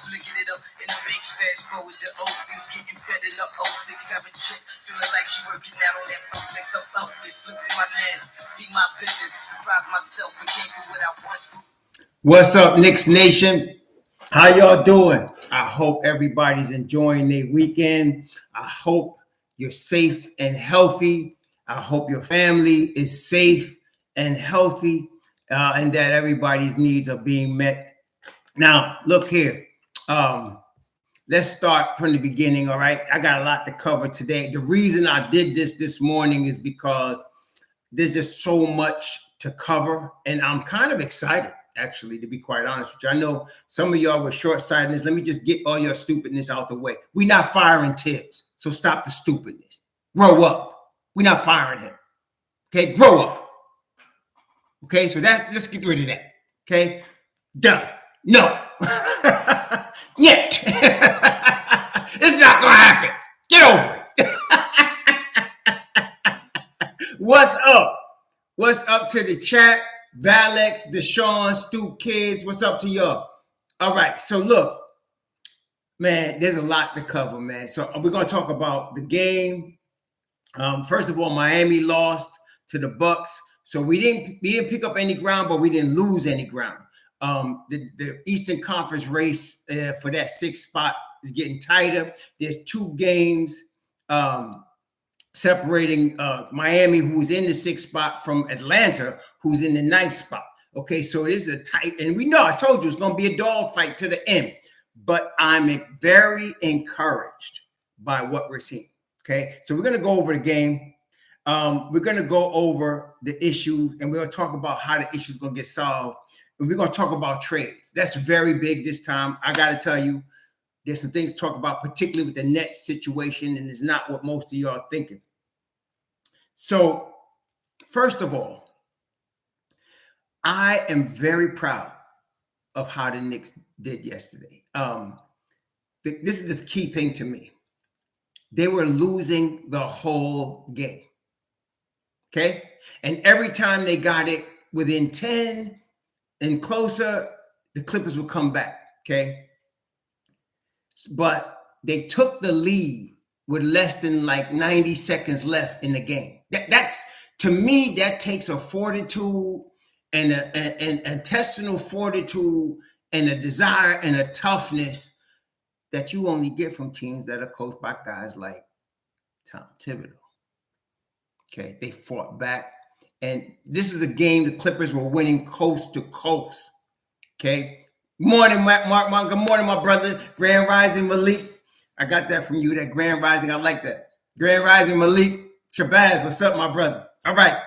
flicking it up in the mix. Fast forward to 06, getting better up 06. Have a chick feeling like she working out on that flex. I'm focused, look through my lens, see my vision, surprise myself and can't do what I want to. What's up, Knicks Nation? How y'all doing? I hope everybody's enjoying their weekend. I hope you're safe and healthy. I hope your family is safe and healthy, and that everybody's needs are being met. Now, look here. Let's start from the beginning, all right? I got a lot to cover today. The reason I did this morning is because there's just so much to cover, and I'm kind of excited, actually, to be quite honest with you. I know some of y'all were short-sightedness. Let me just get all your stupidness out the way. We're not firing Tibbs, so stop the stupidness. Grow up. We're not firing him. Okay, grow up. Okay, so let's get rid of that. Okay, done. No. Yet. It's not gonna happen. Get over it. What's up? What's up to the chat? Valex, Deshaun, Stoop Kids, what's up to y'all? All right, so look, man, there's a lot to cover, man. So we're gonna talk about the game. First of all, Miami lost to the Bucks. So we didn't pick up any ground, but we didn't lose any ground. The Eastern Conference race for that sixth spot is getting tighter. There's 2 games separating Miami, who's in the 6th spot, from Atlanta, who's in the 9th spot. Okay, so it is a tight, and we know, I told you, it's going to be a dogfight to the end. But I'm very encouraged by what we're seeing. Okay, so we're going to go over the game. We're going to go over the issues, and we're going to talk about how the issues are going to get solved. And we're going to talk about trades. That's very big this time. I got to tell you, there's some things to talk about, particularly with the Nets situation, and it's not what most of you are thinking. So, first of all, I am very proud of how the Knicks did yesterday. This is the key thing to me. They were losing the whole game. Okay? And every time they got it within 10 and closer, the Clippers would come back. Okay? But they took the lead with less than like 90 seconds left in the game. That's, to me, that takes a fortitude and an intestinal fortitude and a desire and a toughness that you only get from teams that are coached by guys like Tom Thibodeau. Okay, they fought back. And this was a game the Clippers were winning coast to coast. Okay. Morning, Mark. Good morning, my brother. Grand Rising Malik. I got that from you, that Grand Rising. I like that. Grand Rising Malik. Shabazz, what's up, my brother? All right.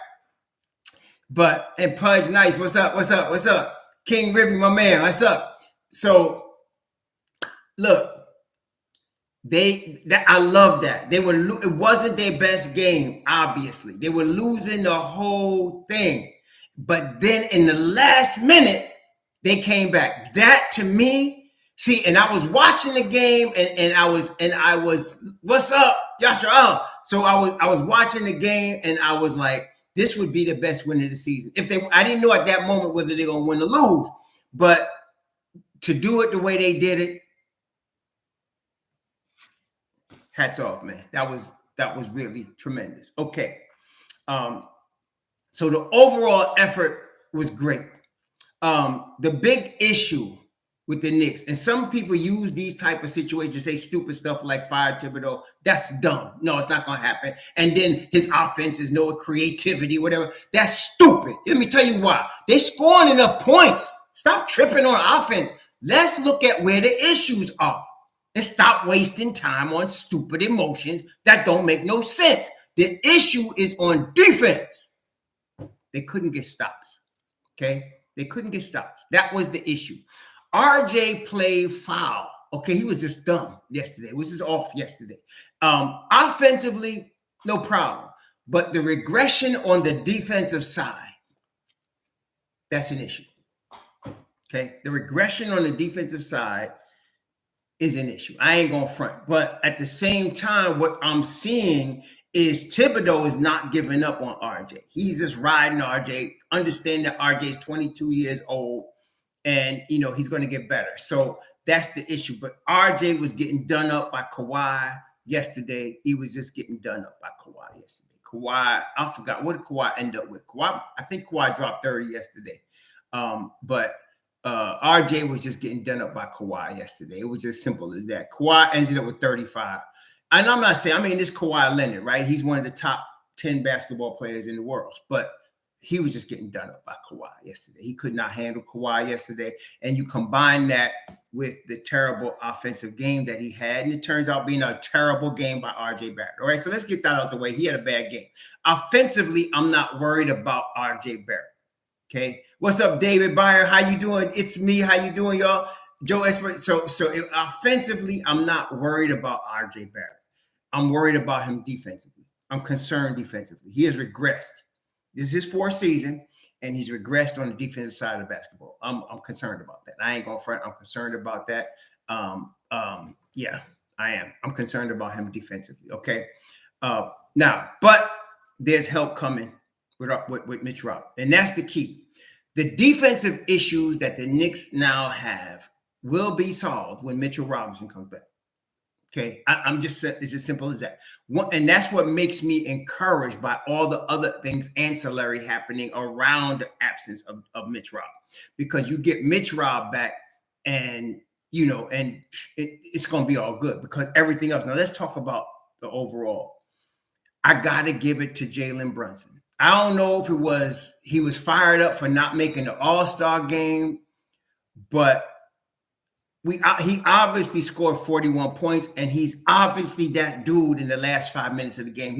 And Pudge Nice, what's up? What's up? What's up? King Ribby, my man, what's up? So, look, I love that. It wasn't their best game, obviously. They were losing the whole thing. But then in the last minute, they came back. That, to me, see, and I was watching the game, and I was, what's up, Yasha? So I was watching the game, and I was like, this would be the best win of the season. I didn't know at that moment whether they're gonna win or lose, but to do it the way they did it, hats off, man. That was really tremendous. Okay, so the overall effort was great. The big issue with the Knicks, and some people use these type of situations, say stupid stuff like fire Thibodeau. That's dumb. No, it's not going to happen. And then his offense is no creativity, whatever. That's stupid. Let me tell you why. They're scoring enough points. Stop tripping on offense. Let's look at where the issues are and stop wasting time on stupid emotions that don't make no sense. The issue is on defense. They couldn't get stops. Okay? They couldn't get stops. That was the issue. RJ played foul. Okay, he was just dumb yesterday. It was just off yesterday. Offensively, no problem. But the regression on the defensive side, that's an issue. Okay, the regression on the defensive side is an issue. I ain't gonna front. But at the same time, what I'm seeing is Thibodeau is not giving up on RJ. He's just riding RJ, understanding that RJ is 22 years old. And, he's going to get better. So that's the issue. But RJ was getting done up by Kawhi yesterday. He was just getting done up by Kawhi yesterday. Kawhi, I forgot, what did Kawhi end up with? I think Kawhi dropped 30 yesterday. But RJ was just getting done up by Kawhi yesterday. It was just simple as that. Kawhi ended up with 35. And I'm not saying, this Kawhi Leonard, right? He's one of the top 10 basketball players in the world. But he was just getting done up by Kawhi yesterday. He could not handle Kawhi yesterday. And you combine that with the terrible offensive game that he had. And it turns out being a terrible game by RJ Barrett. All right, so let's get that out of the way. He had a bad game. Offensively, I'm not worried about RJ Barrett. Okay. What's up, David Byer? How you doing? It's me. How you doing, y'all? Joe Esper. So offensively, I'm not worried about RJ Barrett. I'm worried about him defensively. I'm concerned defensively. He has regressed. This is his fourth season, and he's regressed on the defensive side of basketball. I'm concerned about that. I ain't going to front. I'm concerned about that. Yeah, I am. I'm concerned about him defensively. Okay. Now, but there's help coming with Mitch Rob, and that's the key. The defensive issues that the Knicks now have will be solved when Mitchell Robinson comes back. Okay, it's as simple as that. And that's what makes me encouraged by all the other things ancillary happening around the absence of Mitch Rob, because you get Mitch Rob back, and it's going to be all good because everything else. Now let's talk about the overall. I got to give it to Jalen Brunson. I don't know if he was fired up for not making the All-Star game, but he obviously scored 41 points, and he's obviously that dude in the last 5 minutes of the game.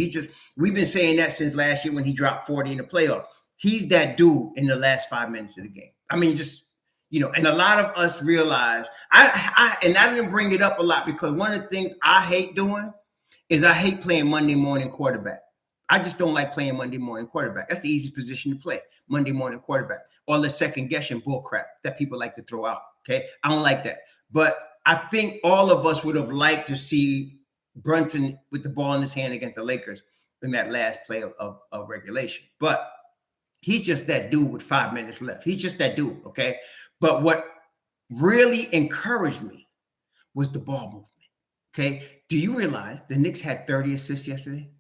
We've been saying that since last year when he dropped 40 in the playoff. He's that dude in the last 5 minutes of the game. And a lot of us realize, I didn't bring it up a lot because one of the things I hate doing is I hate playing Monday morning quarterback. I just don't like playing Monday morning quarterback. That's the easiest position to play, Monday morning quarterback, or the second guessing bull crap that people like to throw out. Okay, I don't like that. But I think all of us would have liked to see Brunson with the ball in his hand against the Lakers in that last play of regulation. But he's just that dude with 5 minutes left. He's just that dude, okay? But what really encouraged me was the ball movement, okay? Do you realize the Knicks had 30 assists yesterday?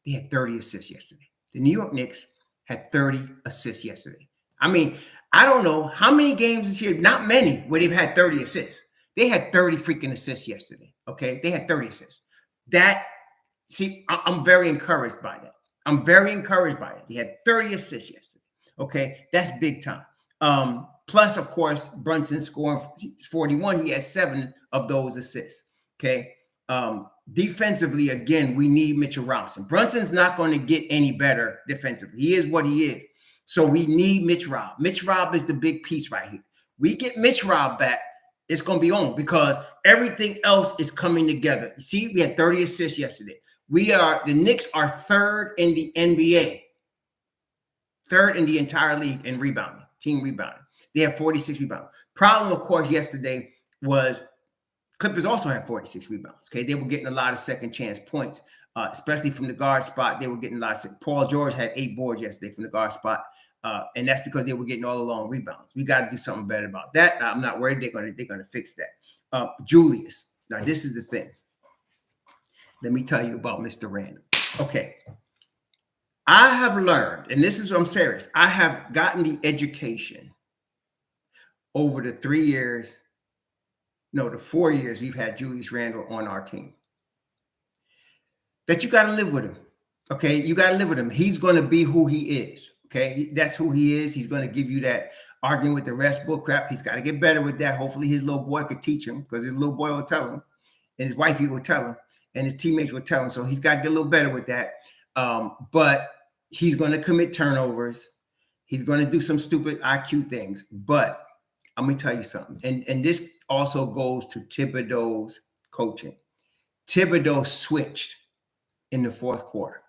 They had 30 assists yesterday. The New York Knicks had 30 assists yesterday. I don't know how many games this year, not many, where they've had 30 assists. They had 30 freaking assists yesterday, okay? They had 30 assists. I'm very encouraged by that. I'm very encouraged by it. They had 30 assists yesterday, okay? That's big time. Plus, of course, Brunson scoring 41. He had 7 of those assists, okay? Defensively, again, we need Mitchell Robinson. Brunson's not going to get any better defensively. He is what he is. So we need Mitch Rob. Mitch Rob is the big piece right here. We get Mitch Rob back, it's going to be on because everything else is coming together. See, we had 30 assists yesterday. The Knicks are third in the NBA, third in the entire league in rebounding, team rebounding. They have 46 rebounds. Problem, of course, yesterday was Clippers also had 46 rebounds. Okay, they were getting a lot of second chance points, especially from the guard spot. They were getting a lot of. Paul George had 8 boards yesterday from the guard spot, and that's because they were getting all the long rebounds. We got to do something better about that. I'm not worried. They're going to fix that. Julius. Now this is the thing. Let me tell you about Mr. Randle. Okay, I have learned, and I'm serious. I have gotten the education over the 4 years we've had Julius Randle on our team, that you got to live with him. Okay, you got to live with him. He's going to be who he is. Okay, that's who he is. He's going to give you that arguing with the rest bull crap. He's got to get better with that. Hopefully his little boy could teach him, because his little boy will tell him, and his wifey will tell him, and his teammates will tell him. So he's got to get a little better with that. But he's going to commit turnovers. He's going to do some stupid IQ things. But I'm going to tell you something. And this also goes to Thibodeau's coaching. Thibodeau switched in the fourth quarter,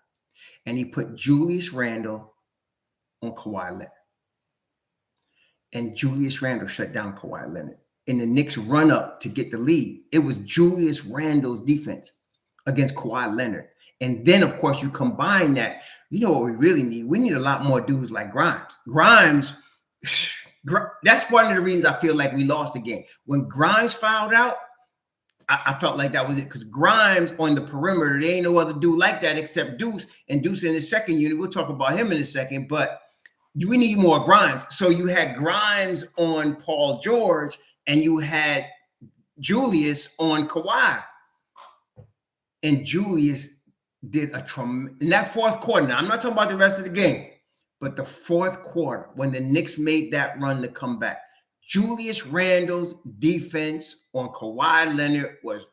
and he put Julius Randle on Kawhi Leonard. And Julius Randle shut down Kawhi Leonard. In the Knicks run up to get the lead, it was Julius Randle's defense against Kawhi Leonard. And then, of course, you combine that. You know what we really need? We need a lot more dudes like Grimes. Grimes That's one of the reasons I feel like we lost the game. When Grimes fouled out, I felt like that was it, because Grimes on the perimeter, there ain't no other dude like that except Deuce. And Deuce in his second unit, we'll talk about him in a second, but we need more Grimes. So you had Grimes on Paul George, and you had Julius on Kawhi. And Julius did in that fourth quarter. Now, I'm not talking about the rest of the game, but the fourth quarter, when the Knicks made that run to come back, Julius Randle's defense on Kawhi Leonard was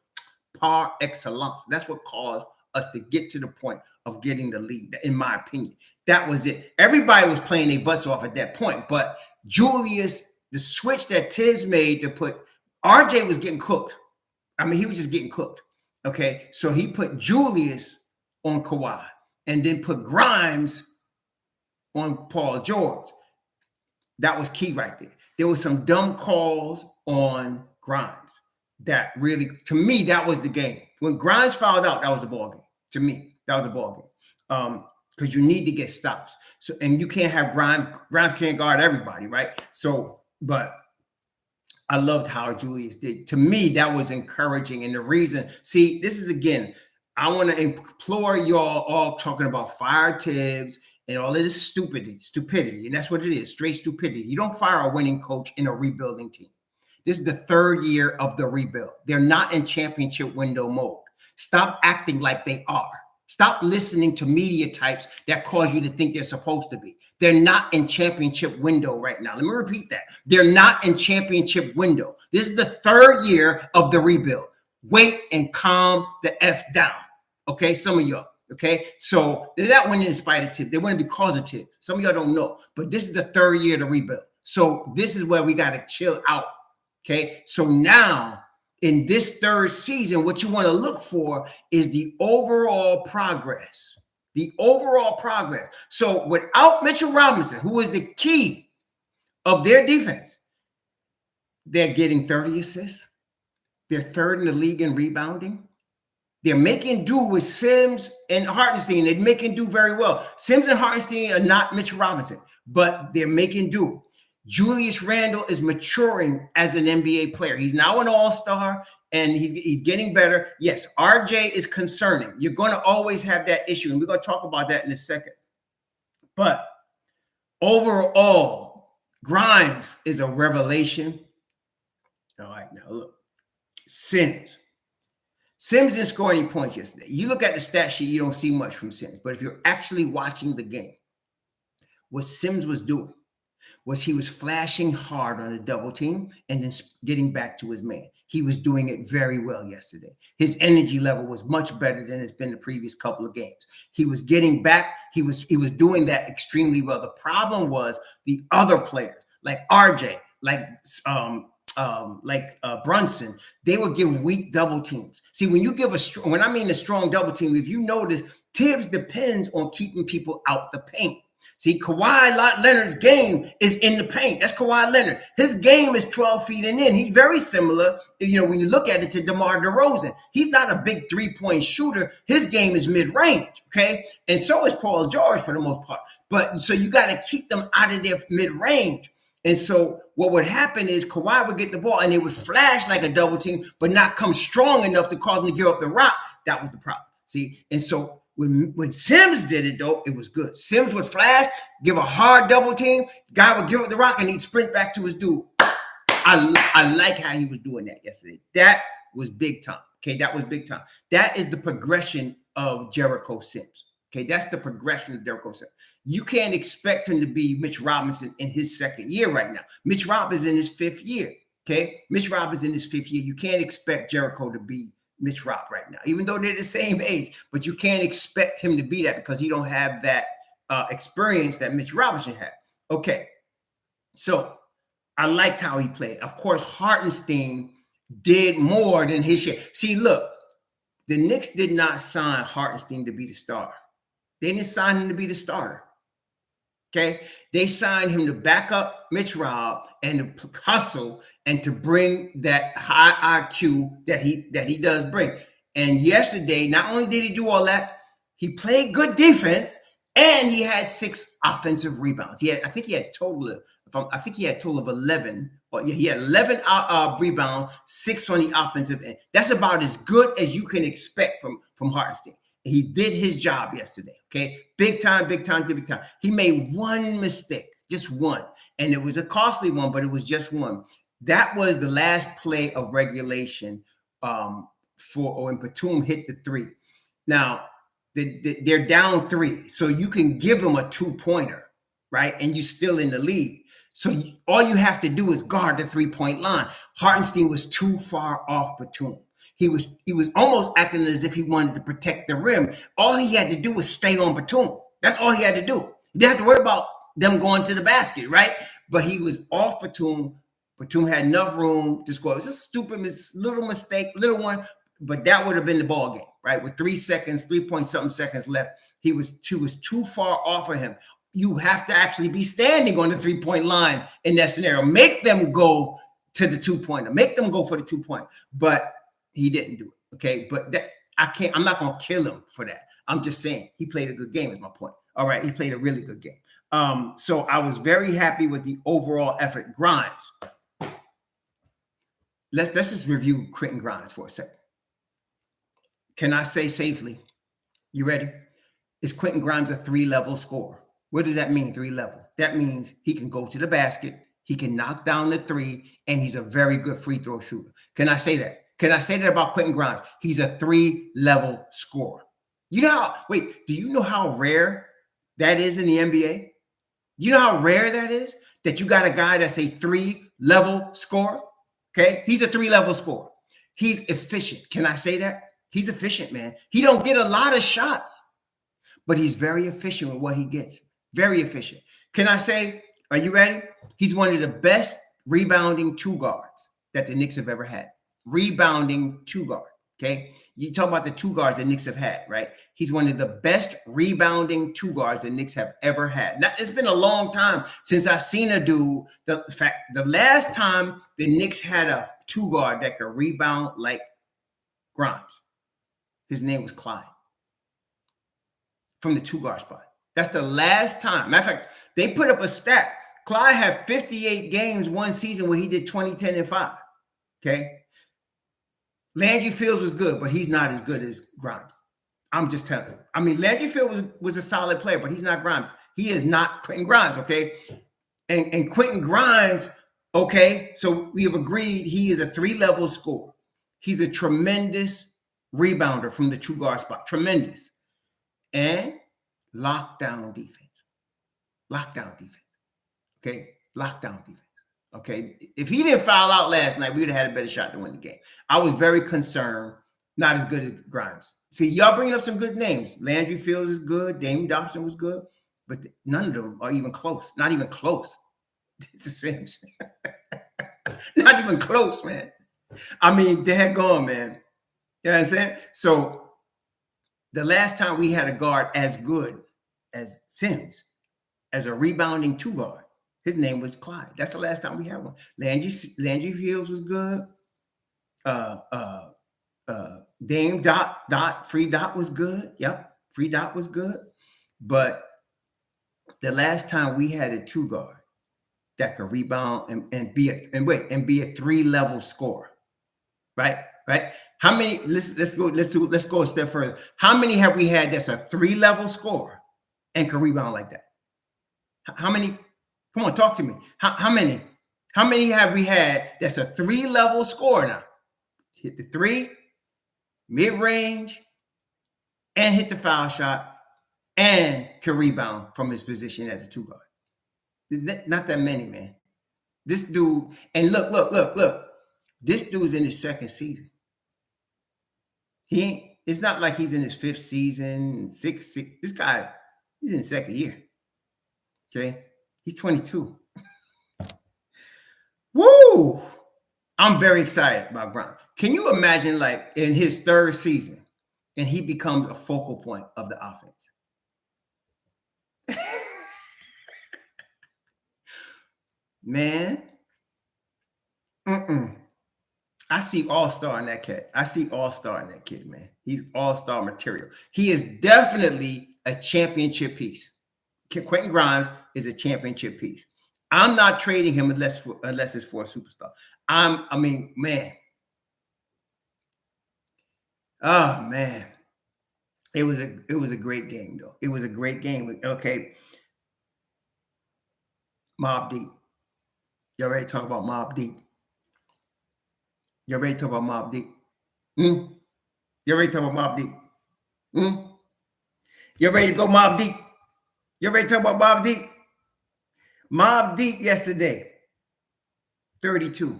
par excellence. That's what caused us to get to the point of getting the lead, in my opinion. That was it. Everybody was playing their butts off at that point, but Julius, the switch that Tibbs made to put, RJ was getting cooked. I mean, he was just getting cooked. Okay, so he put Julius on Kawhi and then put Grimes on Paul George. That was key right there. There was some dumb calls on Grimes that really, to me, that was the game. When Grimes fouled out, that was the ball game. To me, that was the ball game. Because you need to get stops. So, and you can't have Grimes can't guard everybody, right? So, but I loved how Julius did. To me, that was encouraging. And the reason, see, this is, again, I want to implore y'all all talking about fire Tibbs and all of this stupidity. And that's what it is, straight stupidity. You don't fire a winning coach in a rebuilding team. This is the third year of the rebuild. They're not in championship window mode. Stop acting like they are. Stop listening to media types that cause you to think they're supposed to be. They're not in championship window right now. Let me repeat that. They're not in championship window. This is the third year of the rebuild. Wait and calm the F down. Okay, some of y'all. Okay, so they're not winning in spite of Tibbs. They win because of Tibbs. Some of y'all don't know, but this is the third year of the rebuild. So this is where we got to chill out. Okay, so now in this third season, what you want to look for is the overall progress. The overall progress. So without Mitchell Robinson, who is the key of their defense, they're getting 30 assists. They're third in the league in rebounding. They're making do with Sims and Hartenstein. They're making do very well. Sims and Hartenstein are not Mitchell Robinson, but they're making do. Julius Randle is maturing as an NBA player. He's now an all-star, and he's getting better. Yes, RJ is concerning. You're going to always have that issue, and we're going to talk about that in a second. But overall, Grimes is a revelation. All right, now look. Sims didn't score any points yesterday. You look at the stat sheet, you don't see much from Sims. But if you're actually watching the game, what Sims was doing was he was flashing hard on a double team and then getting back to his man. He was doing it very well yesterday. His energy level was much better than it's been the previous couple of games. He was getting back. He was doing that extremely well. The problem was the other players like RJ, like Brunson, they would give weak double teams. See, when you give when I mean a strong double team, if you notice, Tibbs depends on keeping people out the paint. See, Kawhi Leonard's game is in the paint. That's Kawhi Leonard. His game is 12 feet and in. He's very similar, when you look at it, to DeMar DeRozan. He's not a big three-point shooter. His game is mid-range, okay? And so is Paul George for the most part. But so you got to keep them out of their mid-range. And so what would happen is Kawhi would get the ball and it would flash like a double team, but not come strong enough to cause him to give up the rock. That was the problem. See, and so when Sims did it, though, it was good. Sims would flash, give a hard double team, guy would give up the rock, and he'd sprint back to his dude. I like how he was doing that yesterday. That was big time. Okay, that was big time. That is the progression of Jericho Sims. Okay, that's the progression of Jericho Sims. You can't expect him to be Mitch Robinson in his second year right now. Mitch Robinson in his fifth year. Okay, Mitch Robinson in his fifth year. You can't expect Jericho to be Mitch Rob right now, even though they're the same age, but you can't expect him to be that because he don't have that experience that Mitch Robinson had. Okay, so I liked how he played. Of course, Hartenstein did more than his share. See, look, the Knicks did not sign Hartenstein to be the star. They didn't sign him to be the starter. Okay, they signed him to back up Mitch Rob and to hustle and to bring that high IQ that he does bring. And yesterday, not only did he do all that, he played good defense and he had 6 offensive rebounds. I think he had a total of I think he had a total of 11. Or yeah, he had 11 rebounds, 6 on the offensive end. That's about as good as you can expect from Hartenstein. He did his job yesterday. Okay, big time. He made one mistake, just one, and it was a costly one, but it was just one. That was the last play of regulation when Batum hit the three. Now they're down 3, so you can give them a 2-pointer, right? And you're still in the lead. So all you have to do is guard the 3-point line. Hartenstein was too far off Batum. He was almost acting as if he wanted to protect the rim. All he had to do was stay on Batum. That's all he had to do. He didn't have to worry about them going to the basket, right? But he was off Batum. Batum had enough room to score. It was a stupid little mistake, little one, but that would have been the ball game, right? With 3-point-something seconds left, he was too far off of him. You have to actually be standing on the 3-point line in that scenario. Make them go to the 2-pointer. Make them go for the 2-point. But he didn't do it. Okay. But I'm not going to kill him for that. I'm just saying he played a good game is my point. All right. He played a really good game. So I was very happy with the overall effort. Grimes. Let's just review Quentin Grimes for a second. Can I say safely? You ready? Is Quentin Grimes a 3-level scorer? What does that mean, 3-level? That means he can go to the basket, he can knock down the 3, and he's a very good free throw shooter. Can I say that? Can I say that about Quentin Grimes? He's a 3-level scorer. Do you know how rare that is in the NBA? You know how rare that is? That you got a guy that's a 3-level scorer? Okay? He's a 3-level scorer. He's efficient. Can I say that? He's efficient, man. He don't get a lot of shots, but he's very efficient with what he gets. Very efficient. Can I say, are you ready? He's one of the best rebounding 2 guards that the Knicks have ever had. Rebounding 2 guard. Okay. You talk about the 2 guards the Knicks have had, right? He's one of the best rebounding 2 guards the Knicks have ever had. Now, it's been a long time since I've seen a dude. The last time the Knicks had a 2 guard that could rebound like Grimes, his name was Clyde from the 2 guard spot. That's the last time. Matter of fact, they put up a stat. Clyde had 58 games one season where he did 20, 10, and 5. Okay. Landry Fields was good, but he's not as good as Grimes. I'm just telling you. I mean, Landry Fields was a solid player, but he's not Grimes. He is not Quentin Grimes, okay? And Quentin Grimes, okay, so we have agreed he is a 3-level scorer. He's a tremendous rebounder from the 2 guard spot. Tremendous. And lockdown defense. Okay? Lockdown defense. Okay? If he didn't foul out last night, we would have had a better shot to win the game. I was very concerned. Not as good as Grimes. See, y'all bringing up some good names. Landry Fields is good. Dame Dobson was good. But none of them are even close. Not even close. It's the same. Not even close, man. I mean, they're gone, man. You know what I'm saying? So the last time we had a guard as good as Sims, as a rebounding 2 guard, his name was Clyde. That's the last time we had one. Landry Fields was good. Dame Free Dot was good. Yep, Free Dot was good. But the last time we had a 2 guard that could rebound and be a 3-level scorer, right? How many? Let's go a step further. How many have we had that's a 3-level scorer and can rebound like that? How many? Come on, talk to me. How many? How many have we had that's a 3-level scorer now? Hit the 3, mid-range, and hit the foul shot, and can rebound from his position as a 2 guard. Not that many, man. This dude, and look. This dude's in his 2nd season. It's not like he's in his 5th season, 6th. This guy, he's in his 2nd year. Okay? He's 22. Woo! I'm very excited about Grimes. Can you imagine, like, in his 3rd season, and he becomes a focal point of the offense? Man. I see all-star in that cat. I see all-star in that kid, man. He's all-star material. He is definitely a championship piece. Quentin Grimes is a championship piece. I'm not trading him unless it's for a superstar. I mean, man. Oh man. It was a great game though. It was a great game. Okay. Mobb Deep. Y'all ready to talk about Mobb Deep? Y'all ready to talk about Mobb Deep? Y'all ready to talk about Mobb Deep? Y'all ready to go Mobb Deep? Y'all ready to talk about Mobb Deep? Mobb Deep yesterday. 32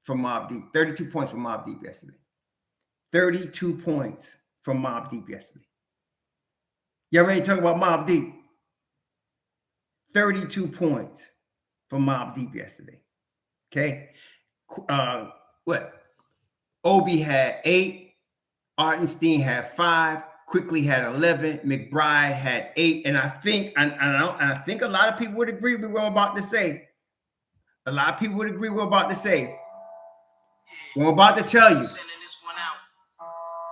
from Mobb Deep. 32 points from Mobb Deep yesterday. 32 points from Mobb Deep yesterday. Y'all ready to talk about Mobb Deep? 32 points from Mobb Deep yesterday. Okay. What? Obi had 8. Hartenstein had 5. Quickly had 11. McBride had 8. And I think a lot of people would agree with what I'm about to say. A lot of people would agree with what I'm about to say. What I'm about to tell you. Sending this one out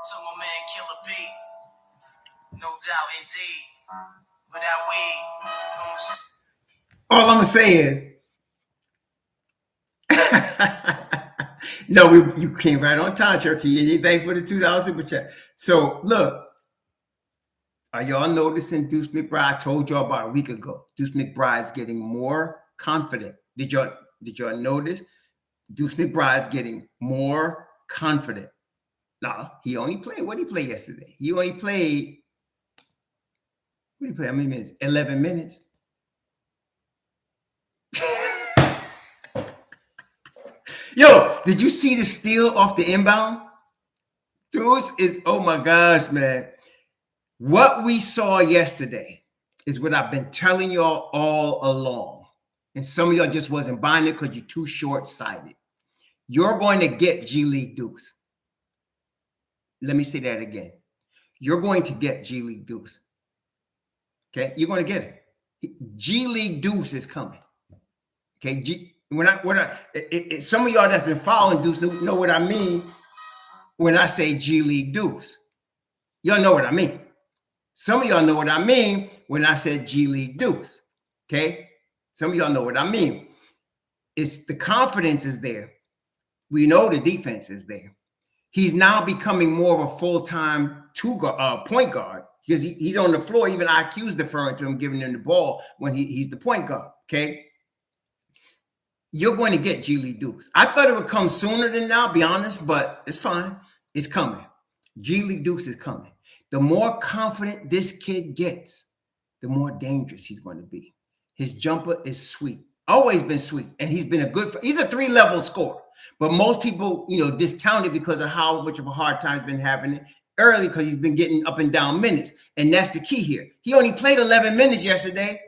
to my man Killer B. No doubt indeed. Without weed. All I'm gonna say is no, you came right on time, Cherokee. Anything for the $2 super chat. So look, are y'all noticing Deuce McBride? I told y'all about a week ago. Deuce McBride's getting more confident. Did y'all notice? Deuce McBride's getting more confident. No, he only played. What did he play yesterday? He only played. What did he play? How many minutes? 11 minutes. Yo, did you see the steal off the inbound? Deuce is, oh my gosh, man. What we saw yesterday is what I've been telling y'all all along. And some of y'all just wasn't buying it because you're too short-sighted. You're going to get G League Deuce. Let me say that again. You're going to get G League Deuce. Okay? You're going to get it. G League Deuce is coming. Okay? Some of y'all that's been following Deuce know what I mean when I say G League Deuce. Y'all know what I mean. Some of y'all know what I mean when I said G League Deuce. Okay? Some of y'all know what I mean. It's the confidence is there. We know the defense is there. He's now becoming more of a full-time point guard because he's on the floor. Even IQ's deferring to him, giving him the ball when he's the point guard. Okay? You're going to get G League Deuce. I thought it would come sooner than now, be honest, but it's fine. It's coming. G League Deuce is coming. The more confident this kid gets, the more dangerous he's going to be. His jumper is sweet. Always been sweet. And he's been he's a 3-level scorer. But most people, discount it because of how much of a hard time he's been having it early because he's been getting up and down minutes. And that's the key here. He only played 11 minutes yesterday,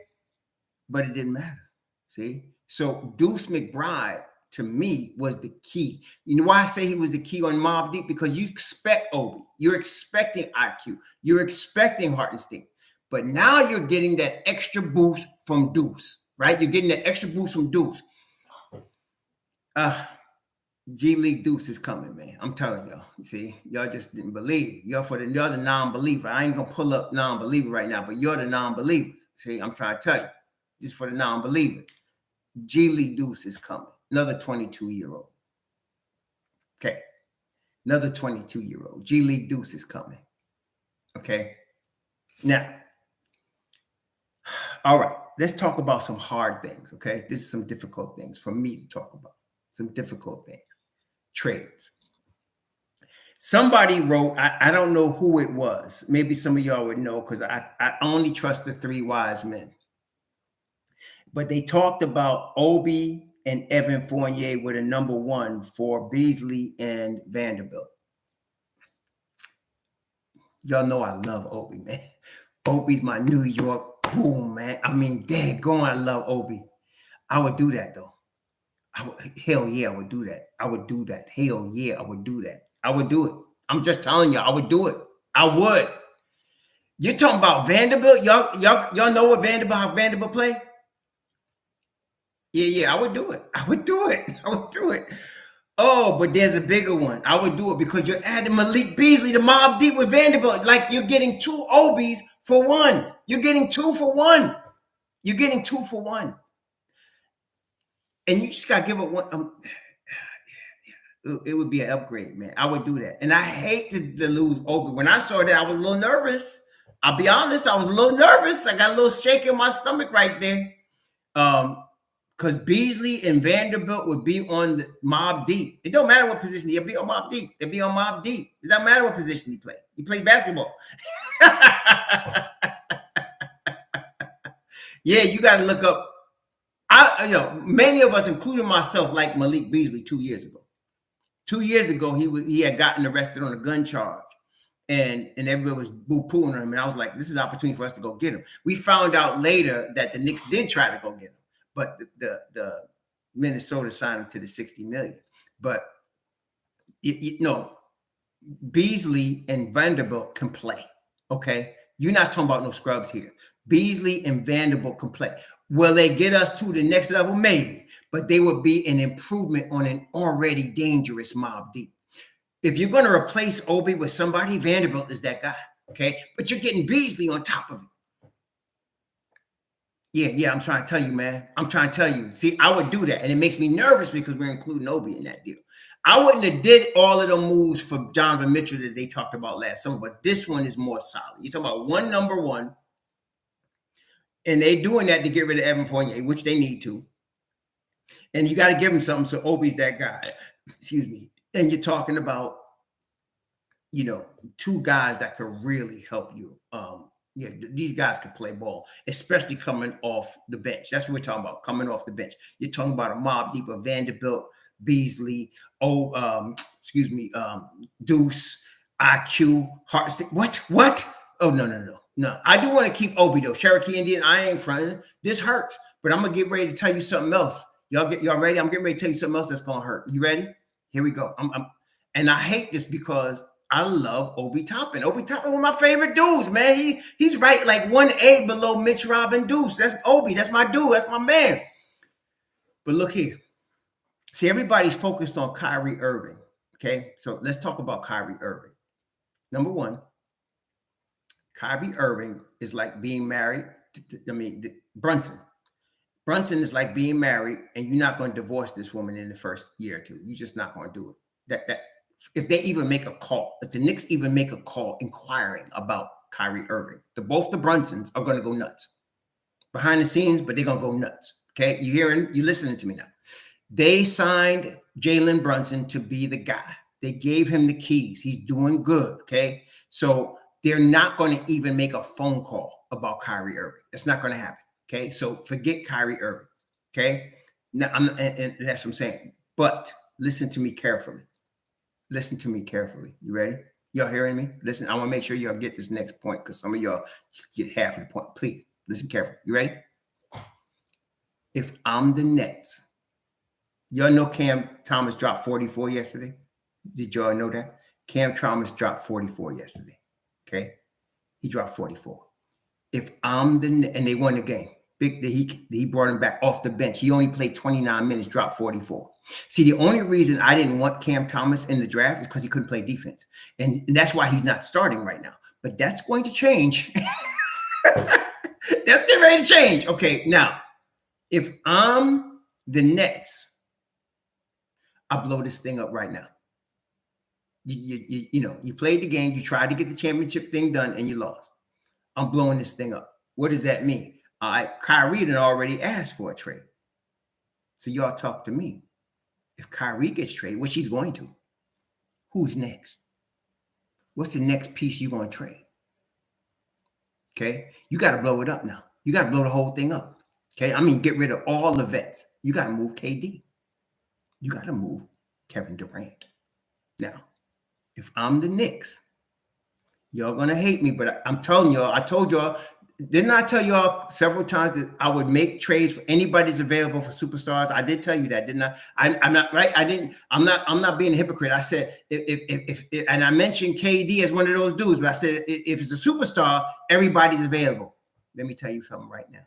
but it didn't matter. See? So Deuce McBride, to me, was the key. You know why I say he was the key on Mobb Deep? Because you expect Obi. You're expecting IQ. You're expecting Hartenstein. But now you're getting that extra boost from Deuce, right? You're getting that extra boost from Deuce. G League Deuce is coming, man. I'm telling y'all. See, y'all just didn't believe. You're the non-believer. I ain't going to pull up non-believer right now, but you're the non-believers. See, I'm trying to tell you. Just for the non-believers. G League Deuce is coming. Another 22-year-old. Okay. Another 22-year-old. G League Deuce is coming. Okay. Now, all right. Let's talk about some hard things. Okay. This is some difficult things for me to talk about. Some difficult things. Trades. Somebody wrote, I don't know who it was. Maybe some of y'all would know because I only trust the 3 wise men. But they talked about Obi and Evan Fournier with a number 1 for Beasley and Vanderbilt. Y'all know I love Obi, man. Obi's my New York boom, man. I mean, daggone, I love Obi. I would do that, though. Hell yeah, I would do that. I would do that. Hell yeah, I would do that. I would do it. I'm just telling you, I would do it. I would. You're talking about Vanderbilt? Y'all know how Vanderbilt plays? Yeah, I would do it. I would do it. Oh, but there's a bigger one. I would do it because you're adding Malik Beasley to Mobb Deep with Vanderbilt. Like you're getting 2 Obis for 1. You're getting 2 for 1. And you just gotta give up one. It would be an upgrade, man. I would do that. And I hate to lose Obi. When I saw that, I was a little nervous. I'll be honest, I was a little nervous. I got a little shake in my stomach right there. Because Beasley and Vanderbilt would be on the Mob Deep. It don't matter what position they'll be on Mob Deep. They'll be on Mob Deep. It doesn't matter what position he plays. He plays basketball. Yeah, you got to look up. Many of us, including myself, like Malik Beasley 2 years ago. 2 years ago, he had gotten arrested on a gun charge, and everybody was boo-pooing him. And I was like, this is an opportunity for us to go get him. We found out later that the Knicks did try to go get him, but the Minnesota signed him to the $60 million. But Beasley and Vanderbilt can play. Okay, you're not talking about no scrubs here. Beasley and Vanderbilt can play. Will they get us to the next level? Maybe, but they would be an improvement on an already dangerous Mob Deep. If you're going to replace Obi with somebody, Vanderbilt is that guy. Okay, but you're getting Beasley on top of it. Yeah, I'm trying to tell you, man. I'm trying to tell you. See, I would do that, and it makes me nervous because we're including Obi in that deal. I wouldn't have did all of the moves for Donovan Mitchell that they talked about last summer, but this one is more solid. You're talking about one number one, and they're doing that to get rid of Evan Fournier, which they need to. And you got to give him something, so Obi's that guy. Excuse me. And you're talking about, two guys that could really help you. These guys could play ball, especially coming off the bench. That's what we're talking about, coming off the bench. You're talking about a Mob Deep of Vanderbilt, Beasley, Deuce, IQ, Hartenstein. What? Oh, no. I do want to keep Obi, though. Cherokee Indian, I ain't fronting. This hurts, but I'm going to get ready to tell you something else. Y'all ready? I'm getting ready to tell you something else that's going to hurt. You ready? Here we go. And I hate this because I love Obi Toppin. Obi Toppin, one of my favorite dudes, man. He's right like 1A below Mitch Robin Deuce. That's Obi. That's my dude. That's my man. But look here. See, everybody's focused on Kyrie Irving. Okay, so let's talk about Kyrie Irving. Number one, Kyrie Irving is like being married. Brunson. Brunson is like being married, and you're not going to divorce this woman in the first year or two. You're just not going to do it. That if they even make a call, if the Knicks even make a call inquiring about Kyrie Irving, both the Brunsons are going to go nuts behind the scenes, but they're going to go nuts. Okay, you listening to me now? They signed Jalen Brunson to be the guy. They gave him the keys. He's doing good. Okay, so they're not going to even make a phone call about Kyrie Irving. It's not going to happen. Okay, so forget Kyrie Irving. Okay, now and that's what I'm saying. But listen to me carefully. Listen to me carefully. You ready? Y'all hearing me? Listen, I want to make sure y'all get this next point because some of y'all get half of the point. Please listen carefully. You ready? If I'm the Nets, y'all know Cam Thomas dropped 44 yesterday. Did y'all know that? Cam Thomas dropped 44 yesterday. Okay, he dropped 44. If I'm and they won the game. He brought him back off the bench. He only played 29 minutes, dropped 44. See, the only reason I didn't want Cam Thomas in the draft is because he couldn't play defense. And that's why he's not starting right now. But that's going to change. That's getting ready to change. Okay, now, if I'm the Nets, I blow this thing up right now. You played the game. You tried to get the championship thing done, and you lost. I'm blowing this thing up. What does that mean? All right, Kyrie had already asked for a trade. So y'all talk to me. If Kyrie gets traded, which he's going to, who's next? What's the next piece you're going to trade? Okay, you got to blow it up now. You got to blow the whole thing up. Okay, get rid of all the vets. You got to move KD. You got to move Kevin Durant. Now, if I'm the Knicks, y'all going to hate me, but I'm telling y'all, I told y'all, didn't I tell y'all several times that I would make trades for anybody's available for superstars? I did tell you that, didn't I? I'm not right. I didn't. I'm not being a hypocrite. I said if and I mentioned KD as one of those dudes, but I said if it's a superstar, everybody's available. Let me tell you something right now.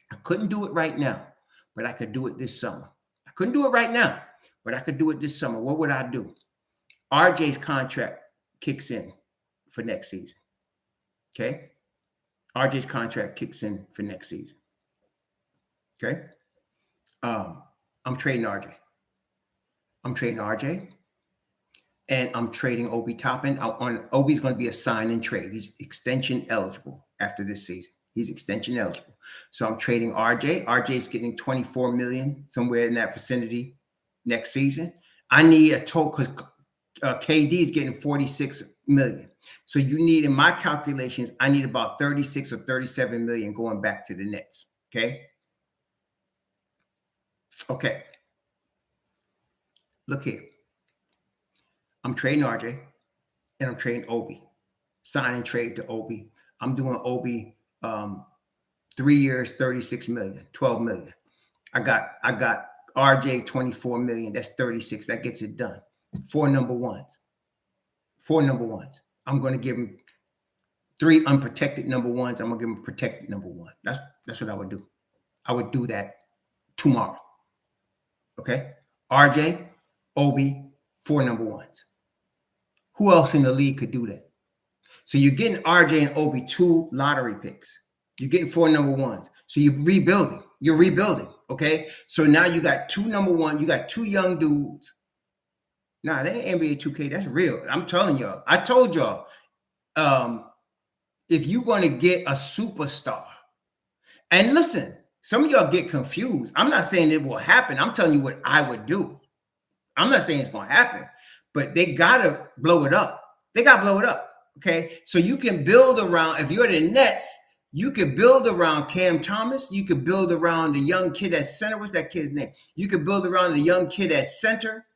I couldn't do it right now, but I could do it this summer. I couldn't do it right now, but I could do it this summer. What would I do? RJ's contract kicks in for next season. Okay. RJ's contract kicks in for next season. Okay. I'm trading RJ. I'm trading RJ. And I'm trading Obi Toppin. Obi's going to be a sign and trade. He's extension eligible after this season. He's extension eligible. So I'm trading RJ. RJ's getting $24 million, somewhere in that vicinity next season. I need a total because KD is getting $46 million. So you need, in my calculations, I need about 36 or 37 million going back to the Nets. Okay. Okay. Look here. I'm trading RJ and I'm trading Obi. Sign and trade to Obi. I'm doing Obi 3 years, 36 million, 12 million. I got RJ 24 million. That's 36. That gets it done. 4 number ones. I'm going to give him 3 unprotected number ones. I'm going to give him a protected number one. That's what I would do. I would do that tomorrow. Okay? RJ, Obi, 4 number ones. Who else in the league could do that? So you're getting RJ and Obi 2 lottery picks. You're getting 4 number ones. So you're rebuilding. Okay? So now you got 2 number one. You got 2 young dudes. Nah, that ain't NBA 2K. That's real. I'm telling y'all. I told y'all, if you're going to get a superstar, and listen, some of y'all get confused. I'm not saying it will happen. I'm telling you what I would do. I'm not saying it's going to happen, but they got to blow it up. Okay? So you can build around, if you're the Nets, you could build around Cam Thomas. You could build around the young kid at center. What's that kid's name? You could build around the young kid at center.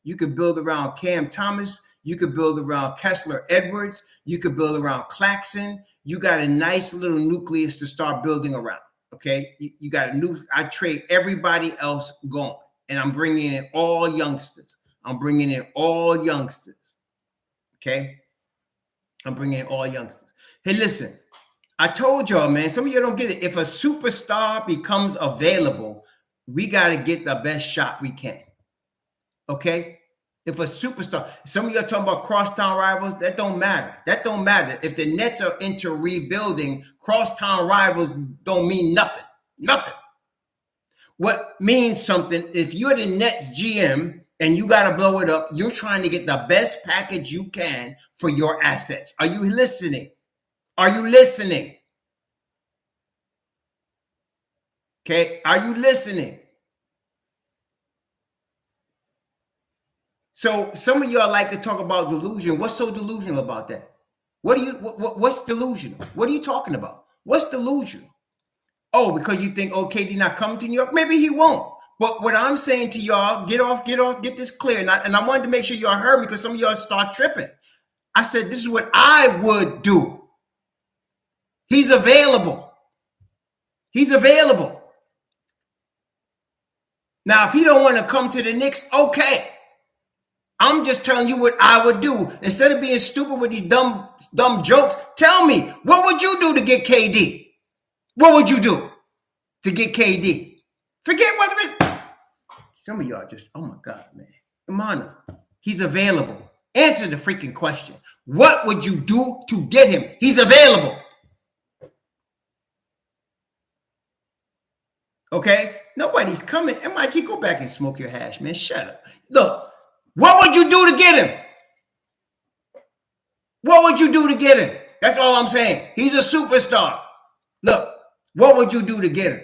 You could build around Cam Thomas. You could build around Kessler Edwards. You could build around Claxton. You got a nice little nucleus to start building around. Okay? You got a new, I trade everybody else going. And I'm bringing in all youngsters. Okay? I'm bringing in all youngsters. Hey, listen. I told y'all, man, some of you don't get it. If a superstar becomes available, we got to get the best shot we can. Okay? If a superstar, some of you are talking about crosstown rivals, that don't matter. If the Nets are into rebuilding, crosstown rivals don't mean nothing. What means something, if you're the Nets GM and you got to blow it up, you're trying to get the best package you can for your assets. Are you listening? Okay, are you listening? So some of y'all like to talk about delusion. What's so delusional about that? What's delusional? What are you talking about? What's delusional? Oh, because you think, KD not coming to New York? Maybe he won't. But what I'm saying to y'all, get this clear. And I wanted to make sure y'all heard me because some of y'all start tripping. I said, this is what I would do. He's available. Now, if he don't want to come to the Knicks, okay. I'm just telling you what I would do. Instead of being stupid with these dumb jokes, tell me, what would you do to get KD? What would you do to get KD? Forget whether it's... Some of y'all just, oh my God, man. Imana, he's available. Answer the freaking question. What would you do to get him? He's available. Okay? Nobody's coming. MIG, go back and smoke your hash, man. Shut up. Look, what would you do to get him? That's all I'm saying. He's a superstar. Look, what would you do to get him?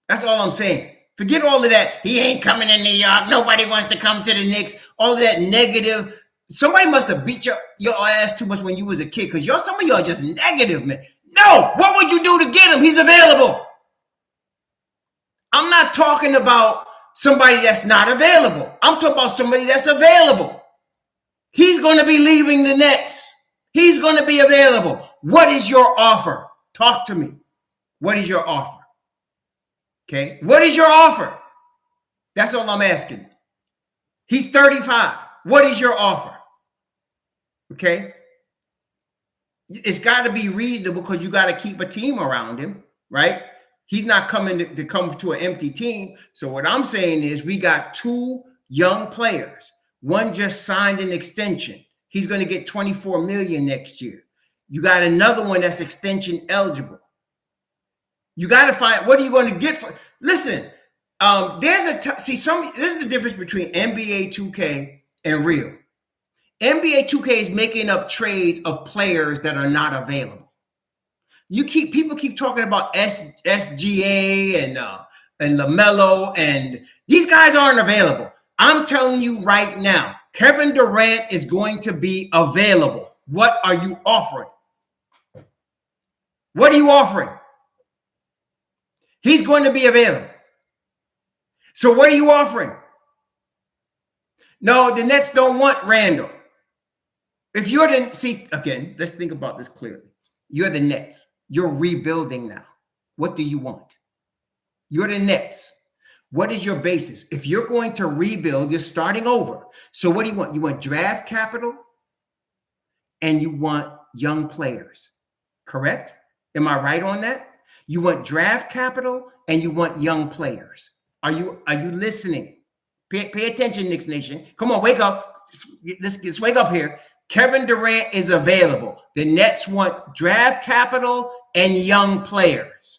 That's all I'm saying. Forget all of that. He ain't coming to New York. Nobody wants to come to the Knicks. All of that negative. Somebody must have beat your ass too much when you was a kid because some of y'all just negative, man. No, what would you do to get him? He's available. I'm not talking about somebody that's not available. I'm talking about somebody that's available. He's going to be leaving the Nets. He's going to be available. What is your offer? Talk to me. What is your offer? Okay. What is your offer? That's all I'm asking. He's 35. What is your offer? Okay. It's got to be reasonable because you got to keep a team around him, right? He's not coming to come to an empty team. So what I'm saying is we got 2 young players. One just signed an extension. He's going to get $24 million next year. You got another one that's extension eligible. You got to find, what are you going to get for? Listen, This is the difference between NBA 2K and real. NBA 2K is making up trades of players that are not available. People keep talking about SGA and LaMelo, and these guys aren't available. I'm telling you right now, Kevin Durant is going to be available. What are you offering? What are you offering? He's going to be available. So what are you offering? No, the Nets don't want Randle. If you're again, let's think about this clearly. You're the Nets. You're rebuilding now. What do you want? You're the Nets. What is your basis? If you're going to rebuild, you're starting over. So what do you want? You want draft capital and you want young players. Correct? Am I right on that? You want draft capital and you want young players. Are you listening? Pay attention, Knicks Nation. Come on, wake up. Let's wake up here. Kevin Durant is available. The Nets want draft capital and young players.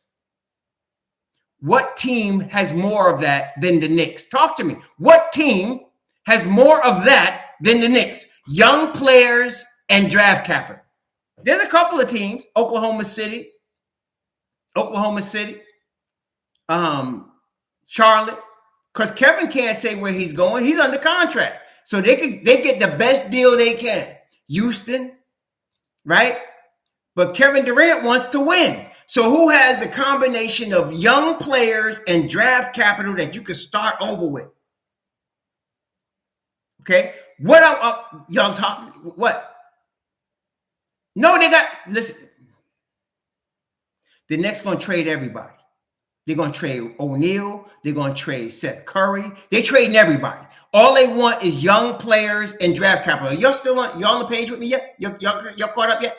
What team has more of that than the Knicks? Talk to me. What team has more of that than the Knicks? Young players and draft capital. There's a couple of teams. Oklahoma City, Charlotte. Because Kevin can't say where he's going. They under contract. So they get the best deal they can. Houston, right? But Kevin Durant wants to win. So who has the combination of young players and draft capital that you can start over with? Okay. What y'all talking? What? No, listen. The Knicks going to trade everybody. They're going to trade O'Neal. They're going to trade Seth Curry. They're trading everybody. All they want is young players and draft capital. Y'all on the page with me yet? Y'all caught up yet?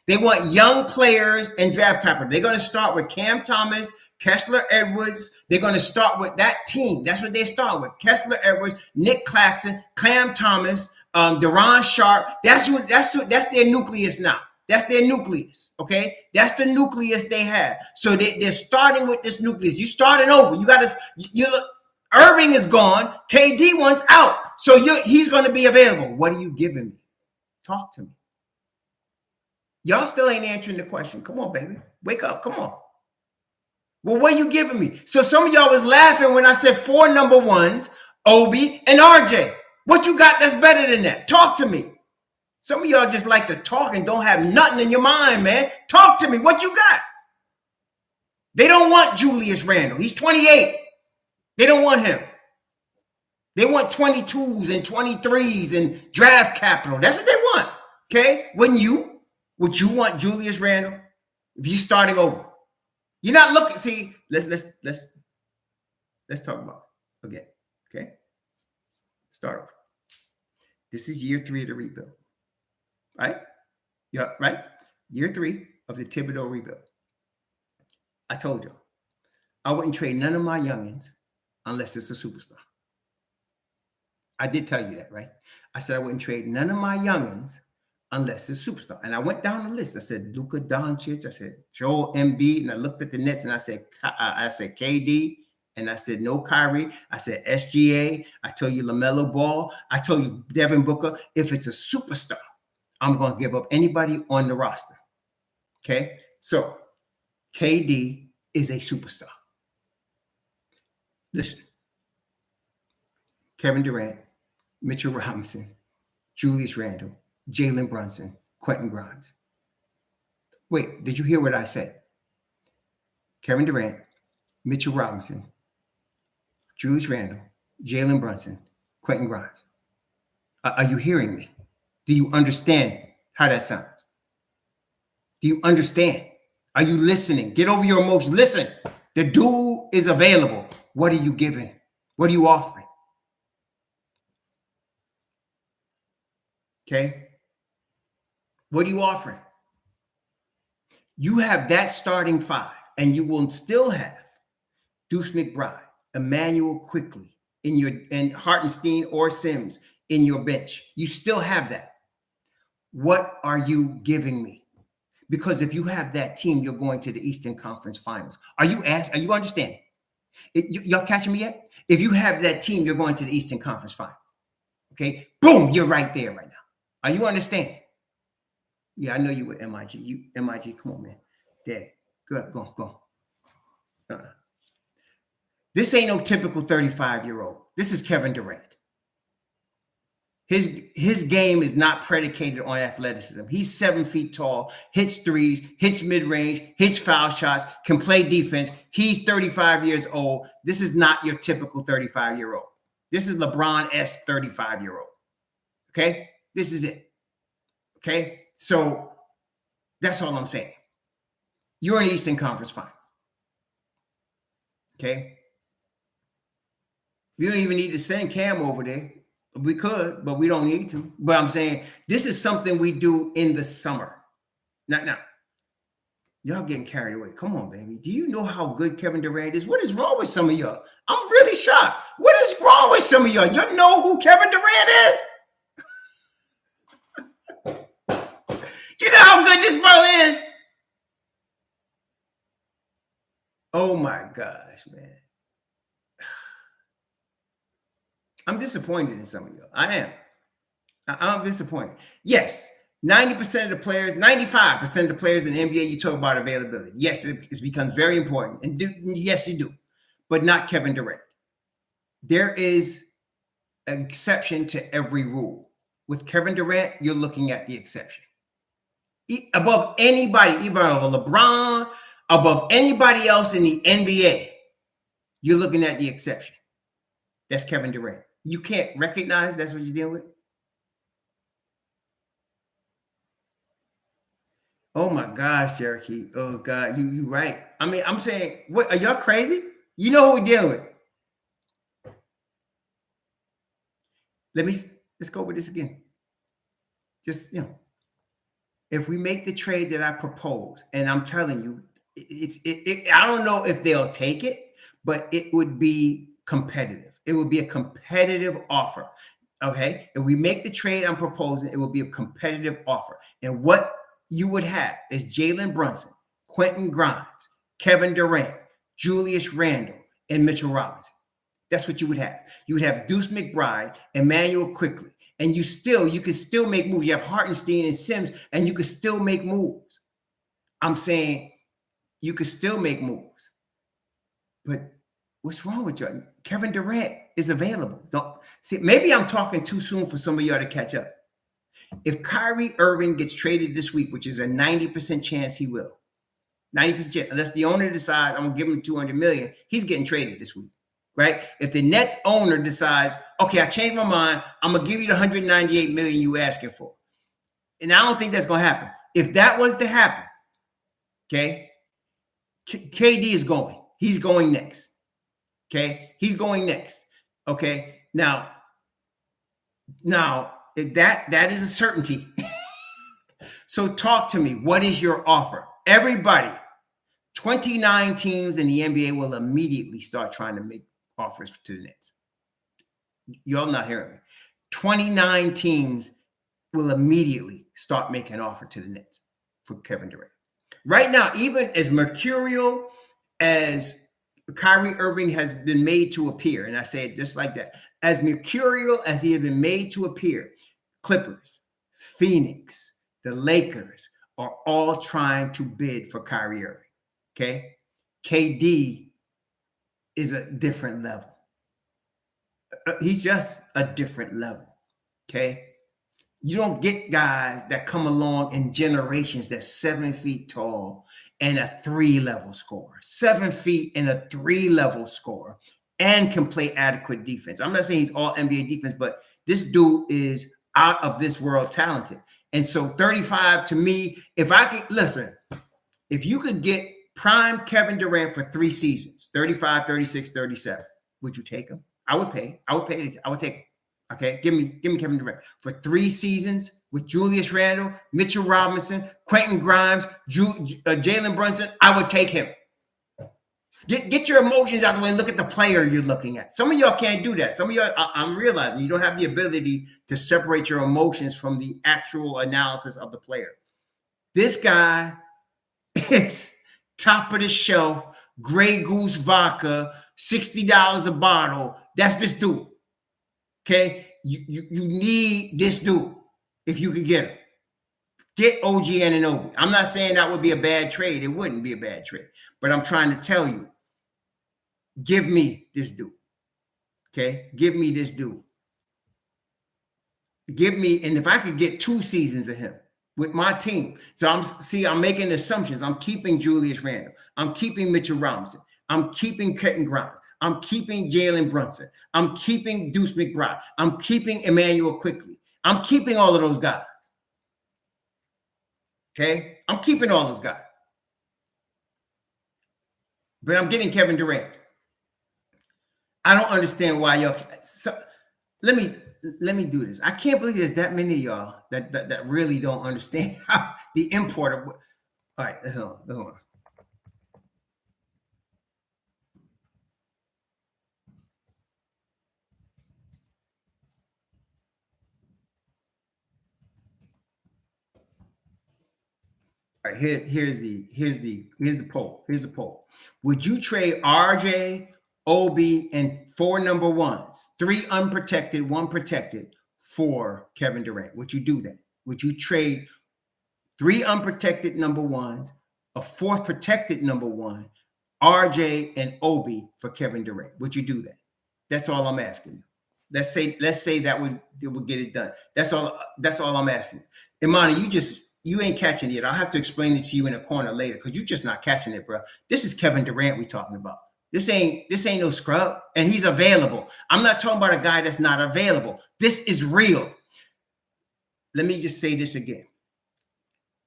They want young players and draft capital. They're going to start with Cam Thomas, Kessler Edwards. They're going to start with that team. That's what they're starting with. Kessler Edwards, Nick Claxton, Cam Thomas, Deron Sharp. That's their nucleus now. That's their nucleus, okay? That's the nucleus they have. So they're starting with this nucleus. You're starting over. Irving is gone. KD wants out. So he's going to be available. What are you giving me? Talk to me. Y'all still ain't answering the question. Come on, baby. Wake up. Come on. Well, what are you giving me? So some of y'all was laughing when I said 4 number ones, Obi and RJ. What you got that's better than that? Talk to me. Some of y'all just like to talk and don't have nothing in your mind, man. Talk to me. What you got? They don't want Julius Randle. He's 28. They don't want him. They want 22s and 23s and draft capital. That's what they want. Okay? Would you want Julius Randle if you're starting over? You're not looking. See, let's talk about it again. Okay? Start over. This is year 3 of the rebuild. Right? Yeah, right? Year 3 of the Thibodeau rebuild. I told you, I wouldn't trade none of my youngins unless it's a superstar. I did tell you that, right? I said I wouldn't trade none of my youngins unless it's a superstar. And I went down the list. I said Luka Doncic. I said Joel Embiid. And I looked at the Nets and I said KD. And I said no Kyrie. I said SGA. I told you LaMelo Ball. I told you Devin Booker. If it's a superstar, I'm going to give up anybody on the roster. Okay? So, KD is a superstar. Listen. Kevin Durant, Mitchell Robinson, Julius Randle, Jalen Brunson, Quentin Grimes. Wait, did you hear what I said? Kevin Durant, Mitchell Robinson, Julius Randle, Jalen Brunson, Quentin Grimes. Are you hearing me? Do you understand how that sounds? Do you understand? Are you listening? Get over your emotions. Listen, the dude is available. What are you giving? What are you offering? Okay? What are you offering? You have that starting 5, and you will still have Deuce McBride, Emmanuel Quickly, and Hartenstein or Sims in your bench. You still have that. What are you giving me? Because if you have that team, you're going to the Eastern Conference Finals. Are you understanding? Y'all catching me yet? If you have that team, you're going to the Eastern Conference Finals. Okay? Boom, you're right there right now. Are you understanding? Yeah, I know you with MIG. MIG, come on, man. Dad, go. This ain't no typical 35-year-old. This is Kevin Durant. His game is not predicated on athleticism. He's 7 feet tall, hits threes, hits mid-range, hits foul shots, can play defense. He's 35 years old. This is not your typical 35-year-old. This is LeBron-esque 35-year-old. Okay? This is it. Okay? So that's all I'm saying. You're in the Eastern Conference Finals. Okay? You don't even need to send Cam over there. We could, but we don't need to. But I'm saying this is something we do in the summer. Now, y'all getting carried away. Come on, baby. Do you know how good Kevin Durant is? What is wrong with some of y'all? I'm really shocked. What is wrong with some of y'all? You know who Kevin Durant is? You know how good this brother is? Oh my gosh, man. I'm disappointed in some of y'all. I am. I'm disappointed. Yes, 90% of the players, 95% of the players in the NBA, you talk about availability. Yes, it becomes very important. And yes, you do. But not Kevin Durant. There is an exception to every rule. With Kevin Durant, you're looking at the exception. Above anybody, even above LeBron, above anybody else in the NBA, you're looking at the exception. That's Kevin Durant. You can't recognize that's what you're dealing with? Oh my gosh, Cherokee. Oh God, you right. I mean, I'm saying, what are y'all crazy? You know who we're dealing with. Let's go over this again. Just, if we make the trade that I propose, and I'm telling you, I don't know if they'll take it, but it would be competitive. It would be a competitive offer. Okay. If we make the trade I'm proposing, it will be a competitive offer. And what you would have is Jalen Brunson, Quentin Grimes, Kevin Durant, Julius Randle, and Mitchell Robinson. That's what you would have. You would have Deuce McBride, Emmanuel Quickly, and you could still make moves. You have Hartenstein and Sims, and you could still make moves. I'm saying you could still make moves. But what's wrong with y'all? Kevin Durant is available. Maybe I'm talking too soon for some of y'all to catch up. If Kyrie Irving gets traded this week, which is a 90% chance he will, 90% chance, unless the owner decides I'm gonna give him $200 million, he's getting traded this week, right? If the Nets owner decides, okay, I changed my mind, I'm gonna give you the $198 million you asking for, and I don't think that's gonna happen. If that was to happen, okay, KD is going. He's going next. Okay, he's going next. Okay, now that is a certainty. So talk to me. What is your offer? Everybody, 29 teams in the NBA will immediately start trying to make offers to the Nets. Y'all not hearing me. 29 teams will immediately start making an offer to the Nets for Kevin Durant. Right now, even as mercurial as Kyrie Irving has been made to appear, and I say it just like that, as mercurial as he has been made to appear, Clippers, Phoenix, the Lakers are all trying to bid for Kyrie Irving. Okay? KD is a different level. He's just a different level. Okay? You don't get guys that come along in generations that's 7 feet tall and a 3-level scorer, 7 feet and a 3-level scorer, and can play adequate defense. I'm not saying he's all NBA defense, but this dude is out of this world talented. And so 35 to me, if I could listen, if you could get prime Kevin Durant for 3 seasons, 35, 36, 37, would you take him? I would take him. Okay, give me Kevin Durant for 3 seasons with Julius Randle, Mitchell Robinson, Quentin Grimes, Jalen Brunson. I would take him. Get your emotions out of the way and look at the player you're looking at. Some of y'all can't do that. Some of y'all, I'm realizing you don't have the ability to separate your emotions from the actual analysis of the player. This guy is top of the shelf, Grey Goose vodka, $60 a bottle. That's this dude. Okay? You need this dude if you can get him. Get OG Anunoby. I'm not saying that would be a bad trade. It wouldn't be a bad trade. But I'm trying to tell you, give me this dude. Okay? Give me this dude. Give me, and if I could get 2 seasons of him with my team. So I'm making assumptions. I'm keeping Julius Randle. I'm keeping Mitchell Robinson. I'm keeping Quentin Grimes. I'm keeping Jalen Brunson. I'm keeping Deuce McBride. I'm keeping Emmanuel Quickly. I'm keeping all of those guys. Okay? I'm keeping all those guys. But I'm getting Kevin Durant. I don't understand why y'all. So, let me do this. I can't believe there's that many of y'all that really don't understand the import of. All right, hold on. All right, here's the poll. Here's the poll. Would you trade RJ, Obi, and 4 number ones, 3 unprotected, 1 protected for Kevin Durant? Would you do that? Would you trade 3 unprotected number ones, a 4th protected number 1, RJ and Obi for Kevin Durant? Would you do that? That's all I'm asking you. Let's say that would get it done. That's all I'm asking. Imani, you ain't catching it. I'll have to explain it to you in a corner later because you're just not catching it, bro. This is Kevin Durant we talking about. This ain't no scrub, and he's available. I'm not talking about a guy that's not available. This is real. Let me just say this again.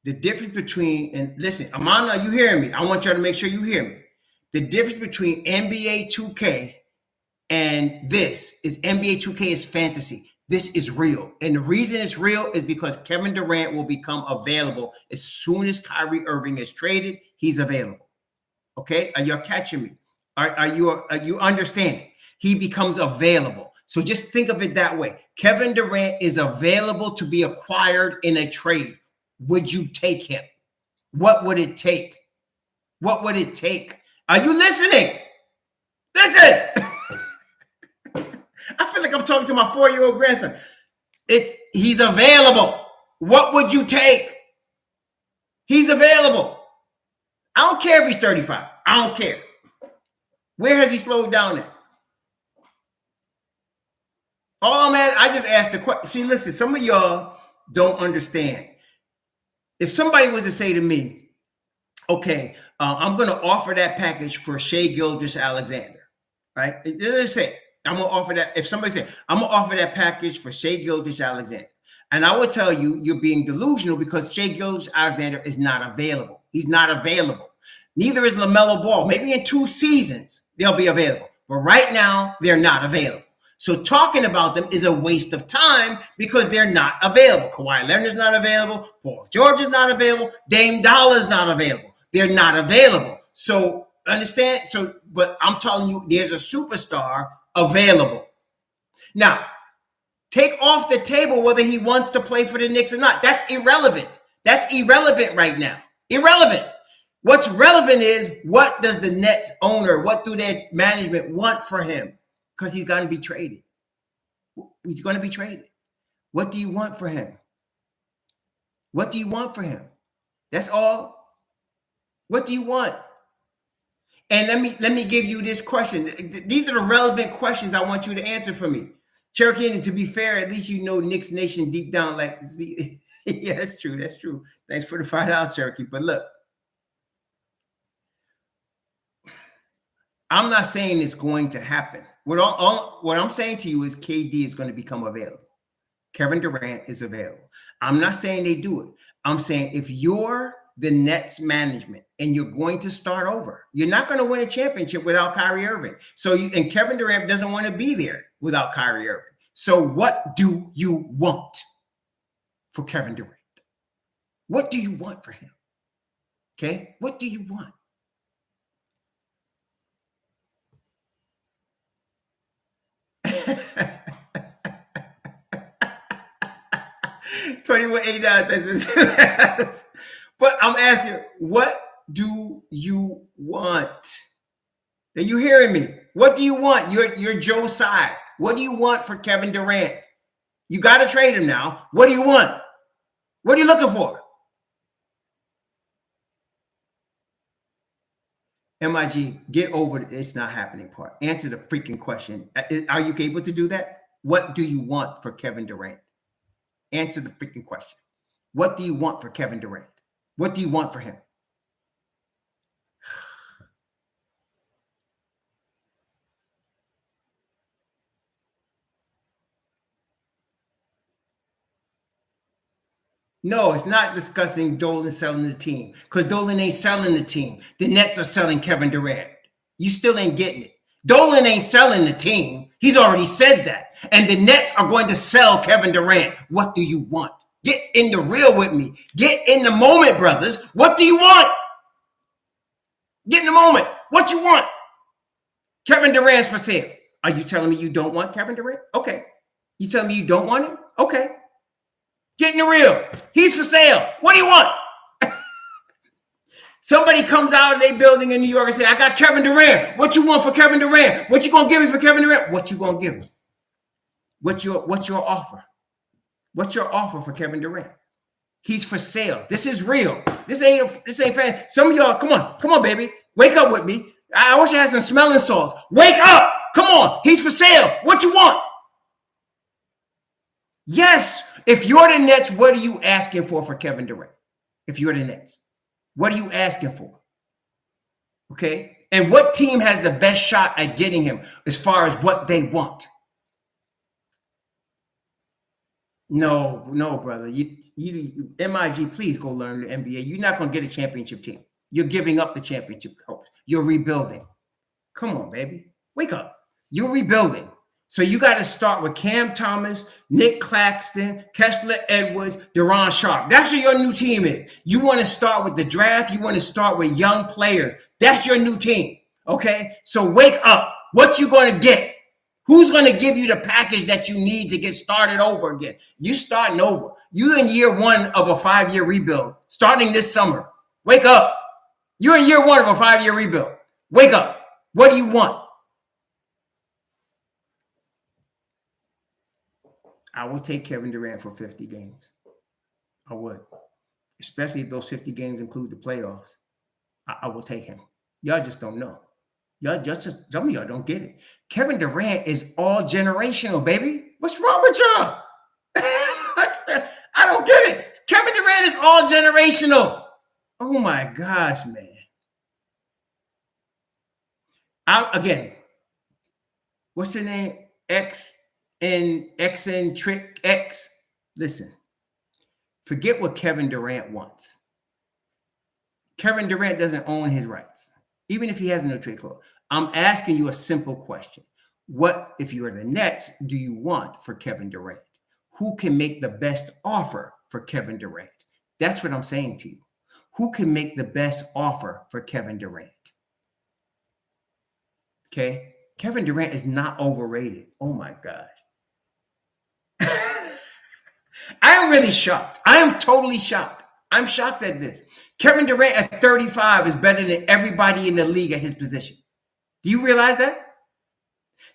The difference between, and listen, Amanda, you hearing me? I want y'all to make sure you hear me. The difference between NBA 2K and this is NBA 2K is fantasy. This is real. And the reason it's real is because Kevin Durant will become available as soon as Kyrie Irving is traded. He's available. Okay? Are y'all catching me? Are you understanding? He becomes available. So just think of it that way. Kevin Durant is available to be acquired in a trade. Would you take him? What would it take? What would it take? Are you listening? Listen. I feel like I'm talking to my 4-year-old grandson. He's available. What would you take? He's available. I don't care if he's 35. I don't care. Where has he slowed down at? I just asked the question. See, listen, some of y'all don't understand. If somebody was to say to me, okay, I'm going to offer that package for Shai Gilgeous-Alexander, right? Let's say, I'm going to offer that. If somebody said, I'm going to offer that package for Shai Gilgeous-Alexander. And I would tell you, you're being delusional because Shai Gilgeous-Alexander is not available. He's not available. Neither is LaMelo Ball. Maybe in 2 seasons, they'll be available. But right now, they're not available. So talking about them is a waste of time because they're not available. Kawhi Leonard's not available. Paul George is not available. Dame Dolla's not available. They're not available. So understand? But I'm telling you, there's a superstar available. Now, take off the table whether he wants to play for the Knicks or not. That's irrelevant. That's irrelevant right now. Irrelevant. What's relevant is what does the Nets owner, what do their management want for him? Because he's going to be traded. He's going to be traded. What do you want for him? What do you want for him? That's all. What do you want? And let me give you this question. These are the relevant questions I want you to answer for me. Cherokee, and to be fair, at least you know Knicks Nation deep down. Like, yeah, that's true. That's true. Thanks for the $5, Cherokee. But look, I'm not saying it's going to happen. What I'm saying to you is KD is going to become available. Kevin Durant is available. I'm not saying they do it. I'm saying if you're the Nets management and you're going to start over, you're not going to win a championship without Kyrie Irving. And Kevin Durant doesn't want to be there without Kyrie Irving. So what do you want for Kevin Durant? What do you want for him? Okay? What do you want? $21.89. But I'm asking, what do you want? Are you hearing me? What do you want? You're Joe Tsai. What do you want for Kevin Durant? You got to trade him now. What do you want? What are you looking for? MIG, get over the it's not happening part. Answer the freaking question. Are you able to do that? What do you want for Kevin Durant? Answer the freaking question. What do you want for Kevin Durant? What do you want for him? No, it's not discussing Dolan selling the team because Dolan ain't selling the team. The Nets are selling Kevin Durant. You still ain't getting it. Dolan ain't selling the team. He's already said that. And the Nets are going to sell Kevin Durant. What do you want? Get in the real with me. Get in the moment, brothers. What do you want? Get in the moment. What you want? Kevin Durant's for sale. Are you telling me you don't want Kevin Durant? Okay. You telling me you don't want him? Okay. Get in the real. He's for sale. What do you want? Somebody comes out of their building in New York and say, I got Kevin Durant. What you want for Kevin Durant? What you going to give me for Kevin Durant? What you going to give him? What's your offer? What's your offer for Kevin Durant? He's for sale. This is real. This ain't fan. Some of y'all, come on, baby. Wake up with me. I wish I had some smelling salts. Wake up. Come on. He's for sale. What you want? Yes. If you're the Nets, what are you asking for Kevin Durant? If you're the Nets, what are you asking for? Okay. And what team has the best shot at getting him as far as what they want? No, brother. You MIG, please go learn the NBA. You're not going to get a championship team. You're giving up the championship coach. You're rebuilding. Come on, baby. Wake up. You're rebuilding. So you got to start with Cam Thomas, Nick Claxton, Kessler Edwards, Deron Sharp. That's what your new team is. You want to start with the draft. You want to start with young players. That's your new team. Okay? So wake up. What you going to get? Who's going to give you the package that you need to get started over again? You starting over. You in year one of a 5-year rebuild, starting this summer. Wake up. You're in year one of a 5-year rebuild. Wake up. What do you want? I will take Kevin Durant for 50 games. I would. Especially if those 50 games include the playoffs. I will take him. Y'all just don't know. Y'all just some of y'all don't get it. Kevin Durant is all generational, baby. What's wrong with y'all? I don't get it. Kevin Durant is all generational. Oh my gosh, man. Again, what's her name? Eccentric X. Listen, forget what Kevin Durant wants. Kevin Durant doesn't own his rights, even if he has no trade clause. I'm asking you a simple question. What, if you are the Nets, do you want for Kevin Durant? Who can make the best offer for Kevin Durant? That's what I'm saying to you. Who can make the best offer for Kevin Durant? Okay? Kevin Durant is not overrated. Oh my gosh. I am really shocked. I am totally shocked. I'm shocked at this. Kevin Durant at 35 is better than everybody in the league at his position. Do you realize that?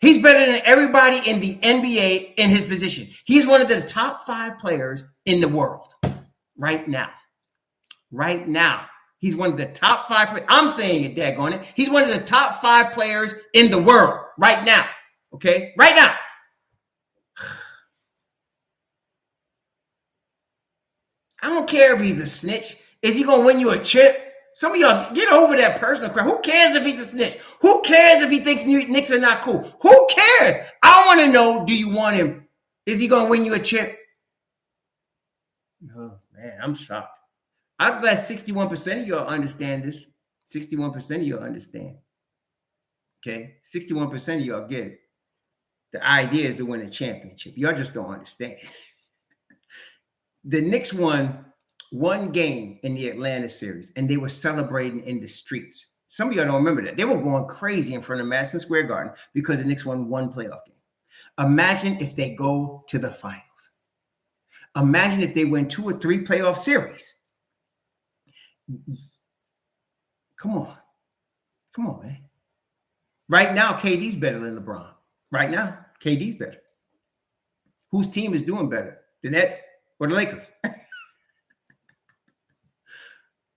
He's better than everybody in the NBA in his position. He's one of the top 5 players in the world right now. Right now. He's one of the top 5 players. I'm saying it, daggone it. He's one of the top 5 players in the world right now. Okay? Right now. I don't care if he's a snitch. Is he going to win you a chip? Some of y'all, get over that personal crap. Who cares if he's a snitch? Who cares if he thinks Knicks are not cool? Who cares? I want to know, do you want him? Is he going to win you a chip? Oh, man, I'm shocked. I'm glad 61% of y'all understand this. 61% of y'all understand. Okay? 61% of y'all get it. The idea is to win a championship. Y'all just don't understand. The Knicks won one game in the Atlanta series, and they were celebrating in the streets. Some of y'all don't remember that. They were going crazy in front of Madison Square Garden because the Knicks won one playoff game. Imagine if they go to the finals. Imagine if they win 2 or 3 playoff series. Come on, man. Right now, KD's better than LeBron. Right now, KD's better. Whose team is doing better? The Nets or the Lakers?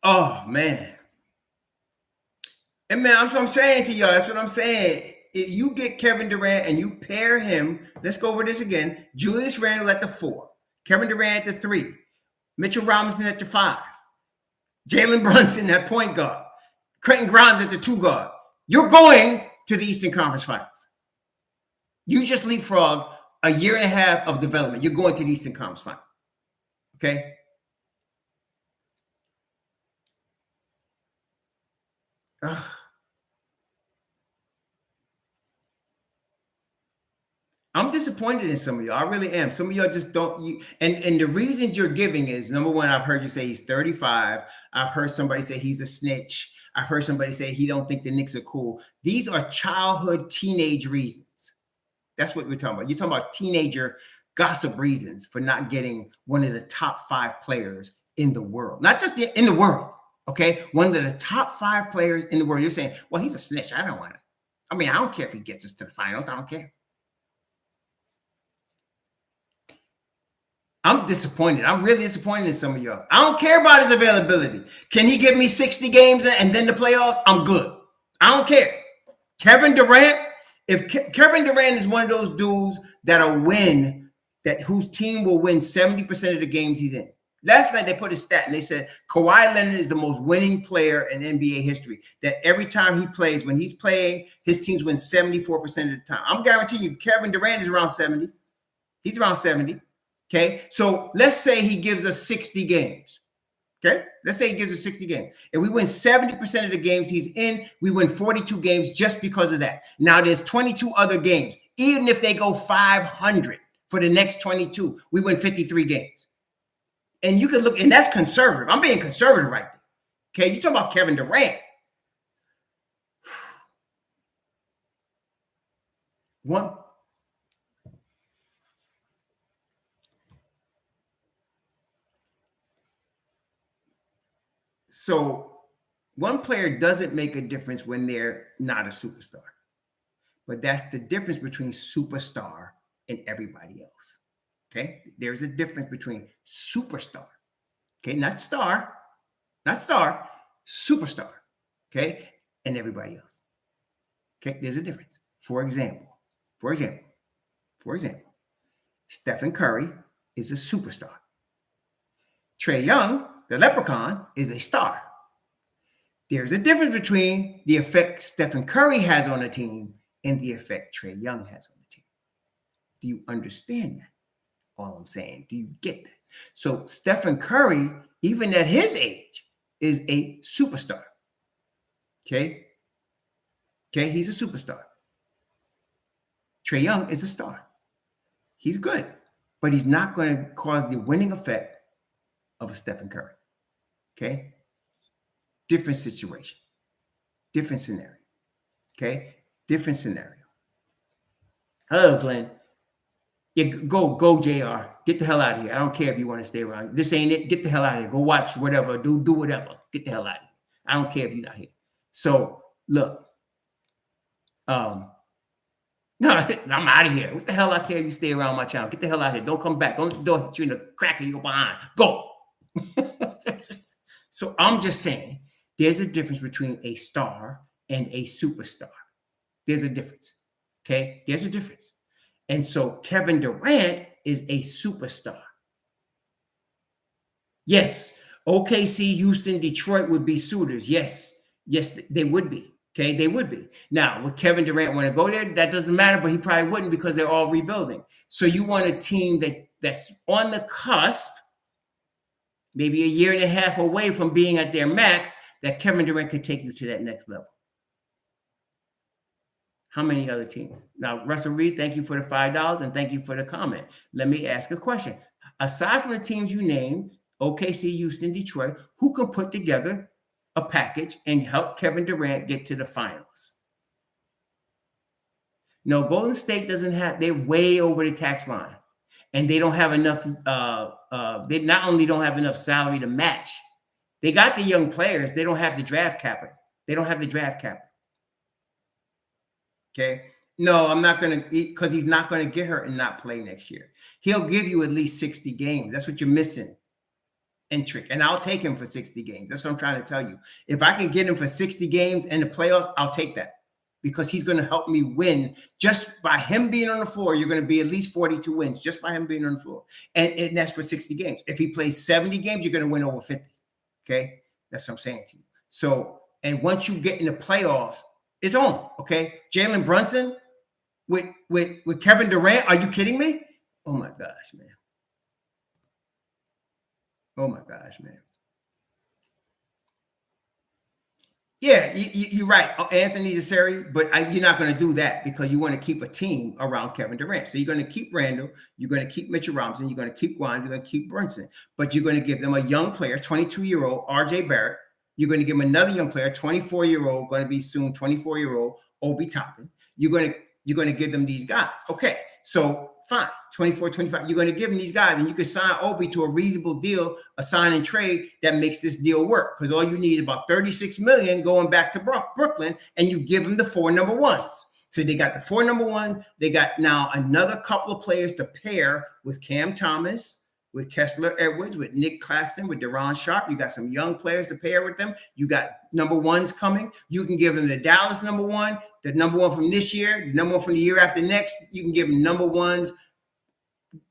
Oh, man. And man, that's what I'm saying to y'all. That's what I'm saying. If you get Kevin Durant and you pair him, let's go over this again. Julius Randle at the 4, Kevin Durant at the 3, Mitchell Robinson at the 5, Jalen Brunson at point guard, Quentin Grimes at the 2 guard. You're going to the Eastern Conference Finals. You just leapfrog a year and a half of development. You're going to the Eastern Conference Finals. Okay? Ugh. I'm disappointed in some of y'all. I really am. Some of y'all just don't. And the reasons you're giving is, number one, I've heard you say he's 35. I've heard somebody say he's a snitch. I've heard somebody say he don't think the Knicks are cool. These are childhood, teenage reasons. That's what we're talking about. You're talking about teenager gossip reasons for not getting one of the top 5 players in the world. Not just in the world, okay? One of the top 5 players in the world. You're saying, well, he's a snitch. I don't want it. I mean, I don't care if he gets us to the finals. I don't care. I'm disappointed. I'm really disappointed in some of y'all. I don't care about his availability. Can he give me 60 games and then the playoffs? I'm good. I don't care. Kevin Durant, if Kevin Durant is one of those dudes that'll win, whose team will win 70% of the games he's in. Last night they put a stat and they said Kawhi Leonard is the most winning player in NBA history. That every time he plays, when he's playing, his teams win 74% of the time. I'm guaranteeing you Kevin Durant is around 70. He's around 70. Okay, so let's say he gives us 60 games. Okay, let's say he gives us 60 games. And we win 70% of the games he's in, we win 42 games just because of that. Now there's 22 other games. Even if they go 500 for the next 22, we win 53 games. And you can look, and that's conservative. I'm being conservative right there. Okay, you're talking about Kevin Durant. So one player doesn't make a difference when they're not a superstar. But that's the difference between superstar and everybody else. Okay? There's a difference between superstar. Okay? Not star, superstar. Okay? And everybody else. Okay? There's a difference. For example, Stephen Curry is a superstar. Trae Young, the leprechaun, is a star. There's a difference between the effect Stephen Curry has on a team and the effect Trae Young has on the team. Do you understand that? All I'm saying, do you get that? So Stephen Curry, even at his age, is a superstar. Okay? Okay, he's a superstar. Trae Young is a star. He's good, but he's not going to cause the winning effect of a Stephen Curry. Okay? Different situation. Different scenario. Okay? Different scenario. Hello, Glenn. Yeah, go, JR. Get the hell out of here. I don't care if you want to stay around. This ain't it. Get the hell out of here. Go watch whatever. Do whatever. Get the hell out of here. I don't care if you're not here. So, look. No, I'm out of here. What the hell I care if you stay around my channel? Get the hell out of here. Don't come back. Don't let the door hit you in the crack of your behind. Go. So I'm just saying, there's a difference between a star and a superstar. There's a difference. Okay? There's a difference. And so Kevin Durant is a superstar. Yes, OKC, Houston, Detroit would be suitors. Yes, they would be. Okay, they would be. Now, would Kevin Durant want to go there? That doesn't matter, but he probably wouldn't because they're all rebuilding. So you want a team that's on the cusp, maybe a year and a half away from being at their max, that Kevin Durant could take you to that next level. How many other teams? Now, Russell Reed, thank you for the $5 and thank you for the comment. Let me ask a question. Aside from the teams you named, OKC, Houston, Detroit, who can put together a package and help Kevin Durant get to the finals? No, Golden State doesn't have, they're way over the tax line. And they don't have enough, they not only don't have enough salary to match, they got the young players, they don't have the draft capital. Okay. No, I'm not going to, because he's not going to get hurt and not play next year. He'll give you at least 60 games. That's what you're missing in Trick. And I'll take him for 60 games. That's what I'm trying to tell you. If I can get him for 60 games in the playoffs, I'll take that, because he's going to help me win. Just by him being on the floor, you're going to be at least 42 wins just by him being on the floor. And that's for 60 games. If he plays 70 games, you're going to win over 50. Okay. That's what I'm saying to you. So, and once you get in the playoffs, it's on. Okay. Jalen Brunson with Kevin Durant. Are you kidding me? Oh my gosh, man. Oh my gosh, man. Yeah, you're right, Anthony Desari, but you're not going to do that because you want to keep a team around Kevin Durant. So you're going to keep Randle, you're going to keep Mitchell Robinson, you're going to keep Grimes, you're going to keep Brunson, but you're going to give them a young player, 22-year-old RJ Barrett. You're going to give them another young player, 24-year-old, going to be soon 24-year-old Obi Toppin. You're going to give them these guys. Okay, so fine, 24, 25. You're going to give them these guys, and you can sign Obi to a reasonable deal, a sign and trade that makes this deal work. Because all you need is about $36 million going back to Brooklyn, and you give them the 4 number ones. So they got the 4 number one. They got now another couple of players to pair with Cam Thomas, with Kessler Edwards, with Nick Claxton, with Deron Sharp. You got some young players to pair with them. You got number ones coming. You can give them the Dallas number one, the number one from this year, the number one from the year after next. You can give them number ones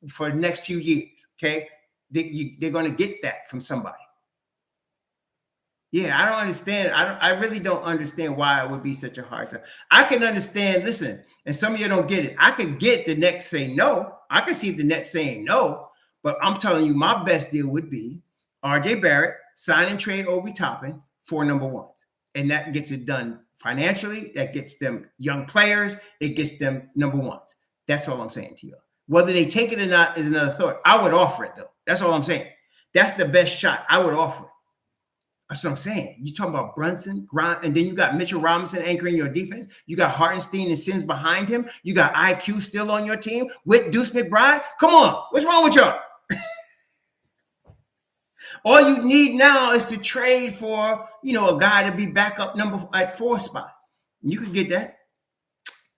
for the next few years, okay? They're going to get that from somebody. Yeah, I don't understand. I really don't understand why it would be such a hard sell. I can understand, listen, and some of you don't get it. I could get the Nets say no. I can see the Nets saying no. But I'm telling you, my best deal would be RJ Barrett, sign and trade Obi Toppin, 4 number ones. And that gets it done financially. That gets them young players. It gets them number ones. That's all I'm saying to you. Whether they take it or not is another thought. I would offer it, though. That's all I'm saying. That's the best shot. I would offer it. That's what I'm saying. You're talking about Brunson, Grimes, and then you got Mitchell Robinson anchoring your defense. You got Hartenstein and Sims behind him. You got IQ still on your team with Deuce McBride. Come on. What's wrong with y'all? All you need now is to trade for, a guy to be backup number at 4 spot. You can get that.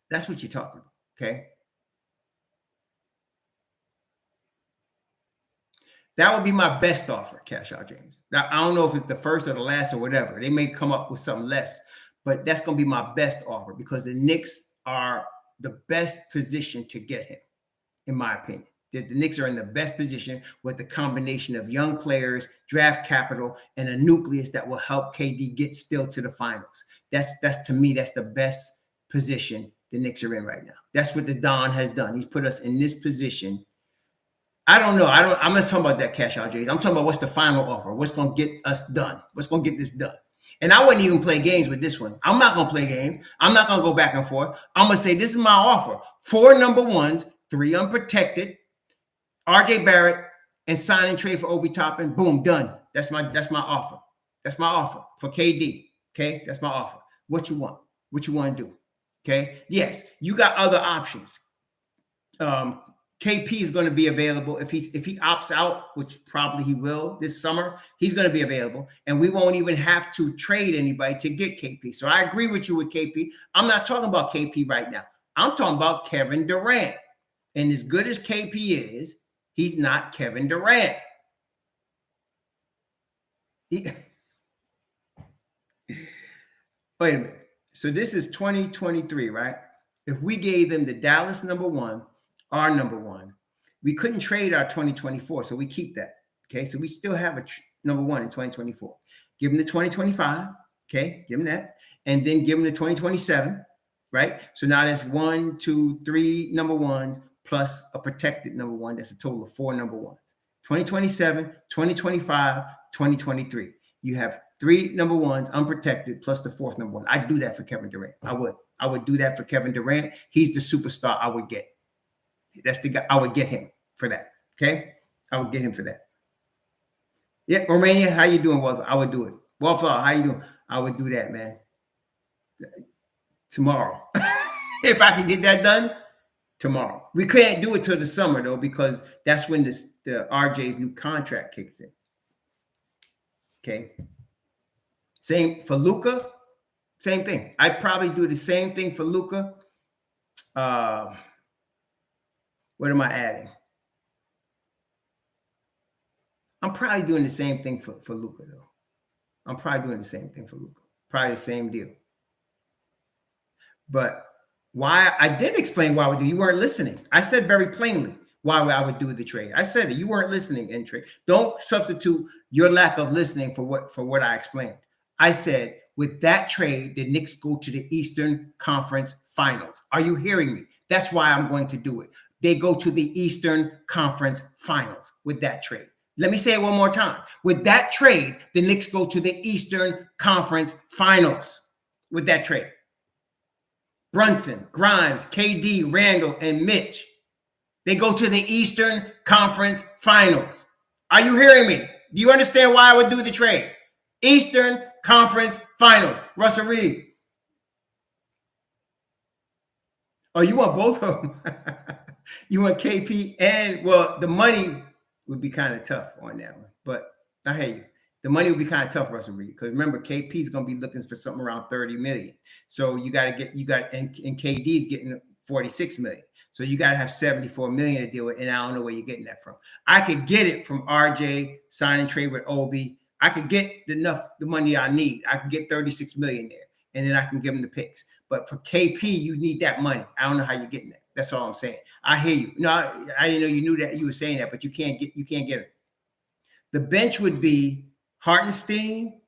That's what you're talking about, okay? That would be my best offer, Cash Out James. Now, I don't know if it's the first or the last or whatever. They may come up with something less, but that's going to be my best offer because the Knicks are the best position to get him, in my opinion. The Knicks are in the best position with the combination of young players, draft capital, and a nucleus that will help KD get still to the finals. That's to me, that's the best position the Knicks are in right now. That's what the Don has done. He's put us in this position. I don't know. I'm not talking about that Cash Out James. I'm talking about what's the final offer. What's going to get us done? What's going to get this done? And I wouldn't even play games with this one. I'm not going to play games. I'm not going to go back and forth. I'm going to say this is my offer. 4 number ones, 3 unprotected, RJ Barrett, and sign and trade for Obi Toppin. Boom, done. That's my offer. That's my offer for KD. Okay, that's my offer. What you want? What you want to do? Okay. Yes, you got other options. KP is going to be available if he opts out, which probably he will this summer. He's going to be available, and we won't even have to trade anybody to get KP. So I agree with you with KP. I'm not talking about KP right now. I'm talking about Kevin Durant. And as good as KP is, he's not Kevin Durant. Wait a minute. So this is 2023, right? If we gave them the Dallas number one, our number one, we couldn't trade our 2024, so we keep that. Okay, so we still have a number one in 2024. Give them the 2025. Okay, give them that, and then give them the 2027. Right. So now that's 1, 2, 3 number ones plus a protected number one. That's a total of 4 number ones. 2027, 2025, 2023. You have 3 number ones unprotected plus the 4th number one. I'd do that for Kevin Durant. I would do that for Kevin Durant. He's the superstar I would get. That's the guy. I would get him for that. Okay. I would get him for that. Yeah. Romania, how you doing, Walter? I would do it. Wallflower, how you doing? I would do that, man. Tomorrow. If I could get that done, tomorrow. We can't do it till the summer, though, because that's when the RJ's new contract kicks in. Okay. Same for Luka. Same thing. I'd probably do the same thing for Luka What am I adding? I'm probably doing the same thing for Luka, though. I'm probably doing the same thing for Luka. Probably the same deal. But why I did explain why I would do. You weren't listening. I said very plainly why I would do the trade. I said it. You weren't listening, Intric. Don't substitute your lack of listening for what I explained. I said with that trade, the Knicks go to the Eastern Conference Finals. Are you hearing me? That's why I'm going to do it. They go to the Eastern Conference Finals with that trade. Let me say it one more time. With that trade, the Knicks go to the Eastern Conference Finals with that trade. Brunson, Grimes, KD, Randle, and Mitch. They go to the Eastern Conference Finals. Are you hearing me? Do you understand why I would do the trade? Eastern Conference Finals. Russell Reed. Oh, you want both of them? You want KP and, well, the money would be kind of tough on that one. But I hear you. The money would be kind of tough for us to read because remember, KP is going to be looking for something around 30 million. So and KD is getting 46 million. So you got to have 74 million to deal with. And I don't know where you're getting that from. I could get it from RJ, sign and trade with Obi. I could get the money I need. I could get 36 million there. And then I can give them the picks. But for KP, you need that money. I don't know how you're getting that. That's all I'm saying. I hear you. No, I didn't know you knew that you were saying that, but you can't get it. The bench would be Hartenstein,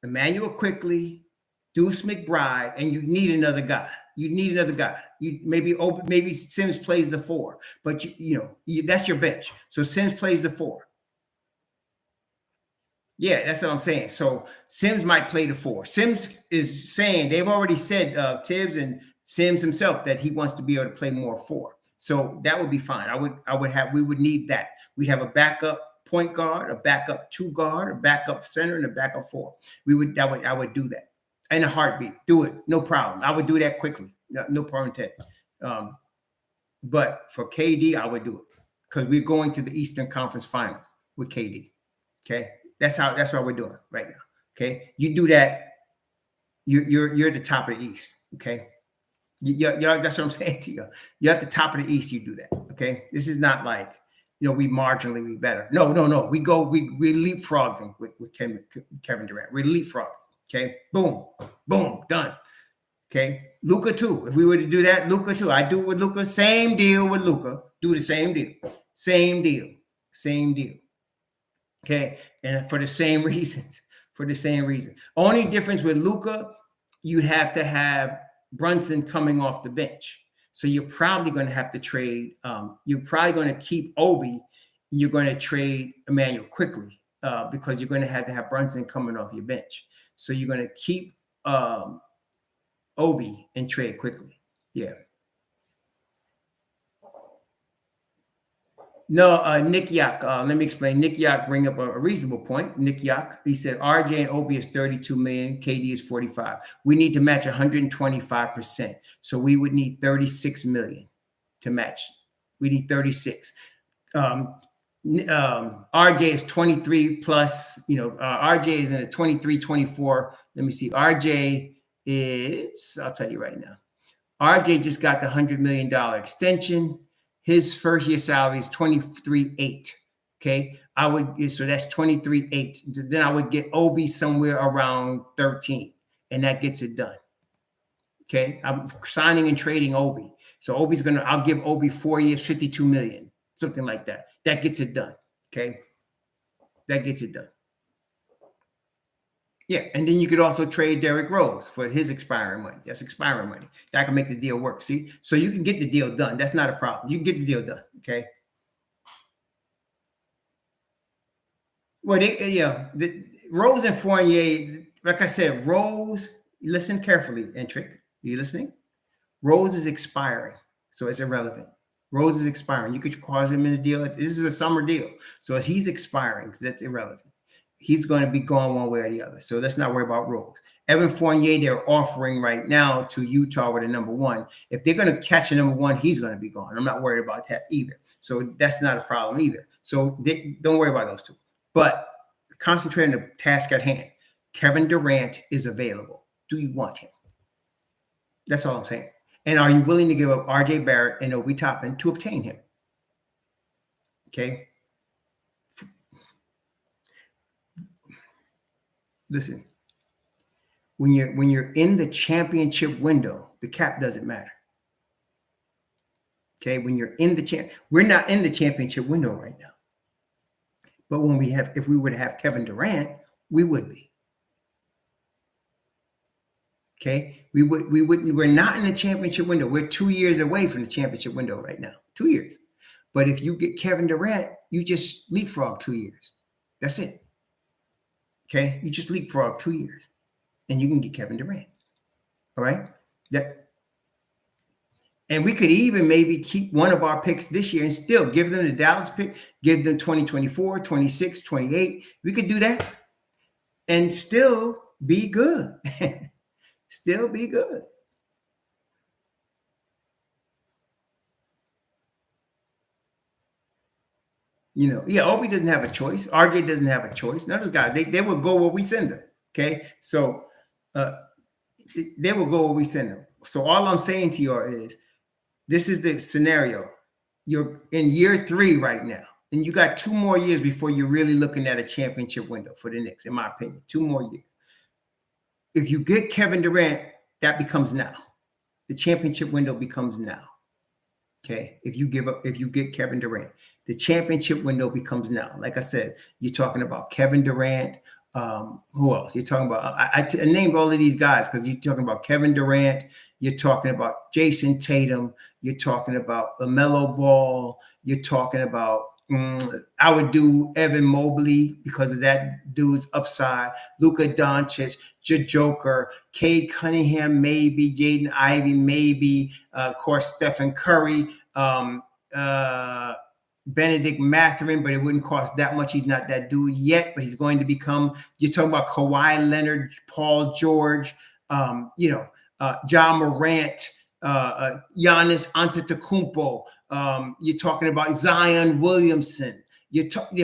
Emmanuel Quickly, Deuce McBride, and you need another guy. You need another guy. You maybe Sims plays the 4, but that's your bench. So Sims plays the 4. Yeah, that's what I'm saying. So Sims might play the 4. Sims is saying they've already said Tibbs and Sims himself that he wants to be able to play more 4. So that would be fine. We would need that. We'd have a backup point guard, a backup 2 guard, a backup center, and a backup 4. I would do that in a heartbeat. Do it, no problem. I would do that quickly. No problem intended. But for KD, I would do it because we're going to the Eastern Conference Finals with KD. Okay, that's what we're doing right now. Okay, you do that, you're at the top of the East. Okay, that's what I'm saying to you. You're at the top of the East. You do that. Okay, this is not like we marginally better. No. We leapfrogging with Kevin Durant. We're leapfrogging. Okay, boom, done. Okay, Luka too. If we were to do that, Luka too. I do it with Luka. Same deal with Luka. Do the same deal. Same deal. Okay, and for the same reasons. Only difference with Luka, you'd have to have Brunson coming off the bench. So you're probably going to have to trade. You're probably going to keep Obi. You're going to trade Emmanuel Quickly because you're going to have Brunson coming off your bench. So you're going to keep Obi and trade Quickly. Yeah. No, Nick Yak. Let me explain. Nick Yak bring up a reasonable point. Nick Yak, he said RJ and Obi is 32 million, KD is 45. We need to match 125%. So we would need 36 million to match. We need 36. RJ is 23 plus, RJ is in a 23, 24. Let me see. RJ is, I'll tell you right now. RJ just got the $100 million extension. His first year salary is 23.8. Okay, so that's 23.8. Then I would get Obi somewhere around 13, and that gets it done. Okay, I'm signing and trading Obi. So I'll give Obi 4 years, 52 million, something like that. That gets it done. Okay, that gets it done. Yeah, and then you could also trade Derrick Rose for his expiring money. That's expiring money. That can make the deal work. See, so you can get the deal done. That's not a problem. You can get the deal done. Okay. Well, the Rose and Fournier, like I said, Rose. Listen carefully, Intric. Are you listening? Rose is expiring, so it's irrelevant. Rose is expiring. You could cause him in a deal. This is a summer deal, so he's expiring. So that's irrelevant. He's going to be gone one way or the other. So let's not worry about Rose. Evan Fournier, they're offering right now to Utah with a number 1. If they're going to catch a number 1, he's going to be gone. I'm not worried about that either. So that's not a problem either. So don't worry about those two. But concentrate on the task at hand. Kevin Durant is available. Do you want him? That's all I'm saying. And are you willing to give up RJ Barrett and Obi Toppin to obtain him? Okay. Listen, when you're in the championship window, the cap doesn't matter. Okay, when you're in the we're not in the championship window right now. But when if we were to have Kevin Durant, we would be. Okay, we're not in the championship window. We're 2 years away from the championship window right now. 2 years. But if you get Kevin Durant, you just leapfrog 2 years. That's it. Okay, you just leapfrog 2 years, and you can get Kevin Durant. All right. Yeah. And we could even maybe keep one of our picks this year and still give them the Dallas pick, give them 2024, 26, 28. We could do that and still be good. Still be good. You know, yeah, Obi doesn't have a choice. RJ doesn't have a choice. None of those guys, they will go where we send them. Okay. So they will go where we send them. So all I'm saying to you is, this is the scenario. You're in year 3 right now, and you got 2 more years before you're really looking at a championship window for the Knicks, in my opinion. 2 more years. If you get Kevin Durant, that becomes now. The championship window becomes now. Okay. If you get Kevin Durant, the championship window becomes now. Like I said, you're talking about Kevin Durant. Who else? You're talking about, I named all of these guys because you're talking about Kevin Durant. You're talking about Jason Tatum. You're talking about LaMelo Ball. You're talking about, I would do Evan Mobley because of that dude's upside. Luka Doncic, Joker, Cade Cunningham, maybe. Jaden Ivey, maybe. Of course, Stephen Curry. Benedict Mathurin, but it wouldn't cost that much. He's not that dude yet, but he's going to become. You're talking about Kawhi Leonard, Paul George, Ja Morant, Giannis Antetokounmpo. You're talking about Zion Williamson. SGA,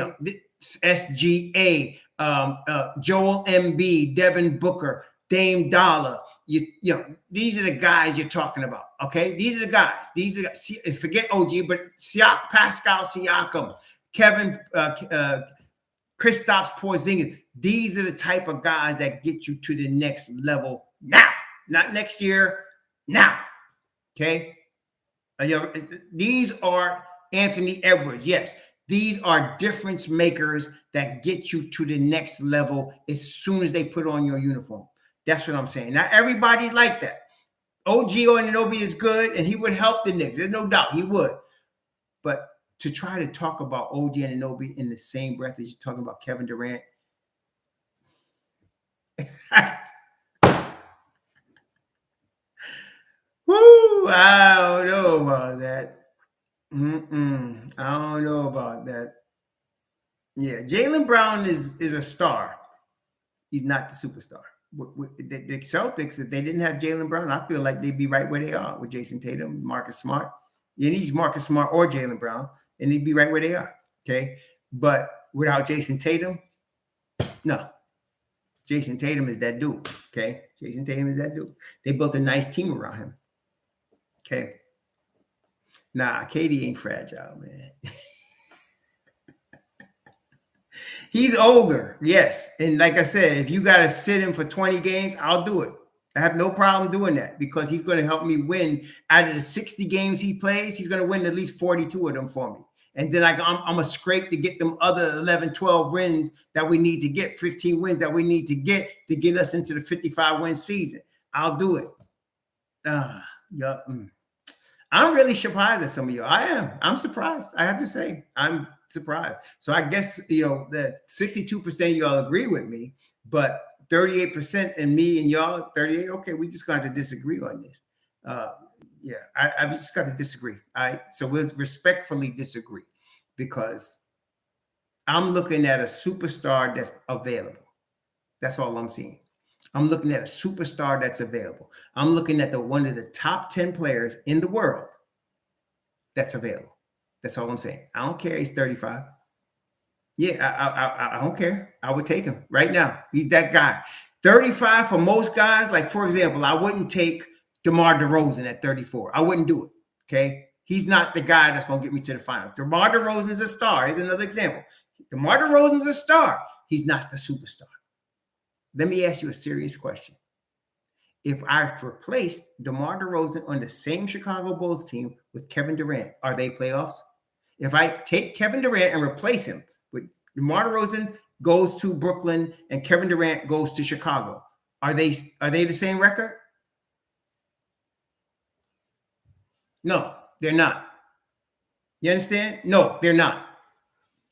Joel Embiid, Devin Booker, Dame Dollar. These are the guys you're talking about. Okay, these are the guys. Forget OG, but Pascal Siakam, Kevin, Kristaps Porzingis. These are the type of guys that get you to the next level now, not next year. Now, okay. These are Anthony Edwards. Yes, these are difference makers that get you to the next level as soon as they put on your uniform. That's what I'm saying. Not everybody's like that. OG Anunoby is good, and he would help the Knicks. There's no doubt he would. But to try to talk about OG Anunoby in the same breath as you're talking about Kevin Durant, woo, I don't know about that. I don't know about that. Yeah, Jalen Brown is a star. He's not the superstar. The Celtics, if they didn't have Jalen Brown, I feel like they'd be right where they are with Jason Tatum, Marcus Smart. You need Marcus Smart or Jalen Brown, and they'd be right where they are. Okay, but without Jason Tatum, no. Jason Tatum is that dude. Okay, Jason Tatum is that dude. They built a nice team around him. Okay. Nah, KD ain't fragile, man. He's older, yes. And like I said, if you got to sit him for 20 games, I'll do it. I have no problem doing that because he's going to help me win. Out of the 60 games he plays, he's going to win at least 42 of them for me. And then I'm a scrape to get them other 11, 12 wins that we need to get, 15 wins that we need to get us into the 55-win season. I'll do it. I'm really surprised at some of you. I am. I'm surprised. I have to say, I'm surprised. So I guess, that 62% of y'all agree with me, but 38% and me and y'all, 38, okay, we just got to disagree on this. I just got to disagree. All right. So we'll respectfully disagree because I'm looking at a superstar that's available. That's all I'm seeing. I'm looking at a superstar that's available. I'm looking at one of the top 10 players in the world that's available. That's all I'm saying. I don't care. He's 35. Yeah, I don't care. I would take him right now. He's that guy. 35 for most guys. Like, for example, I wouldn't take DeMar DeRozan at 34. I wouldn't do it. Okay. He's not the guy that's going to get me to the finals. DeMar DeRozan is a star. Here's another example. DeMar DeRozan is a star. He's not the superstar. Let me ask you a serious question. If I replaced DeMar DeRozan on the same Chicago Bulls team with Kevin Durant, are they playoffs? If I take Kevin Durant and replace him with DeMar DeRozan goes to Brooklyn and Kevin Durant goes to Chicago, are they the same record? No, they're not. You understand? No, they're not.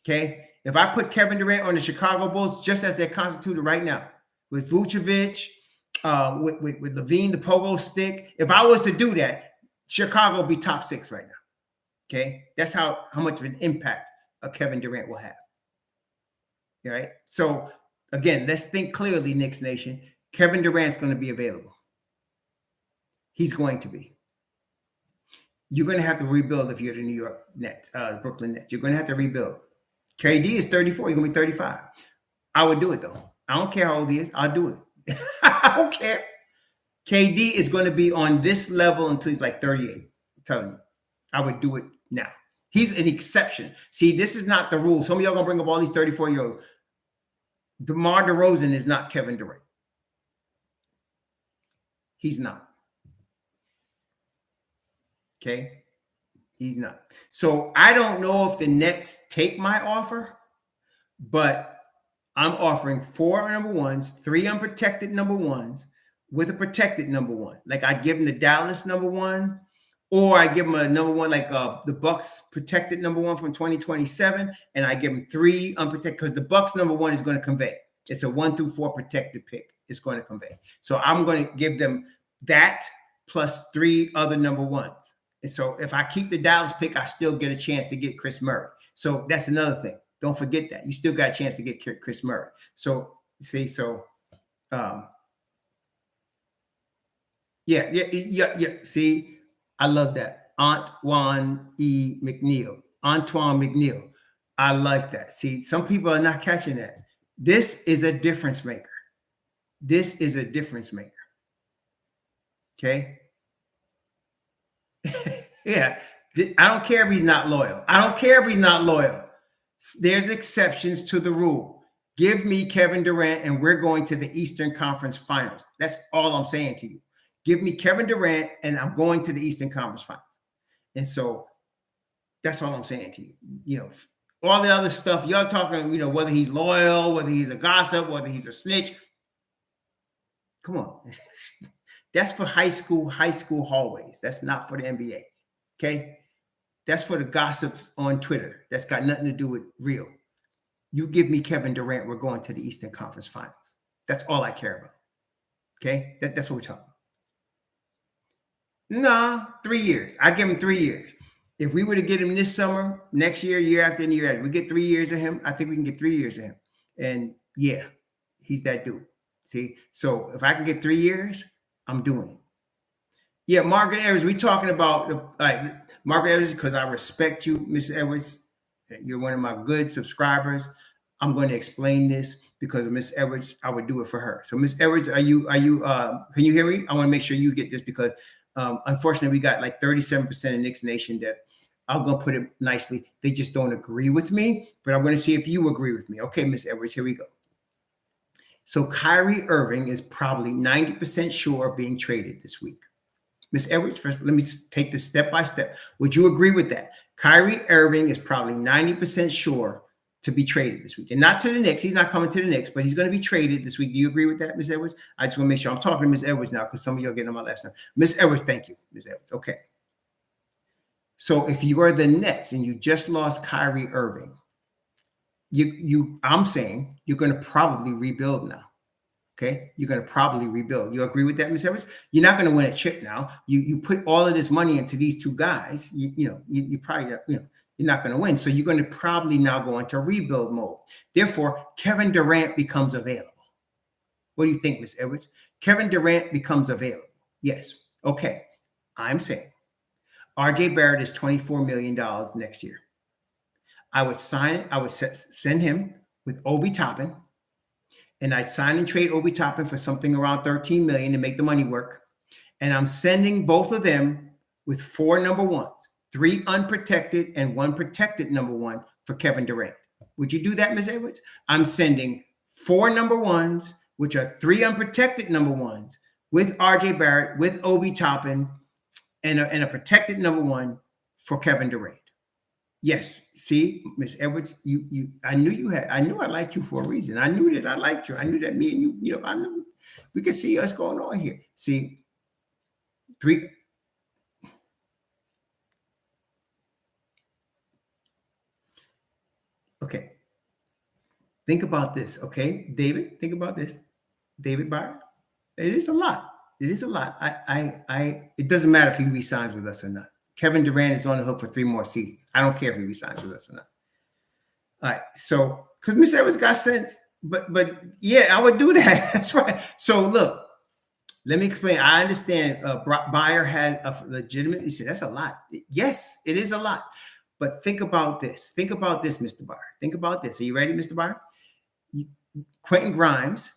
Okay? If I put Kevin Durant on the Chicago Bulls just as they're constituted right now, with Vucevic, with Levine, the pogo stick, if I was to do that, Chicago would be top 6 right now. Okay? That's how much of an impact a Kevin Durant will have. All right? So, again, let's think clearly, Knicks Nation. Kevin Durant's going to be available. He's going to be. You're going to have to rebuild if you're the New York Nets, Brooklyn Nets. You're going to have to rebuild. KD is 34. You're going to be 35. I would do it, though. I don't care how old he is. I'll do it. I don't care. KD is going to be on this level until he's like 38. I'm telling you. I would do it now. He's an exception. See, this is not the rule. Some of y'all going to bring up all these 34-year-olds. DeMar DeRozan is not Kevin Durant. He's not. Okay? He's not. So I don't know if the Nets take my offer, but I'm offering 4 number ones, 3 unprotected number ones with a protected number one. Like I'd give them the Dallas number one, or I give them a number one like the Bucks protected number one from 2027, and I give them 3 unprotected because the Bucks number one is going to convey. It's a 1 through 4 protected pick. It's going to convey. So I'm going to give them that plus 3 other number ones. And so if I keep the Dallas pick, I still get a chance to get Chris Murray. So that's another thing. Don't forget that. You still got a chance to get Chris Murray. So, see, yeah. See, I love that. Antoine McNeil. I like that. See, some people are not catching that. This is a difference maker. Okay? Yeah. I don't care if he's not loyal. There's exceptions to the rule. Give me Kevin Durant and we're going to the Eastern Conference Finals. That's all I'm saying to you. Give me Kevin Durant and I'm going to the Eastern Conference Finals. And so that's all I'm saying to you. You know, all the other stuff, y'all talking, you know, whether he's loyal, whether he's a gossip, whether he's a snitch. Come on. That's for high school hallways. That's not for the NBA. Okay? That's for the gossips on Twitter. That's got nothing to do with real. You give me Kevin Durant, we're going to the Eastern Conference Finals. That's all I care about. Okay? That's what we're talking about. Nah, 3 years. I give him 3 years. If we were to get him this summer, next year, year after, and year after, we get 3 years of him, I think we can get 3 years of him. And yeah, he's that dude. See? So if I can get 3 years, I'm doing it. Yeah, Margaret Edwards, we talking about Margaret Edwards because I respect you, Miss Edwards. You're one of my good subscribers. I'm going to explain this because of Miss Edwards. I would do it for her. So, Miss Edwards, are you? Can you hear me? I want to make sure you get this because, unfortunately, we got like 37% of Knicks Nation that I'm going to put it nicely. They just don't agree with me, but I'm going to see if you agree with me. Okay, Miss Edwards, here we go. So, Kyrie Irving is probably 90% sure of being traded this week. Miss Edwards, first, let me take this step by step. Would you agree with that? Kyrie Irving is probably 90% sure to be traded this week. And not to the Knicks. He's not coming to the Knicks, but he's going to be traded this week. Do you agree with that, Miss Edwards? I just want to make sure. I'm talking to Miss Edwards now because some of you are getting on my last name. Miss Edwards, thank you, Miss Edwards. Okay. So if you are the Nets and you just lost Kyrie Irving, I'm saying you're going to probably rebuild now. Okay, you're going to probably rebuild. You agree with that, Ms. Evans? You're not going to win a chip now. You put all of this money into these 2 guys. You probably you're not going to win. So you're going to probably now go into rebuild mode. Therefore, Kevin Durant becomes available. What do you think, Ms. Edwards? Kevin Durant becomes available. Yes. Okay. I'm saying RJ Barrett is $24 million next year. I would sign it. I would send him with Obi Toppin. And I'd sign and trade Obi Toppin for something around $13 million to make the money work. And I'm sending both of them with 4 number ones, 3 unprotected and 1 protected number one for Kevin Durant. Would you do that, Ms. Edwards? I'm sending 4 number ones, which are 3 unprotected number ones, with RJ Barrett, with Obi Toppin, and a protected number one for Kevin Durant. Yes, see, Ms. Edwards, I knew I liked you for a reason. I knew that I liked you. I knew that me and you, I knew we could see what's going on here. See, 3. Okay. Think about this, okay? David, think about this. David Byer. It is a lot. It is a lot. It doesn't matter if he resigns with us or not. Kevin Durant is on the hook for 3 more seasons. I don't care if he resigns with us or not. All right. So, because Mr. Edwards got sense, but yeah, I would do that. That's right. So look, let me explain. I understand Byer had a legitimate, he said, that's a lot. Yes, it is a lot. But think about this. Think about this, Mr. Byer. Think about this. Are you ready, Mr. Byer? Quentin Grimes,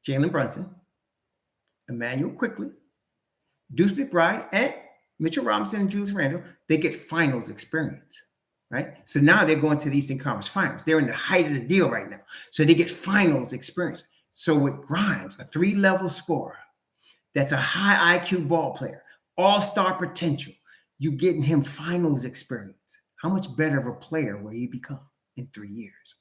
Jalen Brunson, Emmanuel Quickly, Deuce McBride, and Mitchell Robinson and Julius Randle, they get finals experience, right? So now they're going to the Eastern Conference Finals. They're in the height of the deal right now. So they get finals experience. So with Grimes, a 3-level scorer, that's a high IQ ball player, all-star potential, you getting him finals experience. How much better of a player will he become in 3 years?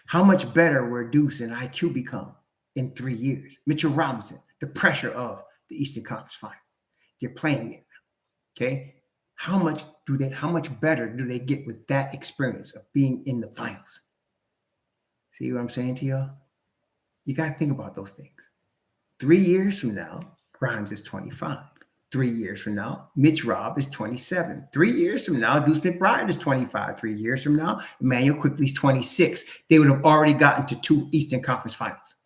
How much better will Deuce and IQ become in 3 years? Mitchell Robinson, the pressure of the Eastern Conference Finals. They're playing it. Okay. How much better do they get with that experience of being in the finals? See what I'm saying to y'all? You got to think about those things. 3 years from now, Grimes is 25. 3 years from now, Mitch Rob is 27. 3 years from now, Deuce McBride is 25. 3 years from now, Emmanuel Quickly is 26. They would have already gotten to 2 Eastern Conference Finals.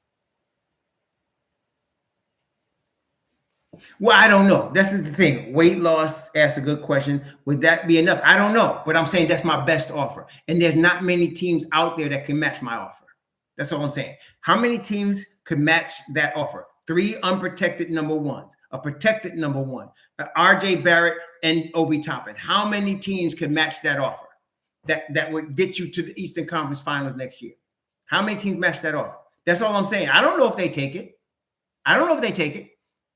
Well, I don't know. That's the thing. Weight loss, asked a good question. Would that be enough? I don't know. But I'm saying that's my best offer. And there's not many teams out there that can match my offer. That's all I'm saying. How many teams could match that offer? 3 unprotected number ones, a protected number one, RJ Barrett and Obi Toppin. How many teams could match that offer that would get you to the Eastern Conference Finals next year? How many teams match that offer? That's all I'm saying. I don't know if they take it.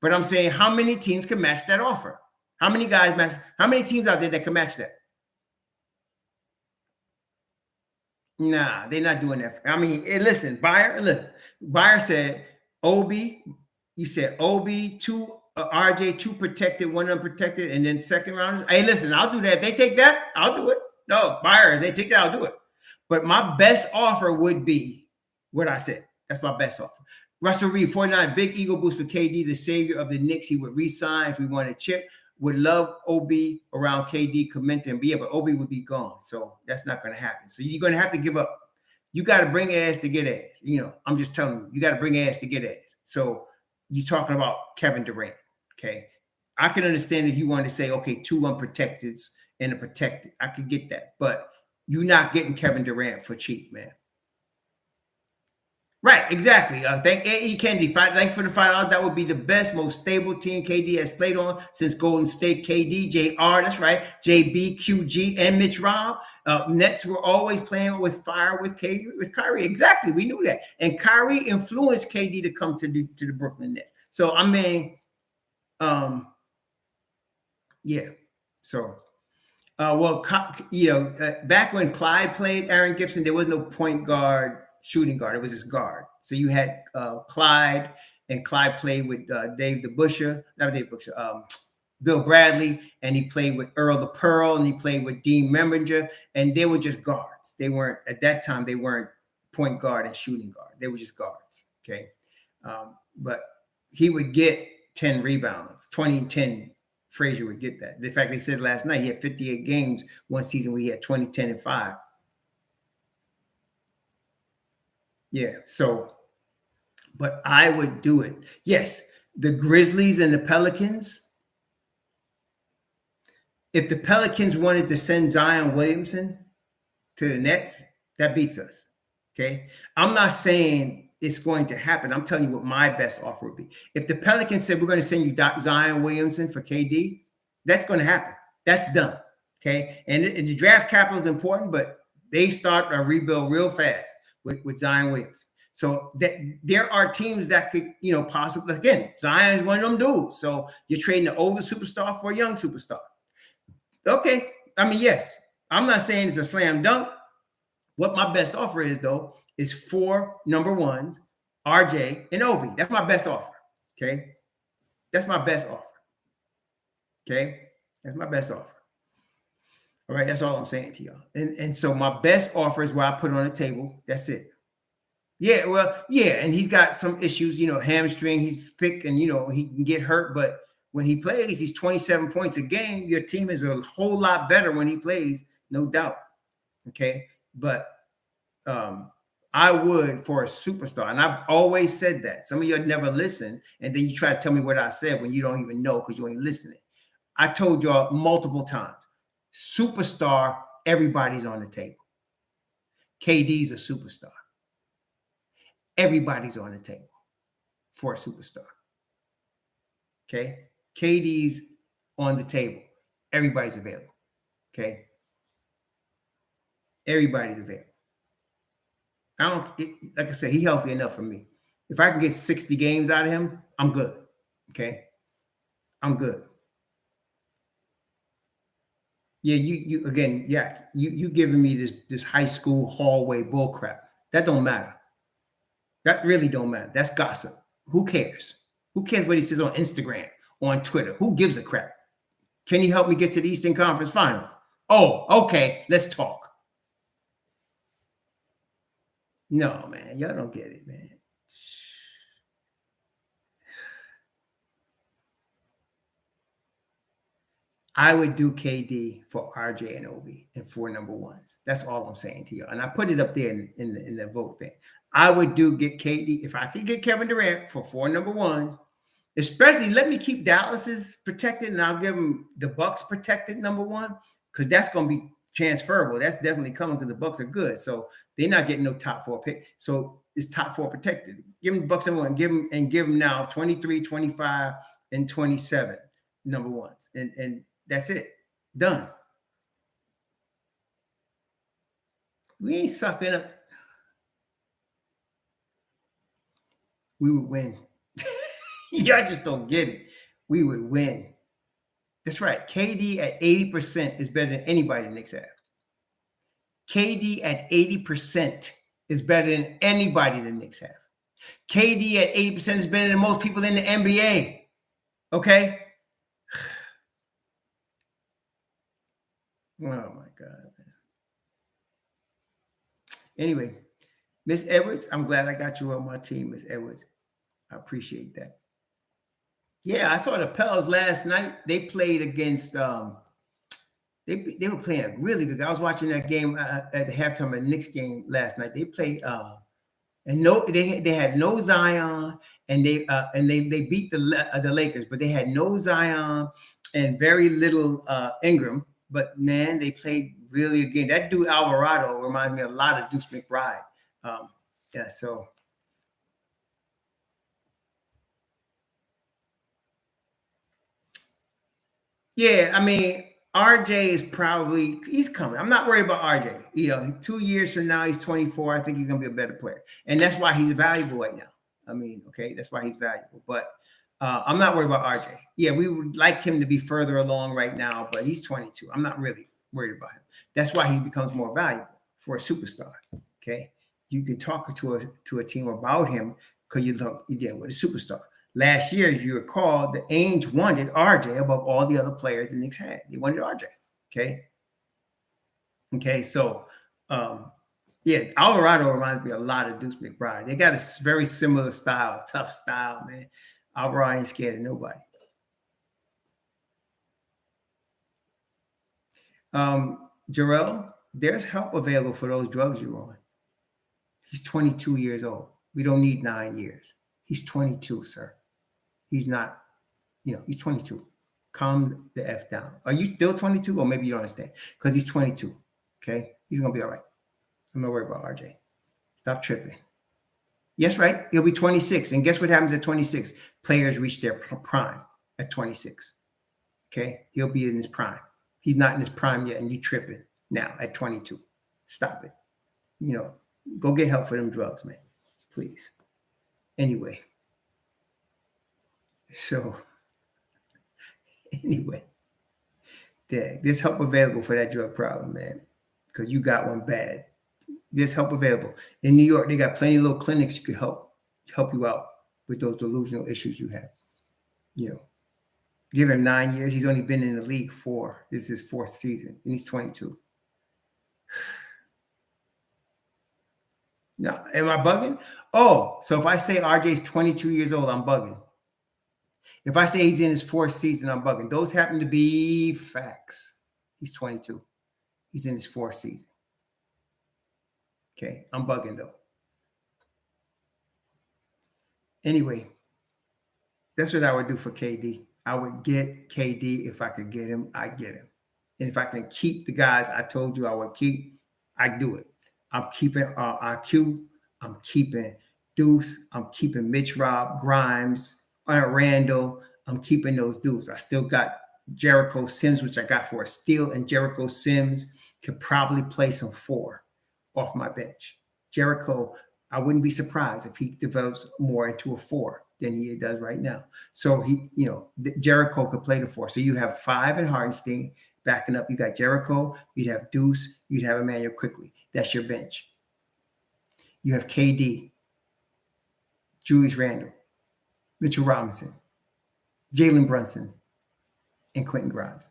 But I'm saying how many teams can match that offer? How many guys match? How many teams out there that can match that? Nah, they're not doing that. I mean, listen, Byer said Obi, you said Obi, 2 RJ, 2 protected, 1 unprotected, and then second rounders. Hey, listen, I'll do that. If they take that, I'll do it. No, Byer, if they take that, I'll do it. But my best offer would be what I said. That's my best offer. Russell Reed, 49, big ego boost for KD, the savior of the Knicks. He would re-sign if we wanted chip. Would love Obi around KD, Commenta, and but Obi would be gone. So that's not going to happen. So you're going to have to give up. You got to bring ass to get ass. I'm just telling you got to bring ass to get ass. So you're talking about Kevin Durant. Okay. I can understand if you want to say, okay, 2 unprotecteds and a protected. I could get that. But you're not getting Kevin Durant for cheap, man. Right, exactly. Thank A.E. Kennedy. Thanks for the $5. That would be the best, most stable team KD has played on since Golden State. KD, JR, that's right. JB, QG, and Mitch Rob. Nets were always playing with fire with KD, with Kyrie. Exactly, we knew that. And Kyrie influenced KD to come to the Brooklyn Nets. So I mean, yeah. So, back when Clyde played Aaron Gibson, there was no point guard. Shooting guard. It was his guard. So you had Clyde, and Clyde played with Bill Bradley, and he played with Earl the Pearl, and he played with Dean Memringer, and they were just guards. They weren't, at that time, they weren't point guard and shooting guard. They were just guards, okay? But he would get 10 rebounds, 20 and 10. Frazier would get that. In fact, they said last night he had 58 games one season where he had 20, 10, and 5. Yeah, so, but I would do it. Yes, the Grizzlies and the Pelicans. If the Pelicans wanted to send Zion Williamson to the Nets, that beats us. Okay. I'm not saying it's going to happen. I'm telling you what my best offer would be. If the Pelicans said, we're going to send you Zion Williamson for KD, that's going to happen. That's done. Okay. And the draft capital is important, but they start a rebuild real fast with Zion Williamson. So that there are teams that could, possibly, again, Zion is one of them dudes. So you're trading an older superstar for a young superstar. Okay. I mean, yes, I'm not saying it's a slam dunk. What my best offer is, though, is 4 number ones, RJ and Obi. That's my best offer. Okay. That's my best offer. Okay. That's my best offer. All right. That's all I'm saying to y'all. And so my best offer is what I put on the table. That's it. Yeah. Well, yeah. And he's got some issues, hamstring. He's thick and, he can get hurt. But when he plays, he's 27 points a game. Your team is a whole lot better when he plays, no doubt. Okay. But I would for a superstar. And I've always said that. Some of you never listen. And then you try to tell me what I said when you don't even know because you ain't listening. I told y'all multiple times, superstar, everybody's on the table. KD's a superstar. Everybody's on the table for a superstar. Okay. KD's on the table. Everybody's available. Okay. Everybody's available. Like I said, he's healthy enough for me. If I can get 60 games out of him, I'm good. Okay. I'm good. Yeah, you giving me this high school hallway bull crap. That don't matter. That really don't matter. That's gossip. Who cares? Who cares what he says on Instagram, on Twitter? Who gives a crap? Can you help me get to the Eastern Conference Finals? Oh, okay. Let's talk. No, man. Y'all don't get it, man. I would do KD for RJ and Obi and 4 number ones. That's all I'm saying to you. And I put it up there in the vote thing. I would get KD if I could get Kevin Durant for 4 number ones. Especially let me keep Dallas's protected, and I'll give them the Bucks protected number one because that's going to be transferable. That's definitely coming because the Bucks are good, so they're not getting no top 4 pick. So it's top 4 protected. Give them the Bucks number one. Give them now 23, 25, and 27 number ones, and that's it. Done. We ain't sucking up. We would win. Y'all just don't get it. We would win. That's right. KD at 80% is better than anybody the Knicks have. KD at 80% is better than anybody the Knicks have. KD at 80% is better than most people in the NBA. Okay? Oh, my God. Man. Anyway, Miss Edwards, I'm glad I got you on my team, Miss Edwards. I appreciate that. Yeah, I saw the Pels last night. They played against they were playing really good. I was watching that game at the halftime of the Knicks game last night. They played they had no Zion, and they beat the Lakers, but they had no Zion and very little Ingram. But man, they played really good game. That dude Alvarado reminds me a lot of Deuce McBride. Yeah, so. Yeah, I mean, RJ is he's coming. I'm not worried about RJ. 2 years from now, he's 24. I think he's going to be a better player. And that's why he's valuable right now. I mean, okay, that's why he's valuable. But I'm not worried about RJ. Yeah, we would like him to be further along right now, but he's 22. I'm not really worried about him. That's why he becomes more valuable for a superstar. Okay, you can talk to a team about him because you deal with a superstar. Last year, as you recall, the Ainge wanted RJ above all the other players the Knicks had. They wanted RJ. Okay. So, yeah, Alvarado reminds me a lot of Deuce McBride. They got a very similar style, tough style, man. Alvarado ain't scared of nobody. Jarrell, there's help available for those drugs you're on. He's 22 years old. We don't need 9 years. He's 22, sir. He's not, he's 22. Calm the F down. Are you still 22? Or maybe you don't understand. Because he's 22. Okay? He's going to be all right. I'm not worried about RJ. Stop tripping. Yes, right. He'll be 26. And guess what happens at 26? Players reach their prime at 26. Okay. He'll be in his prime. He's not in his prime yet, and you tripping now at 22. Stop it. Go get help for them drugs, man. Please. Anyway. So, there's help available for that drug problem, man, because you got one bad. There's help available. In New York, they got plenty of little clinics you could help you out with those delusional issues you have. Give him 9 years. He's only been in the league 4. This is his 4th season, and he's 22. Now, am I bugging? Oh, so if I say RJ's 22 years old, I'm bugging. If I say he's in his 4th season, I'm bugging. Those happen to be facts. He's 22. He's in his 4th season. Okay, I'm bugging though. Anyway, that's what I would do for KD. I would get KD. If I could get him, I'd get him. And if I can keep the guys I told you I would keep, I'd do it. I'm keeping IQ. I'm keeping Deuce. I'm keeping Mitch Rob, Grimes, Randle. I'm keeping those dudes. I still got Jericho Sims, which I got for a steal, and Jericho Sims could probably play some 4 off my bench. Jericho, I wouldn't be surprised if he develops more into a 4 than he does right now. So Jericho could play the 4. So you have 5 and Hartenstein backing up. You got Jericho, you'd have Deuce, you'd have Emmanuel Quickly. That's your bench. You have KD, Julius Randle, Mitchell Robinson, Jalen Brunson, and Quentin Grimes.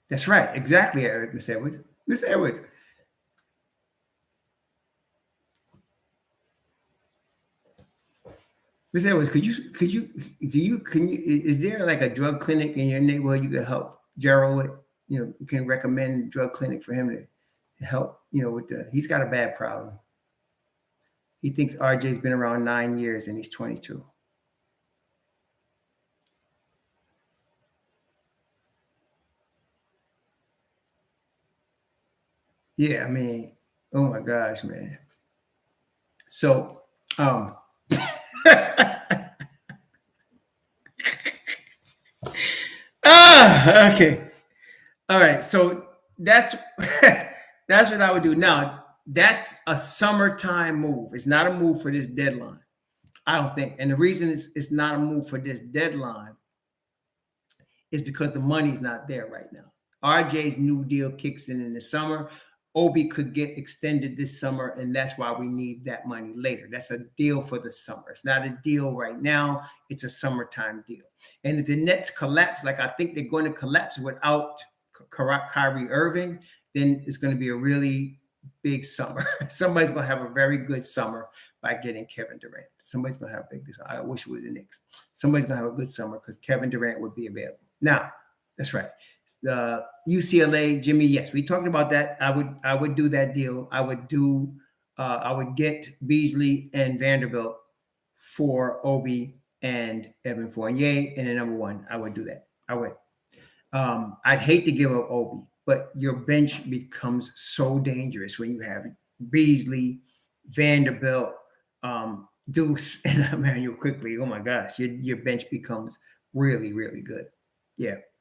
That's right. Exactly, Eric, Miss Edwards. Miss Edwards. Miss Edwards, is there like a drug clinic in your neighborhood you can help Gerald with? You can recommend a drug clinic for him to help, he's got a bad problem. He thinks RJ's been around 9 years and he's 22. Yeah, I mean, oh my gosh, man. So, okay. All right. So that's what I would do. Now, that's a summertime move. It's not a move for this deadline, I don't think. And the reason it's not a move for this deadline is because the money's not there right now. RJ's new deal kicks in the summer. Obi could get extended this summer, and that's why we need that money later. That's a deal for the summer. It's not a deal right now. It's a summertime deal. And if the Nets collapse, like I think they're going to collapse without Kyrie Irving, then it's going to be a really big summer. Somebody's going to have a very good summer by getting Kevin Durant. Somebody's going to have a big summer. I wish it was the Knicks. Somebody's going to have a good summer because Kevin Durant would be available. Now, that's right. UCLA, Jimmy, yes, we talked about that. I would do that deal. I would get Beasley and Vanderbilt for Obi and Evan Fournier, and the number 1. I would do that. I would. I'd hate to give up Obi, but your bench becomes so dangerous when you have Beasley, Vanderbilt, Deuce, and Emmanuel Quickly. Oh my gosh, your bench becomes really, really good.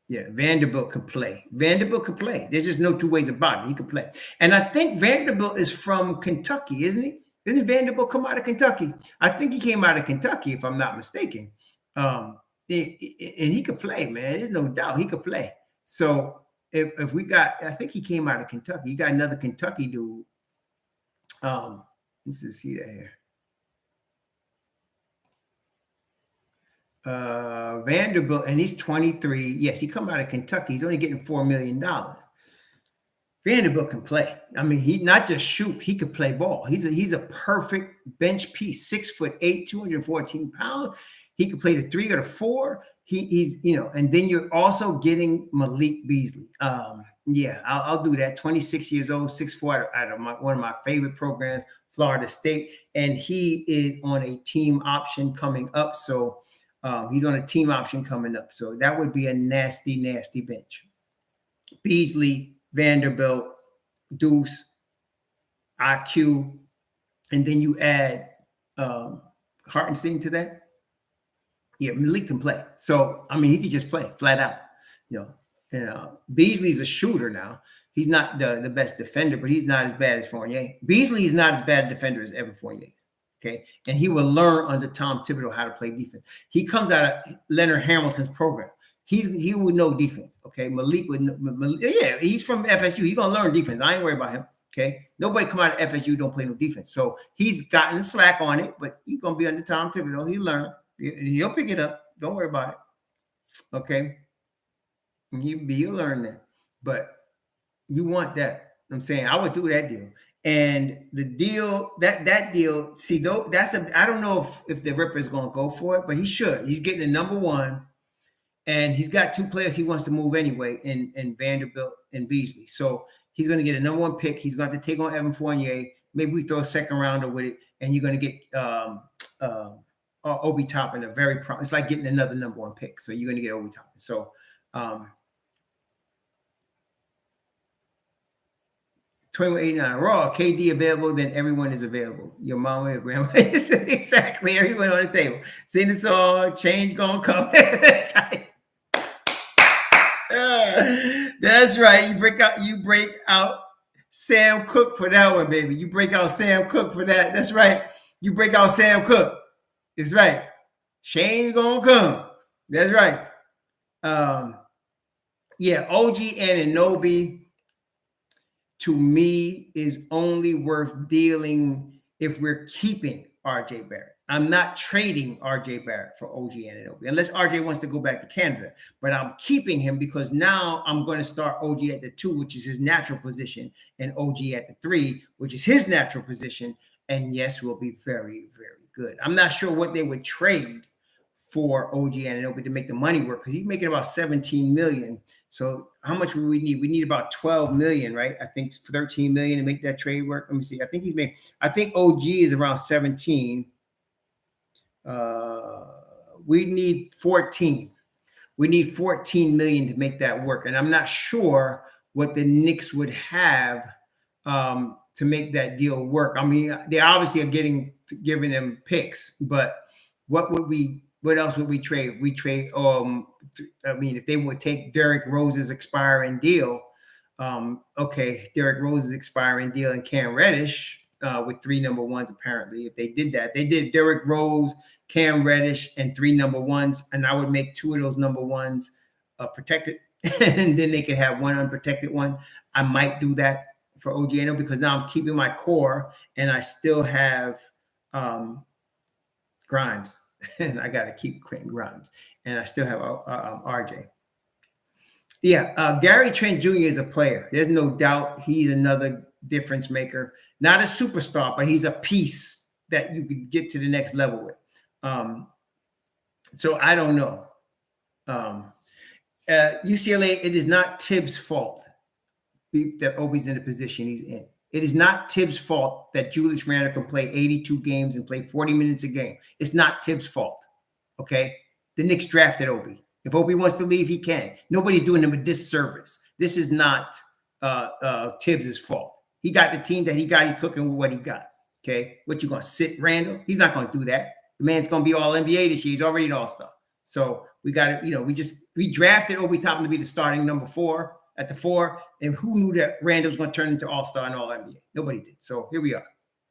Yeah, Vanderbilt could play. There's just no two ways about it. He could play. And I think Vanderbilt is from Kentucky, isn't he? Doesn't Vanderbilt come out of Kentucky? I think he came out of Kentucky, if I'm not mistaken. And he could play, man. There's no doubt he could play. So if we got, I think he came out of Kentucky. You got another Kentucky dude. Let's just see that here. Vanderbilt, and he's 23. Yes, he come out of Kentucky. He's only getting $4 million. Vanderbilt can play. I mean, he not just shoot, he can play ball. He's a perfect bench piece, 6'8", 214 pounds. He can play the 3 or the 4. He's and then you're also getting Malik Beasley. Yeah, I'll do that. 26 years old, 6'4", out of one of my favorite programs, Florida State, and he is on a team option coming up. So he's on a team option coming up. So that would be a nasty, nasty bench. Beasley, Vanderbilt, Deuce, IQ, and then you add Hartenstein to that. Yeah, Malik can play. So I mean, he could just play flat out. You know, and Beasley's a shooter now. He's not the best defender, but he's not as bad as Fournier. Beasley is not as bad a defender as Evan Fournier. Okay, and he will learn under Tom Thibodeau how to play defense. He comes out of Leonard Hamilton's program. He would know defense. Okay, Malik would know. Yeah, he's from FSU. He's gonna learn defense. I ain't worried about him. Okay, nobody come out of FSU don't play no defense. So he's gotten slack on it, but he's gonna be under Tom Thibodeau. He'll learn. He'll pick it up. Don't worry about it. Okay, he'll learn that. But you want that. I'm saying I would do that deal. And the deal, that deal, see, though, I don't know if the Ripper is going to go for it, but he should. He's getting the number one, and he's got two players he wants to move anyway in Vanderbilt and Beasley. So he's going to get a number one pick. He's going to take on Evan Fournier. Maybe we throw a second rounder with it, and you're going to get Obi Toppin, it's like getting another number one pick. So you're going to get Obi Toppin. So 2189 Raw, KD available, then everyone is available. Your mama, your grandma, exactly everyone on the table. Sing the song, change gonna come. That's right. That's right. You break out Sam Cooke for that one, baby. You break out Sam Cooke for that. That's right. You break out Sam Cooke. That's right. Change gonna come. That's right. Yeah, OG and Anunoby, to me, is only worth dealing if we're keeping RJ Barrett. I'm not trading RJ Barrett for OG Anunoby, unless RJ wants to go back to Canada. But I'm keeping him because now I'm going to start OG at the 2, which is his natural position, and OG at the 3, which is his natural position. And yes, will be very, very good. I'm not sure what they would trade for OG Anunoby to make the money work, because he's making about $17 million. So how much would we need? We need about $12 million, right? I think $13 million to make that trade work. Let me see. I think OG is around 17. We need 14. We need 14 million to make that work. And I'm not sure what the Knicks would have to make that deal work. I mean, they obviously are giving them picks, but what else would we trade? We trade, if they would take Derrick Rose's expiring deal, Derrick Rose's expiring deal and Cam Reddish with 3 number ones, apparently. If they did that, they did Derrick Rose, Cam Reddish, and 3 number ones, and I would make 2 of those number ones protected, and then they could have 1 unprotected one. I might do that for OG Anunoby because now I'm keeping my core, and I still have Grimes. And I got to keep Quentin Grimes, and I still have RJ. Yeah, Gary Trent Jr. is a player. There's no doubt he's another difference maker. Not a superstar, but he's a piece that you could get to the next level with. So I don't know. UCLA, it is not Tibbs' fault that Obi's in the position he's in. It is not Tibbs' fault that Julius Randle can play 82 games and play 40 minutes a game. It's not Tibbs' fault, okay? The Knicks drafted Obi. If Obi wants to leave, he can. Nobody's doing him a disservice. This is not Tibbs' fault. He got the team that he got. He's cooking with what he got, okay? What, you going to sit Randle? He's not going to do that. The man's going to be all-NBA this year. He's already an all-star. So we got to, we drafted Obi Toppin to be the starting number 4. At the 4, and who knew that Randle was going to turn into all-star and all-NBA? Nobody did. So here we are.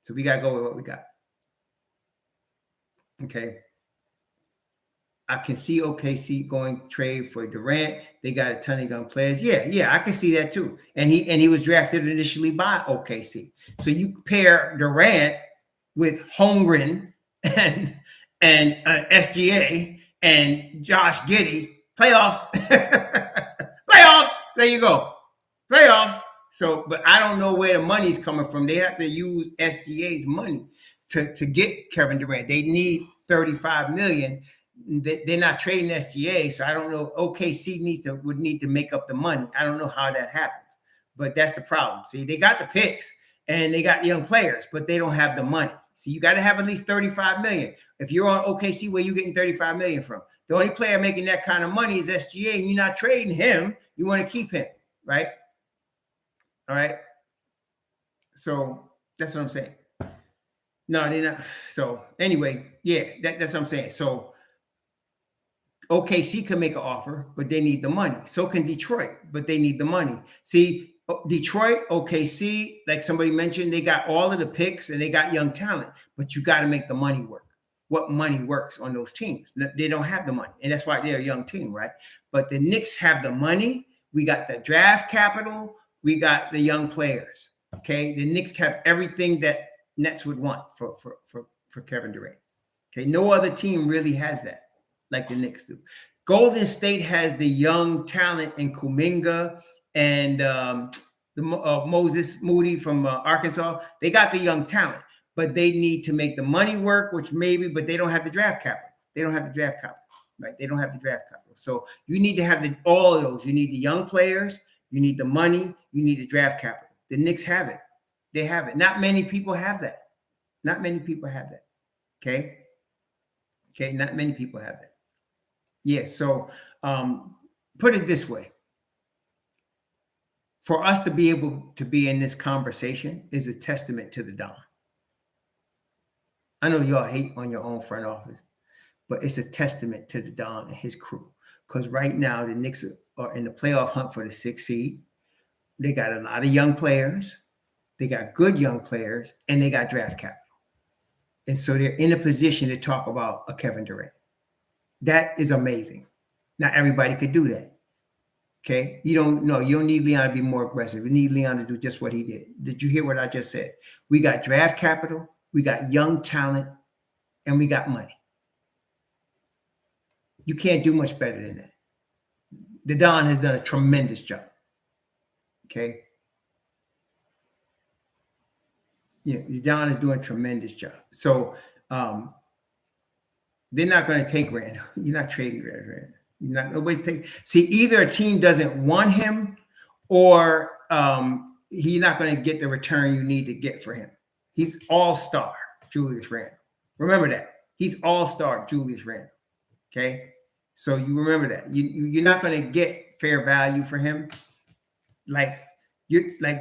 So we got to go with what we got. Okay. I can see OKC going trade for Durant. They got a ton of young players. Yeah, I can see that too. And he was drafted initially by OKC. So you pair Durant with Holmgren and SGA and Josh Giddey, playoffs. Playoffs. There you go. Playoffs. So, but I don't know where the money's coming from. They have to use SGA's money to get Kevin Durant. They need $35 million. They're not trading SGA, so I don't know. OKC would need to make up the money. I don't know how that happens, but that's the problem. See, they got the picks and they got young players, but they don't have the money. So you got to have at least $35 million. If you're on OKC, where you getting $35 million from? The only player making that kind of money is SGA, and you're not trading him. You want to keep him, right? All right. So that's what I'm saying. No, they're not. So anyway, yeah, that's what I'm saying. So OKC can make an offer, but they need the money. So can Detroit, but they need the money. See, Detroit, OKC, like somebody mentioned, they got all of the picks and they got young talent, but you got to make the money work. What money works on those teams? They don't have the money, and that's why they're a young team, right? But the Knicks have the money. We got the draft capital. We got the young players. Okay, the Knicks have everything that Nets would want for Kevin Durant. Okay, no other team really has that like the Knicks do. Golden State has the young talent in Kuminga and Moses Moody from Arkansas. They got the young talent, but they need to make the money work, which maybe, but they don't have the draft capital. They don't have the draft capital, right? They don't have the draft capital. So you need to have all of those. You need the young players, you need the money, you need the draft capital. The Knicks have it. They have it. Not many people have that. Not many people have that. Okay. Okay. Not many people have that. Yeah. So put it this way. For us to be able to be in this conversation is a testament to the Don. I know y'all hate on your own front office, but it's a testament to the Don and his crew. Because right now, the Knicks are in the playoff hunt for the 6th seed. They got a lot of young players. They got good young players, and they got draft capital. And so they're in a position to talk about a Kevin Durant. That is amazing. Not everybody could do that. Okay? You don't need Leon to be more aggressive. You need Leon to do just what he did. Did you hear what I just said? We got draft capital, we got young talent, and we got money. You can't do much better than that. The Don has done a tremendous job. Okay? Yeah, the Don is doing a tremendous job. So they're not going to take Randle. You're not trading Randle. Nobody's taking. See, either a team doesn't want him, or he's not going to get the return you need to get for him. He's all-star Julius Randle. Remember that. He's all-star Julius Randle. Okay, so you remember that. You're not going to get fair value for him. Like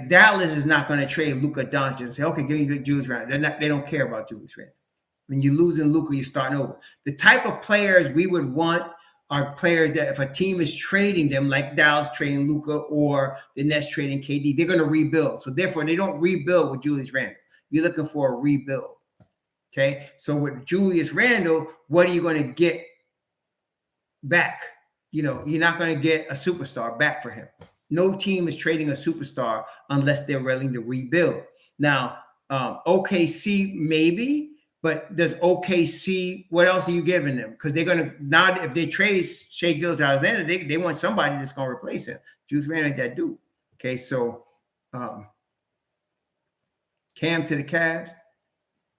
Dallas is not going to trade Luka Doncic and say, okay, give me Julius Randle. They don't care about Julius Randle. When you're losing Luka, you're starting over. The type of players we would want are players that if a team is trading them, like Dallas trading Luka or the Nets trading KD, they're going to rebuild. So therefore, they don't rebuild with Julius Randle. You're looking for a rebuild. Okay. So with Julius Randle, what are you going to get back? You're not going to get a superstar back for him. No team is trading a superstar unless they're willing to rebuild. Now, OKC maybe. But does OKC, what else are you giving them? Because they're going to, now if they trade Shai Gilgeous-Alexander, they want somebody that's going to replace him. Julius Randle ain't that dude. Okay, so Cam to the Cavs.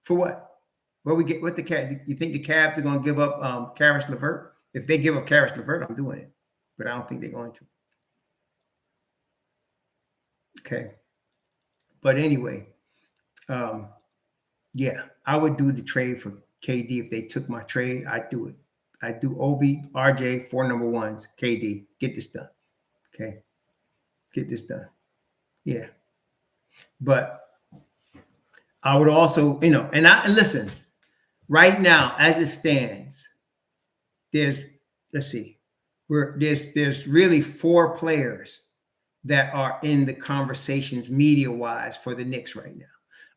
For what? What the Cavs? You think the Cavs are going to give up Karis LeVert? If they give up Karis LeVert, I'm doing it. But I don't think they're going to. Okay. But anyway, yeah, I would do the trade for KD if they took my trade. I'd do it. I'd do Obi, RJ, 4 number ones, KD. Get this done. Okay. Get this done. Yeah. But I would also, and listen, right now, as it stands, there's really 4 players that are in the conversations media-wise for the Knicks right now.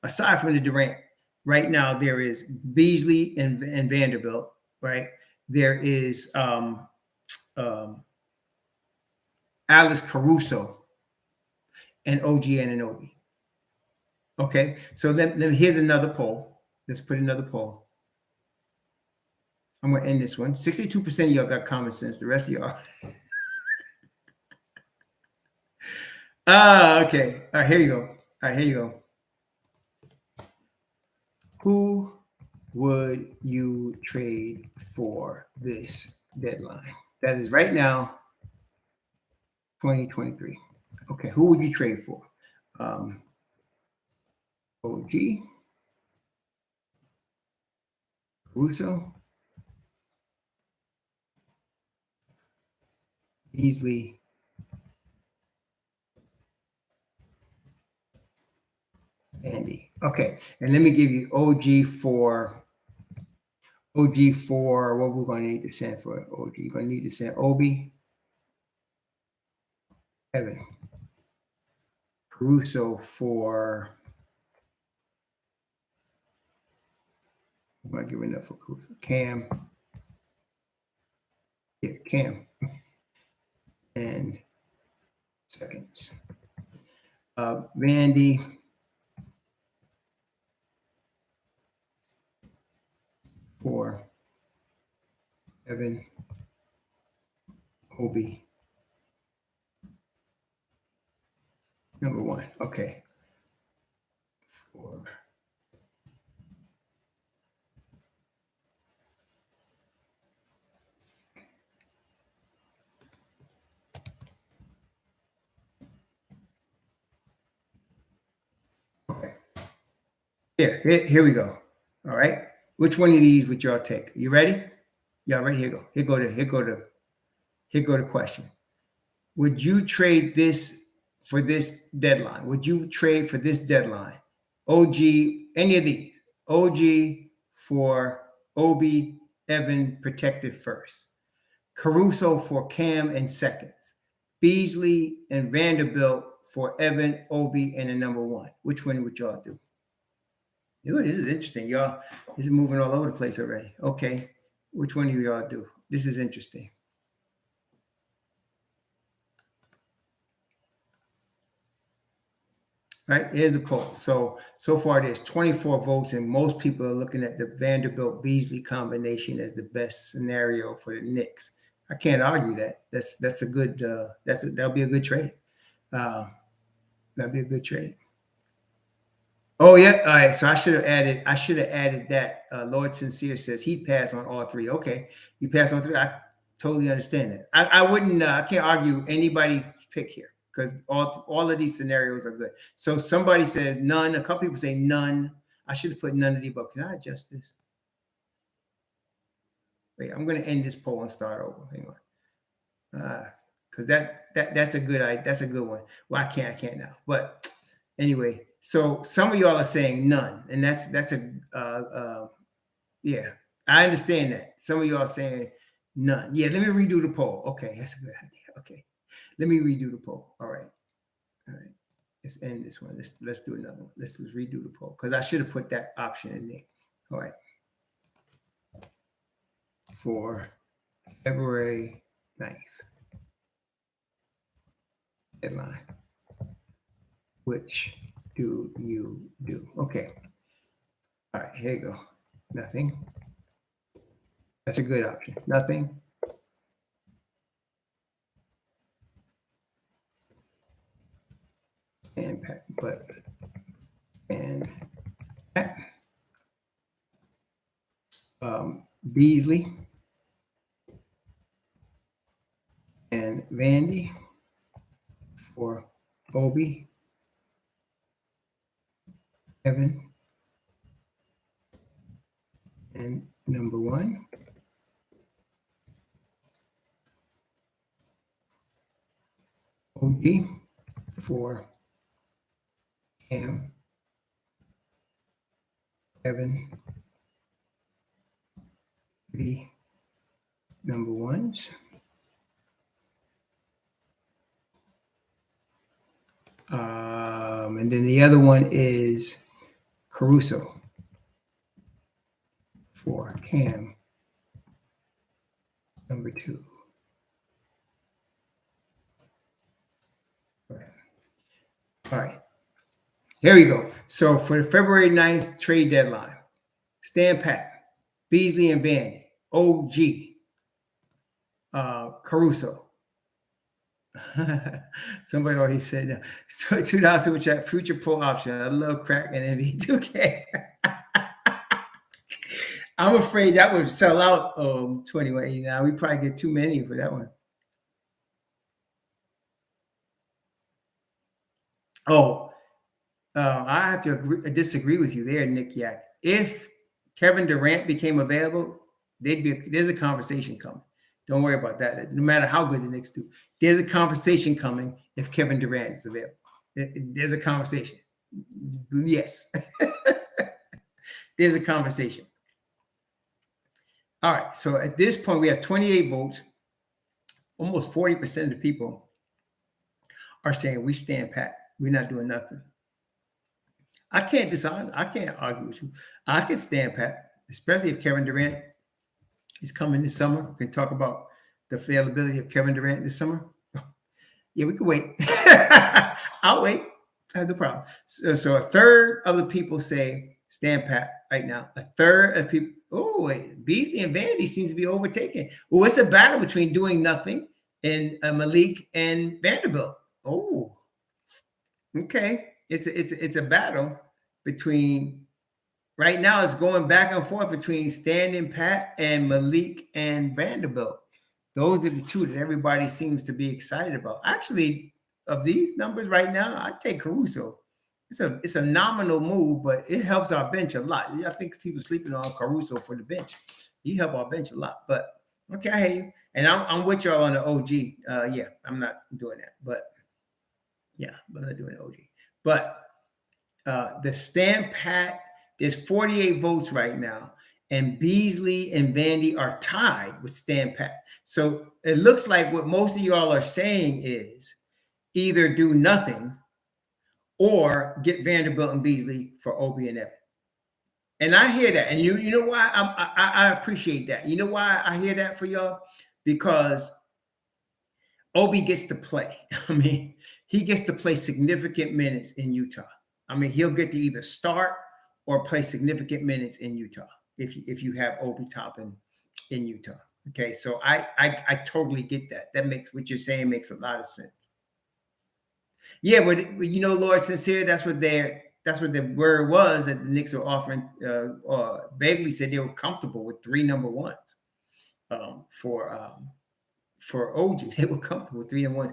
Aside from the Durant, right now there is Beasley and Vanderbilt, right? There is Alex Caruso and OG Anunoby. Okay, so then here's another poll. Let's put another poll. I'm going to end this one. 62% of y'all got common sense. The rest of y'all. Okay. All right, here you go. Who would you trade for this deadline? That is right now, 2023. Okay, who would you trade for? OG, Russo, Beasley, Okay, and let me give you OG for what we're going to need to send for OG. You're going to need to send Obi, Evan, Caruso for. I'm going to give enough for Caruso. Cam. Yeah, Cam. And seconds. Vandy. For Evan, Obi. Number 1. Okay. For okay. Here we go. All right. Which one of these would y'all take? You ready? Y'all ready? Here go the question. Would you trade this for this deadline? Would you trade for this deadline? OG, any of these? OG for Obi, Evan protected first. Caruso for Cam and seconds. Beasley and Vanderbilt for Evan, Obi, and the number 1. Which one would y'all do? Ooh, this is interesting, y'all. This is moving all over the place already. Okay. Which one do y'all do? This is interesting. Right, here's the poll. So far there's 24 votes, and most people are looking at the Vanderbilt Beasley combination as the best scenario for the Knicks. I can't argue that. That's a good that'll be a good trade. That'd be a good trade. Oh yeah, all right. So I should have added that. Lord Sincere says he'd pass on all 3. Okay, you pass on 3. I totally understand that. I wouldn't. I can't argue anybody's pick here, because all of these scenarios are good. So somebody said none. A couple people say none. I should have put none of the above. Can I adjust this? Wait, I'm going to end this poll and start over. Hang on, because that's a good one. Well, I can't now. But anyway, so some of y'all are saying none, and that's a yeah. I understand that. Some of y'all are saying none. Yeah, let me redo the poll. Okay, that's a good idea. Okay. Let me redo the poll. All right. Let's end this one. Let's do another one. Let's just redo the poll, because I should have put that option in there. All right. For February 9th. Deadline. Which do you do? Okay. All right, here you go. Nothing. That's a good option. Nothing. And Pat, Pat. Beasley and Vandy for Obi, Evan, and number 1. OG for Cam, Evan, the number 1s. And then the other one is Caruso for Cam, number 2. All right. Here we go. So for the February 9th trade deadline, stand pat, Beasley and Vandy, OG, Caruso. Somebody already said that. So $2 super chat, future pro option. I love crack and NBA 2K. I'm afraid that would sell out 2189. We probably get too many for that one. I have to disagree with you there, Nick Yak. If Kevin Durant became available, there's a conversation coming. Don't worry about that. No matter how good the Knicks do, there's a conversation coming if Kevin Durant is available. There's a conversation. Yes. There's a conversation. All right. So at this point, we have 28 votes. Almost 40% of the people are saying we stand pat. We're not doing nothing. I can't decide. I can't argue with you. I can stand pat, especially if Kevin Durant is coming this summer. We can talk about the availability of Kevin Durant this summer. Yeah, we can wait. I'll wait. I have no problem. So a third of the people say stand pat right now. A third of people. Oh, wait. Beasley and Vandy seems to be overtaken. Oh, it's a battle between doing nothing and Malik and Vanderbilt. Oh, okay. It's a battle between. Right now, it's going back and forth between standing pat and Malik and Vanderbilt. Those are the two that everybody seems to be excited about. Actually, of these numbers right now, I take Caruso. It's a nominal move, but it helps our bench a lot. I think people sleeping on Caruso for the bench. He help our bench a lot. But okay, I hear you. And I'm with y'all on the OG. Yeah, I'm not doing that. But yeah, I'm not doing the OG. But the stand pat, there's 48 votes right now. And Beasley and Vandy are tied with stand pat. So it looks like what most of y'all are saying is either do nothing or get Vanderbilt and Beasley for Obi and Evan. And I hear that. And you know why I appreciate that. You know why I hear that for y'all? Because Obi gets to play. I mean, he gets to play significant minutes in Utah. I mean, he'll get to either start or play significant minutes in Utah if you have Obi Toppin in Utah. Okay, so I totally get that. That makes what you're saying makes a lot of sense. Yeah, but you know, Lord Sincere, that's what the word was that the Knicks were offering. Bagley said they were comfortable with 3 number ones for OG. They were comfortable with 3 number ones.